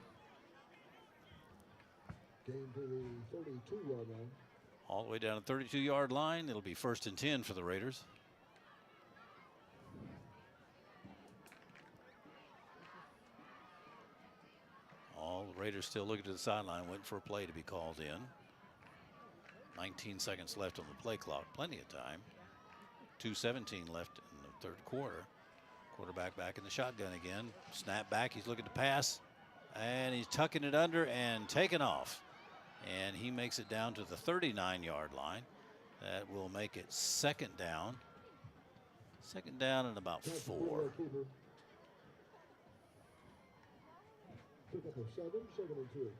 Gain to the 32-yard line. All the way down the 32-yard line. It'll be 1st and 10 for the Raiders. All the Raiders still looking to the sideline, waiting for a play to be called in. 19 seconds left on the play clock. Plenty of time. 2:17 left in the third quarter. Quarterback back in the shotgun again. Snap back. He's looking to pass. And he's tucking it under and taking off. And he makes it down to the 39-yard line. That will make it second down. Second down and about 4. Pick up a 7, 7 and 2.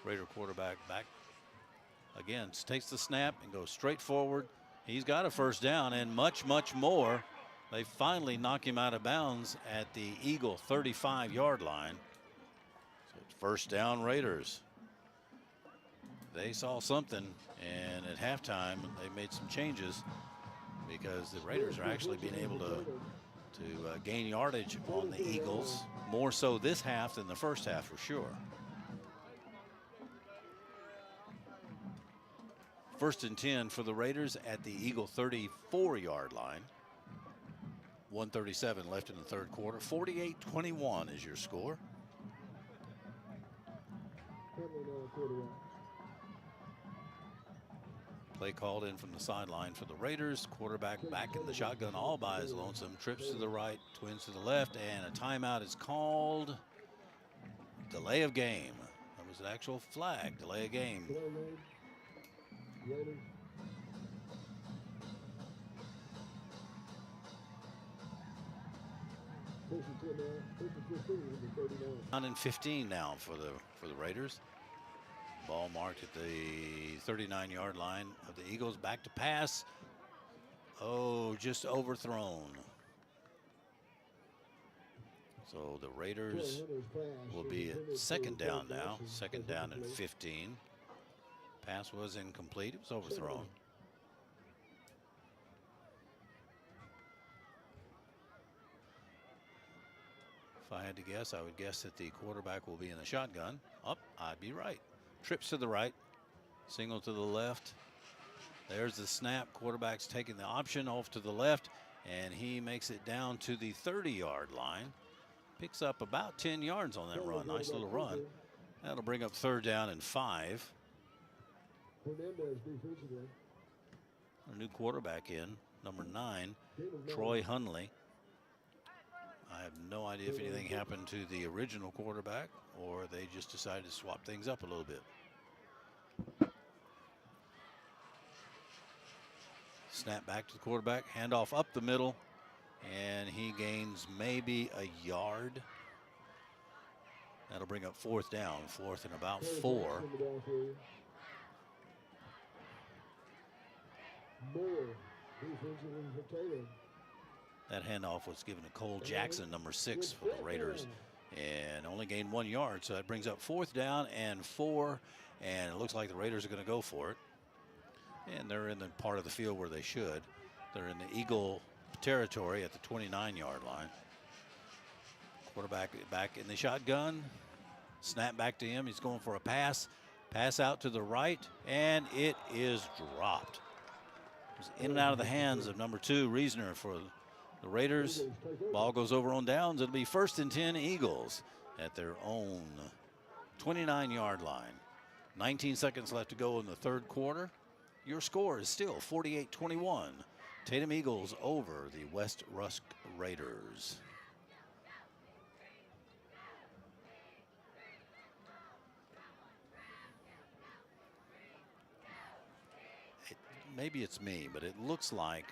Raider quarterback back again, takes the snap and goes straight forward. He's got a first down and much, much more. They finally knock him out of bounds at the Eagle 35-yard line. So it's first down Raiders. They saw something, and at halftime they made some changes because the Raiders are actually being able to gain yardage on the Eagles, more so this half than the first half for sure. First and 10 for the Raiders at the Eagle 34-yard line. 1:37 left in the third quarter. 48-21 is your score. Play called in from the sideline for the Raiders. Quarterback back in the shotgun all by his lonesome. Trips to the right, twins to the left, and a timeout is called. Delay of game. That was an actual flag. Delay of game. On and 15 now for the Raiders. Ball marked at the 39-yard line of the Eagles. Back to pass. Oh, just overthrown. So the Raiders will be at second down now. Second down and 15. Pass was incomplete. It was overthrown. If I had to guess, I would guess that the quarterback will be in the shotgun. I'd be right. Trips to the right, single to the left. There's the snap. Quarterback's taking the option off to the left, and he makes it down to the 30-yard line. Picks up about 10 yards on that run. Nice little run. That'll bring up third down and 5. A new quarterback in, number 9, Troy Hunley. I have no idea if anything happened to the original quarterback or they just decided to swap things up a little bit. Snap back to the quarterback, handoff up the middle, and he gains maybe a yard. That'll bring up fourth down, fourth and about 4. That handoff was given to Cole Jackson, number 6 for the Raiders, and only gained 1 yard. So that brings up fourth down and 4, and it looks like the Raiders are going to go for it. And they're in the part of the field where they should. They're in the Eagle territory at the 29-yard line. Quarterback back in the shotgun. Snap back to him. He's going for a pass. Pass out to the right, and it is dropped. It was in and out of the hands of number 2, Reasoner, for the Raiders. Ball goes over on downs. It'll be first and 10 Eagles at their own 29-yard line. 19 seconds left to go in the third quarter. Your score is still 48-21. Tatum Eagles over the West Rusk Raiders. Maybe it's me, but it looks like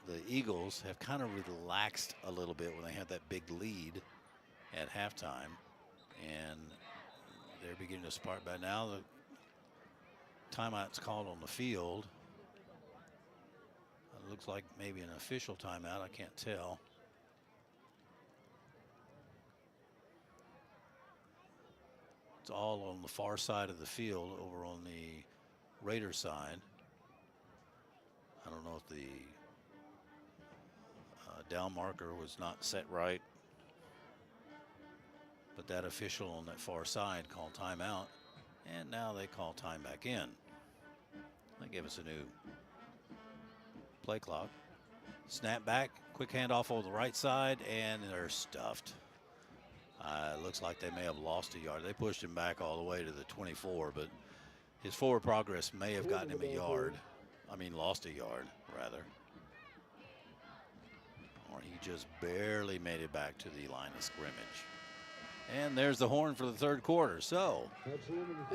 the Eagles have kind of relaxed a little bit when they had that big lead at halftime, and they're beginning to spark by now. The timeout's called on the field. It looks like maybe an official timeout. I can't tell. It's all on the far side of the field over on the Raiders side. I don't know if the down marker was not set right, but that official on that far side called timeout, and now they call time back in. They gave us a new play clock. Snap back, quick handoff over the right side, and they're stuffed. Looks like they may have lost a yard. They pushed him back all the way to the 24, but his forward progress may have gotten him a yard. I mean, lost a yard, rather. Or he just barely made it back to the line of scrimmage. And there's the horn for the third quarter. So,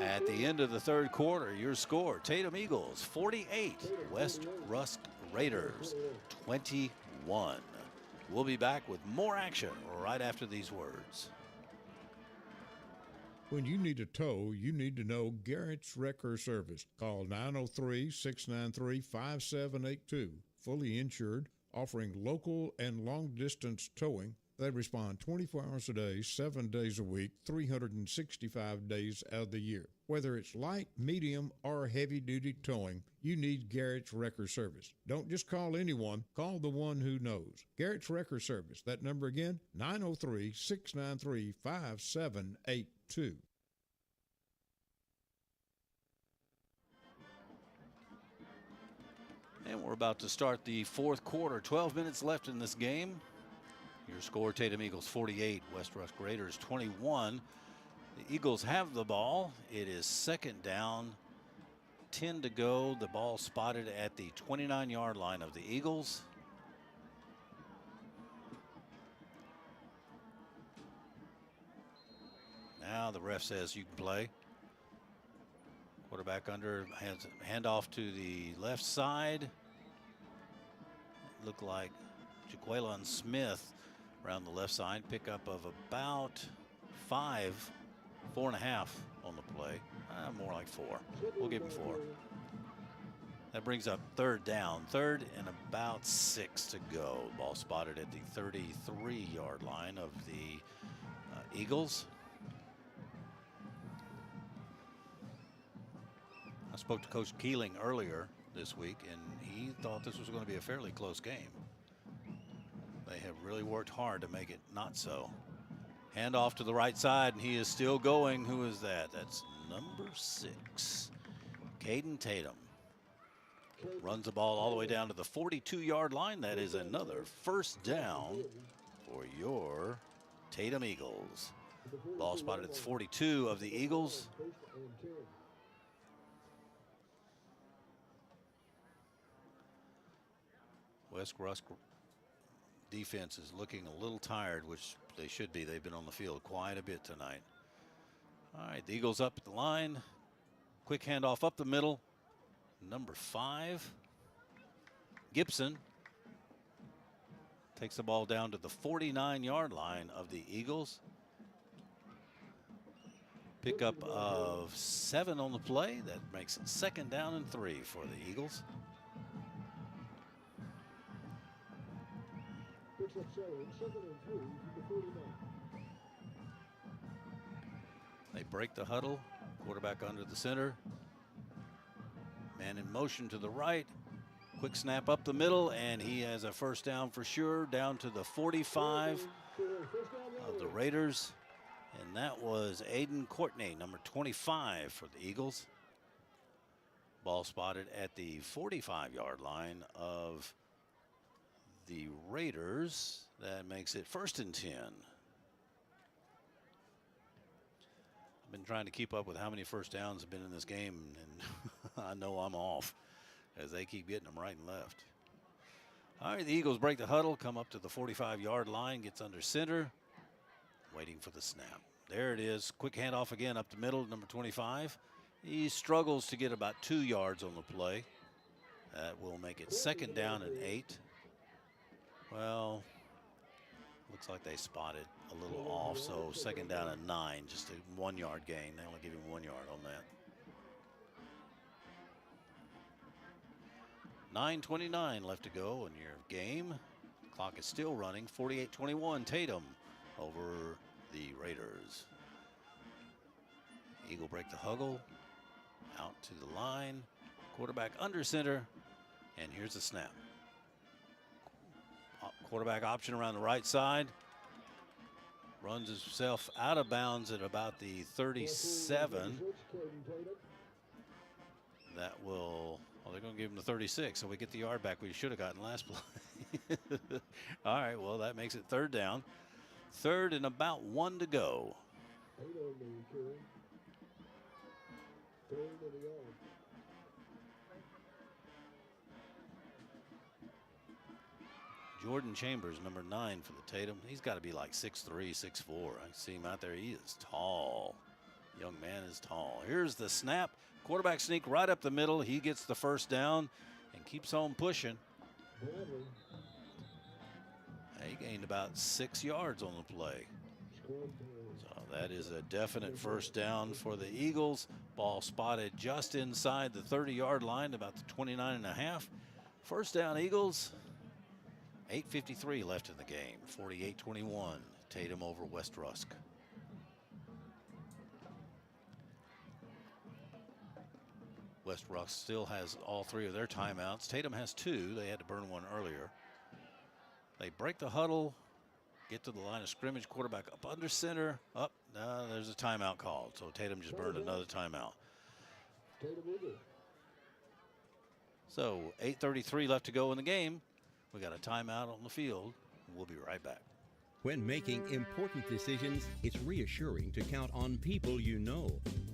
at the end of the third quarter, your score, Tatum Eagles 48, West Rusk Raiders 21. We'll be back with more action right after these words. When you need a tow, you need to know Garrett's Wrecker Service. Call 903-693-5782. Fully insured, offering local and long-distance towing. They respond 24 hours a day, 7 days a week, 365 days out of the year. Whether it's light, medium, or heavy-duty towing, you need Garrett's Wrecker Service. Don't just call anyone, call the one who knows. Garrett's Wrecker Service. That number again, 903-693-5782. And we're about to start the fourth quarter. 12 minutes left in this game. Your score, Tatum Eagles 48, West Rusk Raiders 21. The Eagles have the ball. It is second down, 10 to go. The ball spotted at the 29-yard line of the Eagles. Now the ref says you can play. Quarterback under, hand off to the left side. Looked like Jaquelin Smith around the left side. Pickup of about 4.5 on the play. More like 4. We'll give him 4. That brings up third down. Third and about 6 to go. Ball spotted at the 33-yard line of the Eagles. I spoke to Coach Keeling earlier this week, and he thought this was going to be a fairly close game. They have really worked hard to make it not so. Hand off to the right side, and he is still going. Who is that? That's number 6, Caden Tatum. Runs the ball all the way down to the 42-yard line. That is another first down for your Tatum Eagles. Ball spotted at 42 of the Eagles. West Rusk defense is looking a little tired, which they should be. They've been on the field quite a bit tonight. All right, the Eagles up at the line. Quick handoff up the middle. Number 5, Gibson, takes the ball down to the 49-yard line of the Eagles. Pickup of 7 on the play. That makes it second down and 3 for the Eagles. They break the huddle. Quarterback under the center. Man in motion to the right. Quick snap up the middle, and he has a first down for sure, down to the 45 of the Raiders. And that was Aiden Courtney, number 25 for the Eagles. Ball spotted at the 45-yard line of the Raiders. That makes it first and 10. I've been trying to keep up with how many first downs have been in this game, and I know I'm off as they keep getting them right and left. All right, the Eagles break the huddle, come up to the 45-yard line, gets under center, waiting for the snap. There it is. Quick handoff again up the middle, number 25. He struggles to get about 2 yards on the play. That will make it second down and 8. Well, looks like they spotted a little off, so second down and 9, just a 1-yard gain. They only give him 1 yard on that. 9:29 left to go in your game. Clock is still running. 48-21 Tatum over the Raiders. Eagle break the huggle. Out to the line. Quarterback under center. And here's the snap. Quarterback option around the right side. Runs himself out of bounds at about the 37. That will, well, they're going to give him the 36, so we get the yard back we should have gotten last play. All right, well, that makes it third down. Third and about 1 to go. 8 on the carry. Third and a yard. Jordan Chambers, number 9 for the Tatum. He's got to be like 6'3", 6'4". I see him out there. He is tall. Young man is tall. Here's the snap. Quarterback sneak right up the middle. He gets the first down and keeps on pushing. He gained about 6 yards on the play. So that is a definite first down for the Eagles. Ball spotted just inside the 30-yard line, about the 29.5. First down, Eagles. 8:53 left in the game. 48-21. Tatum over West Rusk. West Rusk still has all 3 of their timeouts. Tatum has 2. They had to burn one earlier. They break the huddle, get to the line of scrimmage. Quarterback up under center. Up. No, there's a timeout called. So Tatum just burned another timeout. So 8:33 left to go in the game. We got a timeout on the field. We'll be right back. When making important decisions, it's reassuring to count on people you know.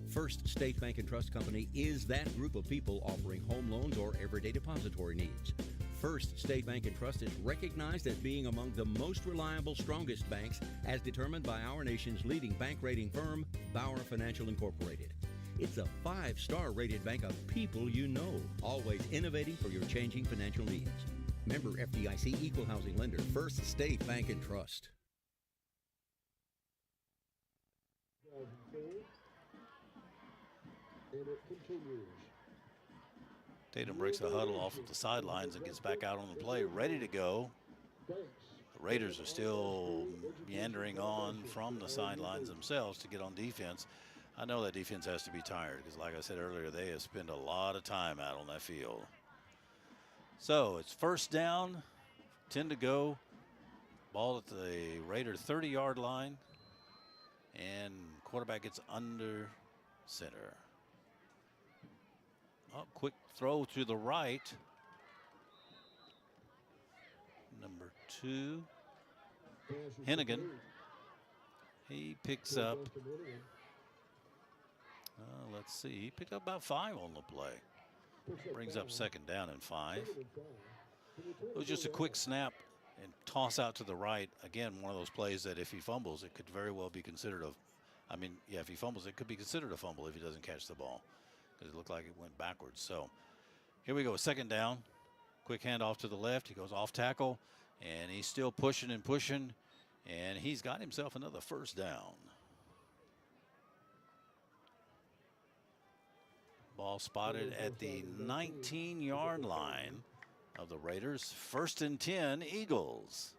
First State Bank and Trust Company is that group of people offering home loans or everyday depository needs. First State Bank and Trust is recognized as being among the most reliable, strongest banks as determined by our nation's leading bank rating firm, Bauer Financial Incorporated. It's a 5-star rated bank of people you know, always innovating for your changing financial needs. Member FDIC Equal Housing Lender, First State Bank and Trust. And it continues. Tatum breaks the huddle off of the sidelines and gets back out on the play, ready to go. The Raiders are still meandering on from the sidelines themselves to get on defense. I know that defense has to be tired because, like I said earlier, they have spent a lot of time out on that field. So it's first down, 10 to go. Ball at the Raider 30-yard line. And quarterback gets under center. Oh, quick throw to the right. Number 2, Hennigan. He picks up, let's see, he picked up about 5 on the play. Brings up second down and 5. It was just a quick snap and toss out to the right. Again, one of those plays that if he fumbles, it could very well be considered if he fumbles, it could be considered a fumble if he doesn't catch the ball because it looked like it went backwards. So here we go, second down. Quick handoff to the left. He goes off tackle, and he's still pushing and pushing, and he's got himself another first down. Ball spotted at the 19-yard line of the Raiders. First and 10, Eagles.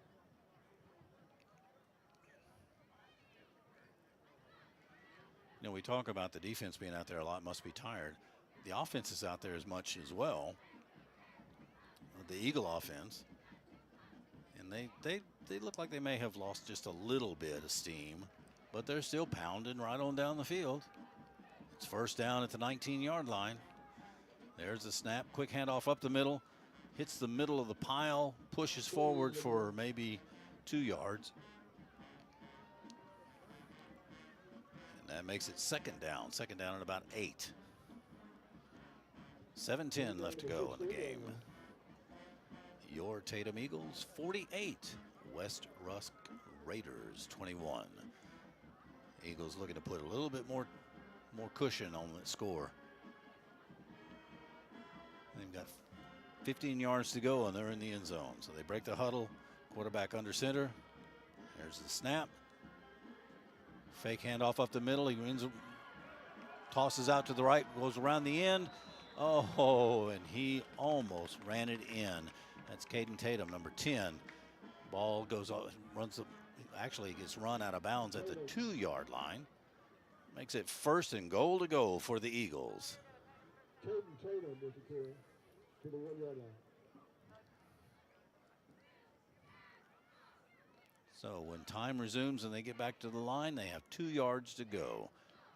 You know, we talk about the defense being out there a lot, must be tired. The offense is out there as much as well. The Eagle offense. And they look like they may have lost just a little bit of steam, but they're still pounding right on down the field. It's first down at the 19-yard line. There's the snap. Quick handoff up the middle. Hits the middle of the pile. Pushes forward for maybe 2 yards. And that makes it second down. Second down at about 8. 7:10 left to go in the game. Your Tatum Eagles 48. West Rusk Raiders 21. Eagles looking to put a little bit more cushion on the score. They've got 15 yards to go and they're in the end zone. So they break the huddle. Quarterback under center. There's the snap. Fake handoff up the middle. He tosses out to the right, goes around the end. Oh, and he almost ran it in. That's Caden Tatum, number 10. Ball goes off, actually gets run out of bounds at the 2-yard line. Makes it first and goal to go for the Eagles. Tatum with the carry to the 1-yard line. So when time resumes and they get back to the line, they have 2 yards to go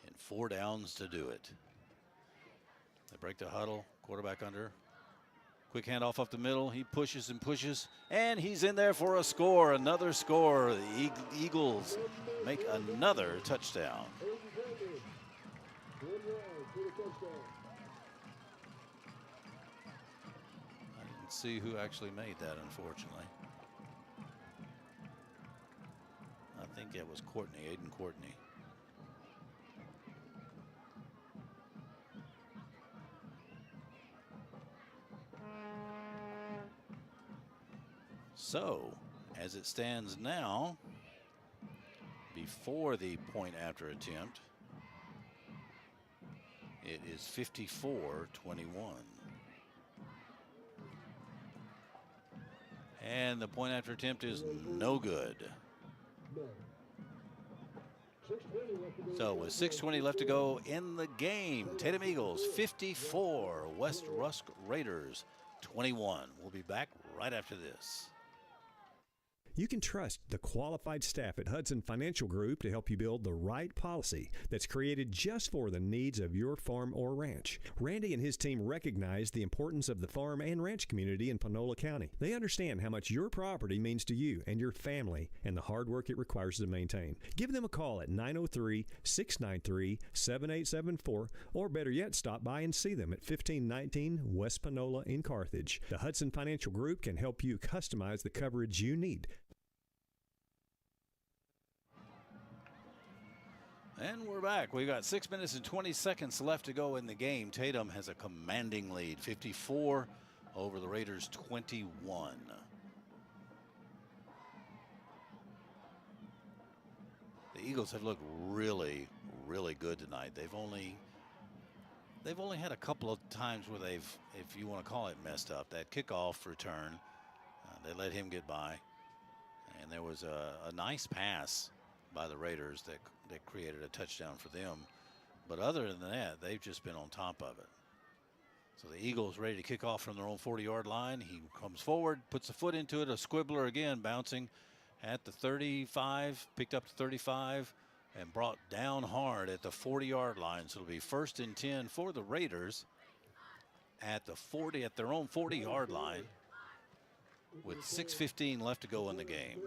and 4 downs to do it. They break the huddle, quarterback under. Quick handoff up the middle. He pushes and pushes, and he's in there for a score. Another score. The Eagles make another touchdown. I didn't see who actually made that, unfortunately. I think it was Courtney, Aiden Courtney. So, as it stands now, before the point after attempt, it is 54-21. And the point after attempt is no good. So with 6:20 left to go in the game, Tatum Eagles 54, West Rusk Raiders 21. We'll be back right after this. You can trust the qualified staff at Hudson Financial Group to help you build the right policy that's created just for the needs of your farm or ranch. Randy and his team recognize the importance of the farm and ranch community in Panola County. They understand how much your property means to you and your family and the hard work it requires to maintain. Give them a call at 903-693-7874, or better yet, stop by and see them at 1519 West Panola in Carthage. The Hudson Financial Group can help you customize the coverage you need. And we're back. We've got 6 minutes and 20 seconds left to go in the game. Tatum has a commanding lead, 54 over the Raiders 21. The Eagles have looked really, really good tonight. They've only had a couple of times where they've, if you want to call it, messed up. That kickoff return, they let him get by. And there was a nice pass by the Raiders that created a touchdown for them. But other than that, they've just been on top of it. So the Eagles ready to kick off from their own 40-yard line. He comes forward, puts a foot into it, a squibbler again, bouncing at the 35, picked up to 35, and brought down hard at the 40-yard line. So it'll be 1st and 10 for the Raiders at the 40, at their own 40-yard line, with 6:15 left to go in the game.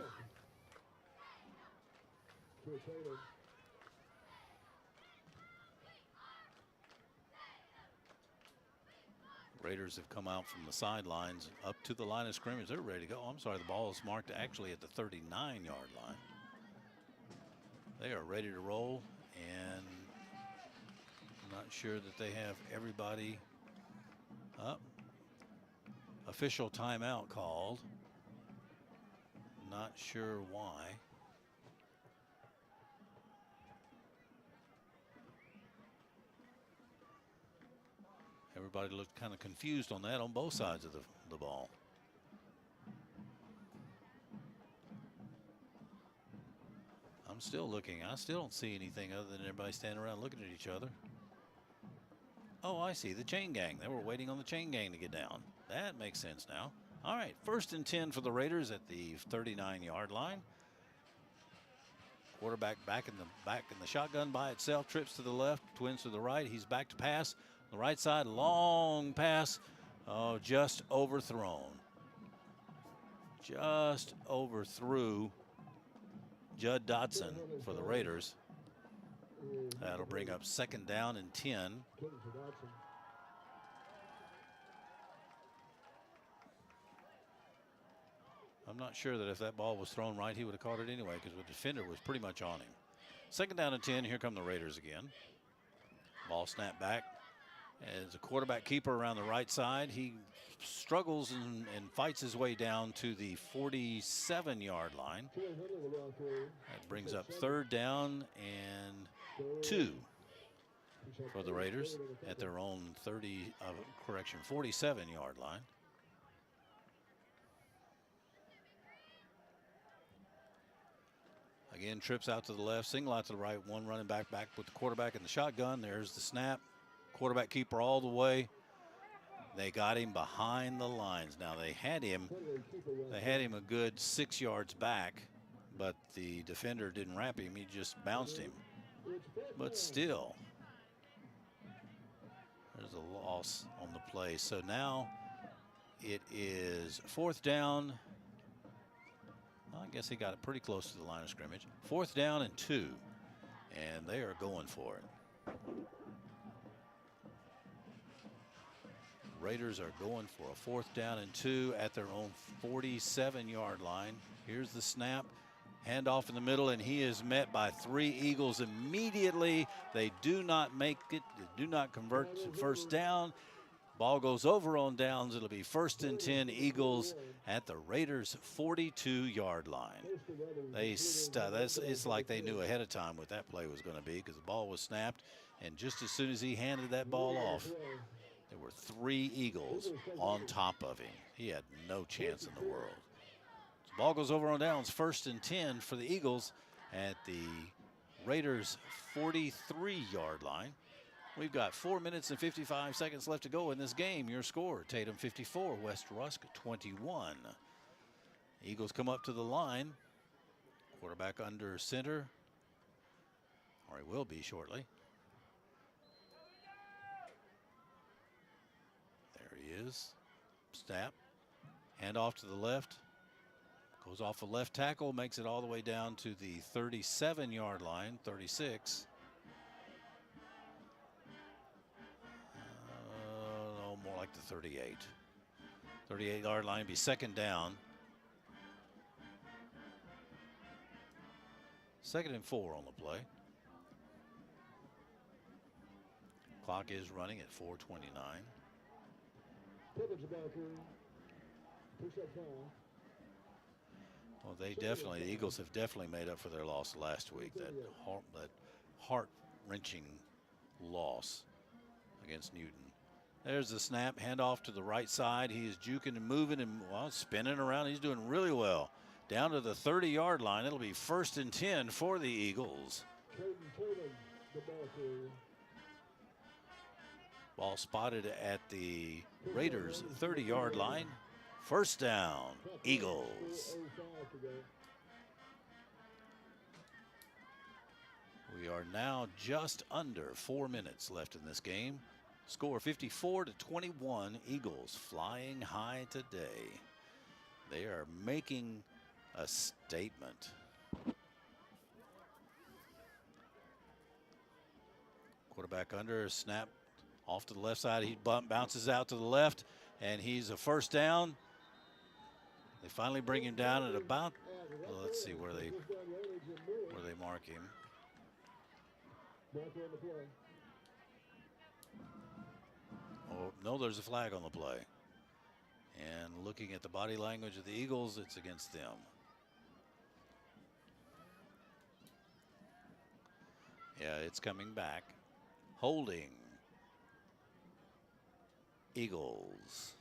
Raiders have come out from the sidelines up to the line of scrimmage. They're ready to go. I'm sorry, the ball is marked actually at the 39-yard line. They are ready to roll, and I'm not sure that they have everybody up. Official timeout called. Not sure why. Everybody looked kind of confused on that on both sides of the ball. I'm still looking. I still don't see anything other than everybody standing around looking at each other. Oh, I see. The chain gang. They were waiting on the chain gang to get down. That makes sense now. All right, 1st and 10 for the Raiders at the 39-yard line. Quarterback back in the shotgun by itself, trips to the left, twins to the right. He's back to pass. The right side, long pass. Oh, just overthrown. Just overthrew Judd Dotson for the Raiders. That'll bring up 2nd down and 10. I'm not sure that if that ball was thrown right, he would have caught it anyway, because the defender was pretty much on him. 2nd down and 10. Here come the Raiders again. Ball snapped back. As a quarterback keeper around the right side, he struggles and fights his way down to the 47-yard line. That brings up 3rd down and 2 for the Raiders at their own 47-yard line. Again, trips out to the left, single out to the right, one running back with the quarterback in the shotgun. There's the snap. Quarterback keeper all the way. They got him behind the lines. Now they had him a good 6 yards back, but the defender didn't wrap him. He just bounced him. But still, there's a loss on the play. So now it is 4th down. Well, I guess he got it pretty close to the line of scrimmage. 4th down and 2, and they are going for it. Raiders are going for a 4th down and 2 at their own 47-yard line. Here's the snap. Handoff in the middle, and he is met by 3 Eagles immediately. They do not make it, they do not convert to 1st down. Ball goes over on downs. It'll be 1st and 10 Eagles at the Raiders' 42-yard line. It's like they knew ahead of time what that play was going to be, because the ball was snapped, and just as soon as he handed that ball off, there were 3 Eagles on top of him. He had no chance in the world. So ball goes over on downs, 1st and 10 for the Eagles at the Raiders' 43-yard line. We've got 4 minutes and 55 seconds left to go in this game. Your score, Tatum 54, West Rusk 21. Eagles come up to the line. Quarterback under center, or he will be shortly. There he is. Snap. Hand off to the left. Goes off the left tackle, makes it all the way down to the 37-yard line, 36. More like the 38. 38-yard line, be 2nd down. 2nd and 4 on the play. Clock is running at 4:29. Well, the Eagles have definitely made up for their loss last week. That heart-wrenching loss against Newton. There's the snap, handoff to the right side. He is juking and moving and spinning around. He's doing really well. Down to the 30-yard line. It'll be 1st and 10 for the Eagles. Ball spotted at the Raiders' 30-yard line. 1st down, Eagles. We are now just under 4 minutes left in this game. Score 54-21, Eagles flying high today. They are making a statement. Quarterback under, snap off to the left side. He bounces out to the left, and he's a 1st down. They finally bring him down at about, well, let's see where they mark him. Oh, no, there's a flag on the play. And looking at the body language of the Eagles, it's against them. Yeah, it's coming back. Holding. Eagles.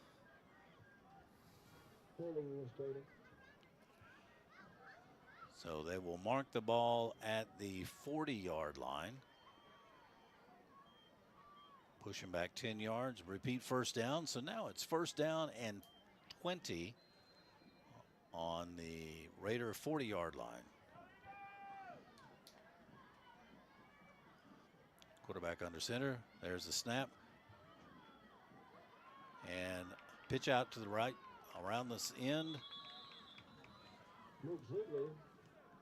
So they will mark the ball at the 40-yard line. Pushing back 10 yards, repeat 1st down. So now it's 1st down and 20 on the Raider 40-yard line. Quarterback under center. There's the snap. And pitch out to the right around this end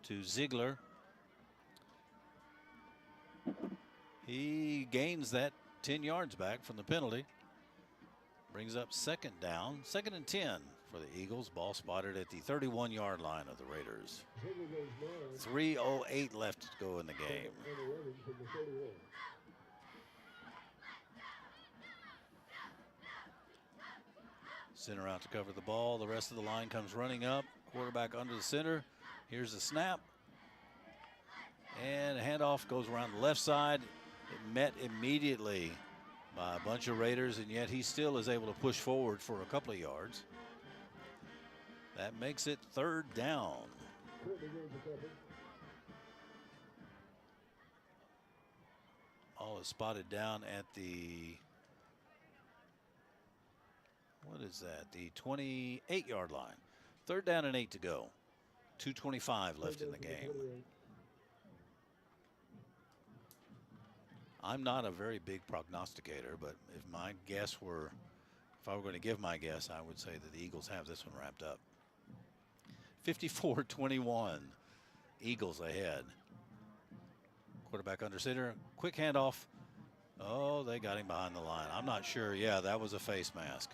to Ziegler. He gains that 10 yards back from the penalty. Brings up 2nd down, 2nd and 10 for the Eagles. Ball spotted at the 31-yard line of the Raiders. 3:08 left to go in the game. Center out to cover the ball. The rest of the line comes running up. Quarterback under the center. Here's the snap. And a handoff goes around the left side. It met immediately by a bunch of Raiders, and yet he still is able to push forward for a couple of yards. That makes it 3rd down. All is spotted down at the, what is that? The 28-yard line. 3rd down and 8 to go. 2:25 left in the game. I'm not a very big prognosticator, but if my guess were If I were going to give my guess, I would say that the Eagles have this one wrapped up. 54-21. Eagles ahead. Quarterback under center. Quick handoff. Oh, they got him behind the line. I'm not sure. Yeah, that was a face mask.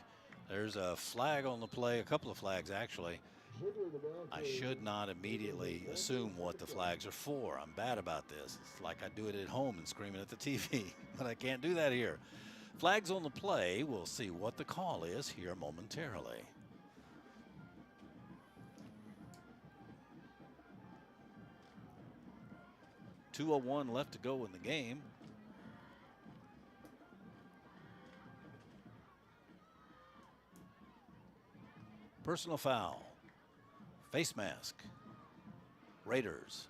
There's a flag on the play, a couple of flags actually. I should not immediately assume what the flags are for. I'm bad about this. It's like I do it at home and screaming at the TV, but I can't do that here. Flags on the play. We'll see what the call is here momentarily. .201 left to go in the game. Personal foul. Face mask. Raiders.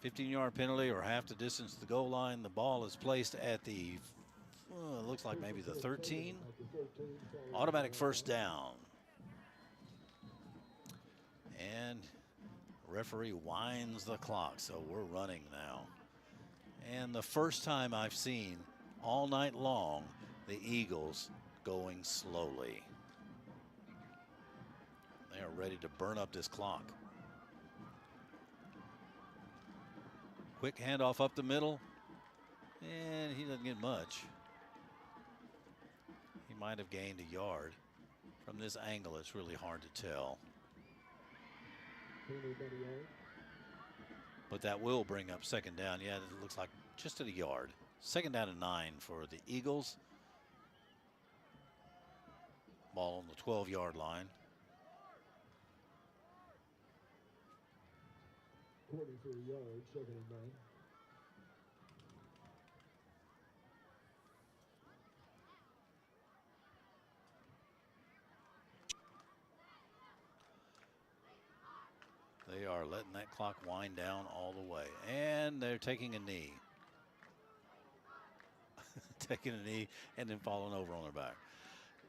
15-yard penalty or half the distance to the goal line. The ball is placed at the, it looks like maybe the 13. Automatic first down. And referee winds the clock, so we're running now. And the first time I've seen all night long the Eagles going slowly. They are ready to burn up this clock. Quick handoff up the middle, and he doesn't get much. He might have gained a yard. From this angle, it's really hard to tell. But that will bring up second down. Yeah, it looks like just at a yard. Second down and 9 for the Eagles. Ball on the 12-yard line. 23 yards, second and 9. They are letting that clock wind down all the way. And they're taking a knee. Taking a knee and then falling over on their back.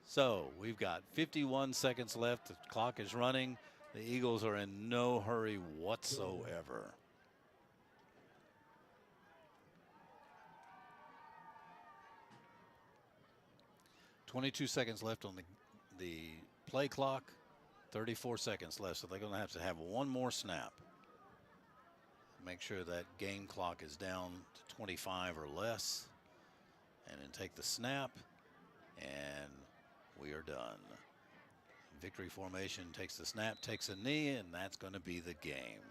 So we've got 51 seconds left. The clock is running. The Eagles are in no hurry whatsoever. .22 seconds left on the play clock. 34 seconds left, so they're going to have one more snap. Make sure that game clock is down to 25 or less. And then take the snap, and we are done. Victory formation takes the snap, takes a knee, and that's going to be the game.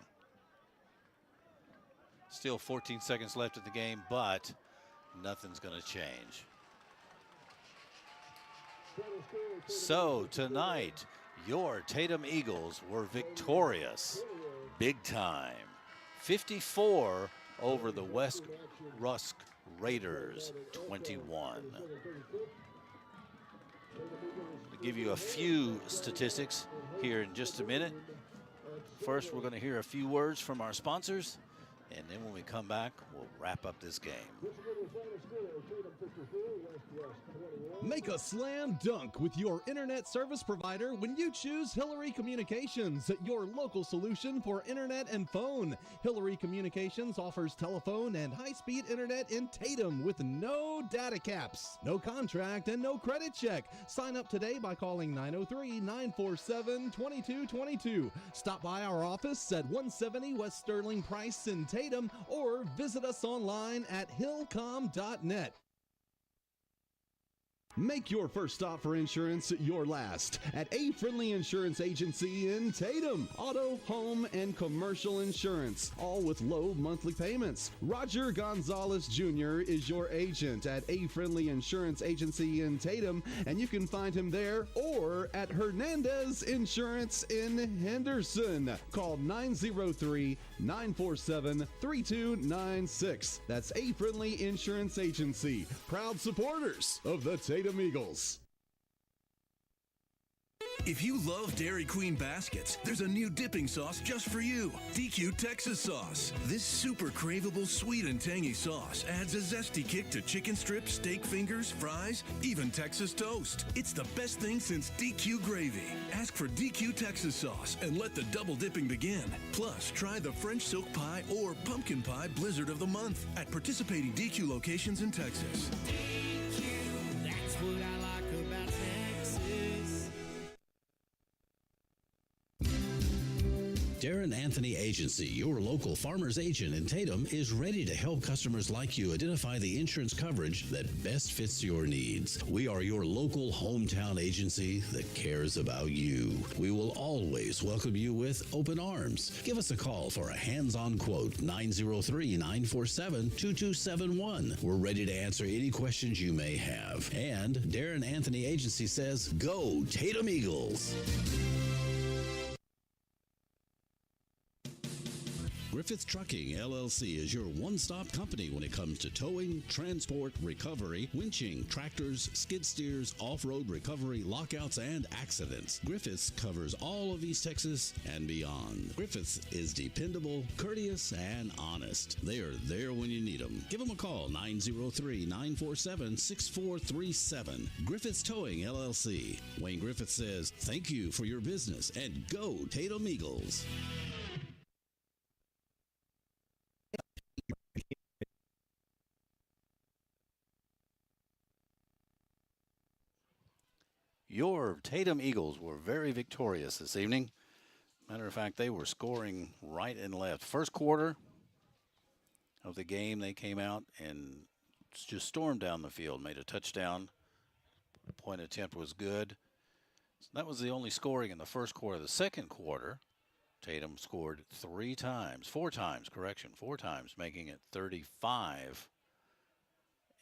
Still 14 seconds left of the game, but nothing's going to change. So tonight, your Tatum Eagles were victorious, big time. 54 over the West Rusk Raiders, 21. I'll give you a few statistics here in just a minute. First, we're going to hear a few words from our sponsors, and then when we come back, we'll wrap up this game. Make a slam dunk with your internet service provider when you choose Hillary Communications, your local solution for internet and phone. Hillary Communications offers telephone and high-speed internet in Tatum with no data caps, no contract, and no credit check. Sign up today by calling 903-947-2222. Stop by our office at 170 West Sterling Price in Tatum or visit us online at hillcom.net. Make your first stop for insurance your last at A Friendly Insurance Agency in Tatum. Auto, home, and commercial insurance, all with low monthly payments. Roger Gonzalez Jr. is your agent at A Friendly Insurance Agency in Tatum, and you can find him there or at Hernandez Insurance in Henderson. Call 903-947-3296. That's A Friendly Insurance Agency, proud supporters of the Tatum Eagles. If you love Dairy Queen baskets, there's a new dipping sauce just for you. DQ Texas Sauce. This super craveable sweet and tangy sauce adds a zesty kick to chicken strips, steak fingers, fries, even Texas toast. It's the best thing since DQ gravy. Ask for DQ Texas Sauce and let the double dipping begin. Plus, try the French silk pie or pumpkin pie blizzard of the month at participating DQ locations in Texas. DQ, that's what I like about Texas. Darren Anthony Agency, your local farmer's agent in Tatum, is ready to help customers like you identify the insurance coverage that best fits your needs. We are your local hometown agency that cares about you. We will always welcome you with open arms. Give us a call for a hands-on quote, 903-947-2271. We're ready to answer any questions you may have. And Darren Anthony Agency says, go Tatum Eagles! Griffith Trucking, LLC is your one-stop company when it comes to towing, transport, recovery, winching, tractors, skid steers, off-road recovery, lockouts, and accidents. Griffiths covers all of East Texas and beyond. Griffiths is dependable, courteous, and honest. They are there when you need them. Give them a call, 903-947-6437. Griffiths Towing, LLC. Wayne Griffith says, thank you for your business, and go Tatum Eagles. Your Tatum Eagles were very victorious this evening. Matter of fact, they were scoring right and left. First quarter of the game, they came out and just stormed down the field, made a touchdown. Point attempt was good. So that was the only scoring in the first quarter. The second quarter, Tatum scored four times, making it 35.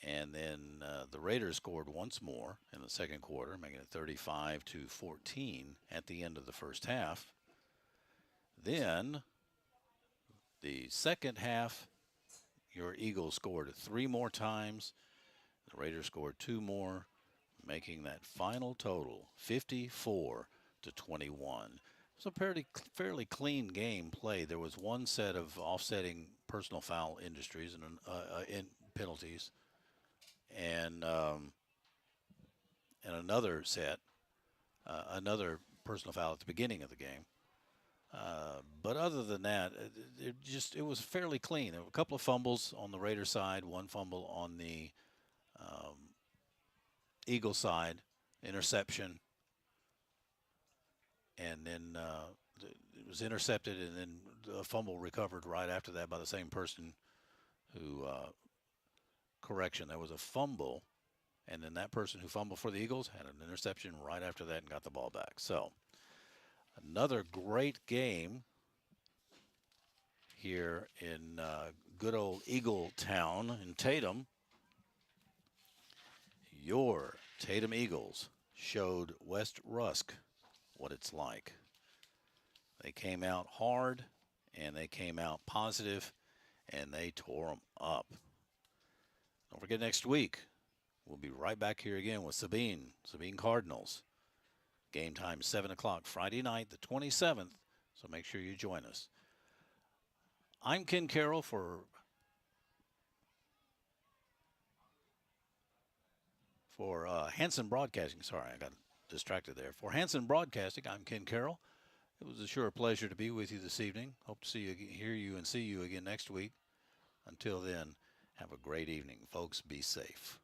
And then the Raiders scored once more in the second quarter, making it 35-14 at the end of the first half. Then the second half, your Eagles scored 3 more times. The Raiders scored 2 more, making that final total 54-21. It was a fairly clean game played. There was one set of offsetting personal foul industries and in penalties. And another set, another personal foul at the beginning of the game. But other than that, it was fairly clean. There were a couple of fumbles on the Raiders side, one fumble on the Eagles side, interception, and then it was intercepted, and then a fumble recovered right after that by the same person who. Correction, there was a fumble, and then that person who fumbled for the Eagles had an interception right after that and got the ball back. So another great game here in good old Eagle Town in Tatum. Your Tatum Eagles showed West Rusk what it's like. They came out hard, and they came out positive, and they tore them up. Don't forget, next week, we'll be right back here again with Sabine Cardinals. Game time, 7 o'clock, Friday night, the 27th, so make sure you join us. I'm Ken Carroll for Hanson Broadcasting. Sorry, I got distracted there. For Hanson Broadcasting, I'm Ken Carroll. It was a sure pleasure to be with you this evening. Hope to hear you and see you again next week. Until then, have a great evening, folks. Be safe.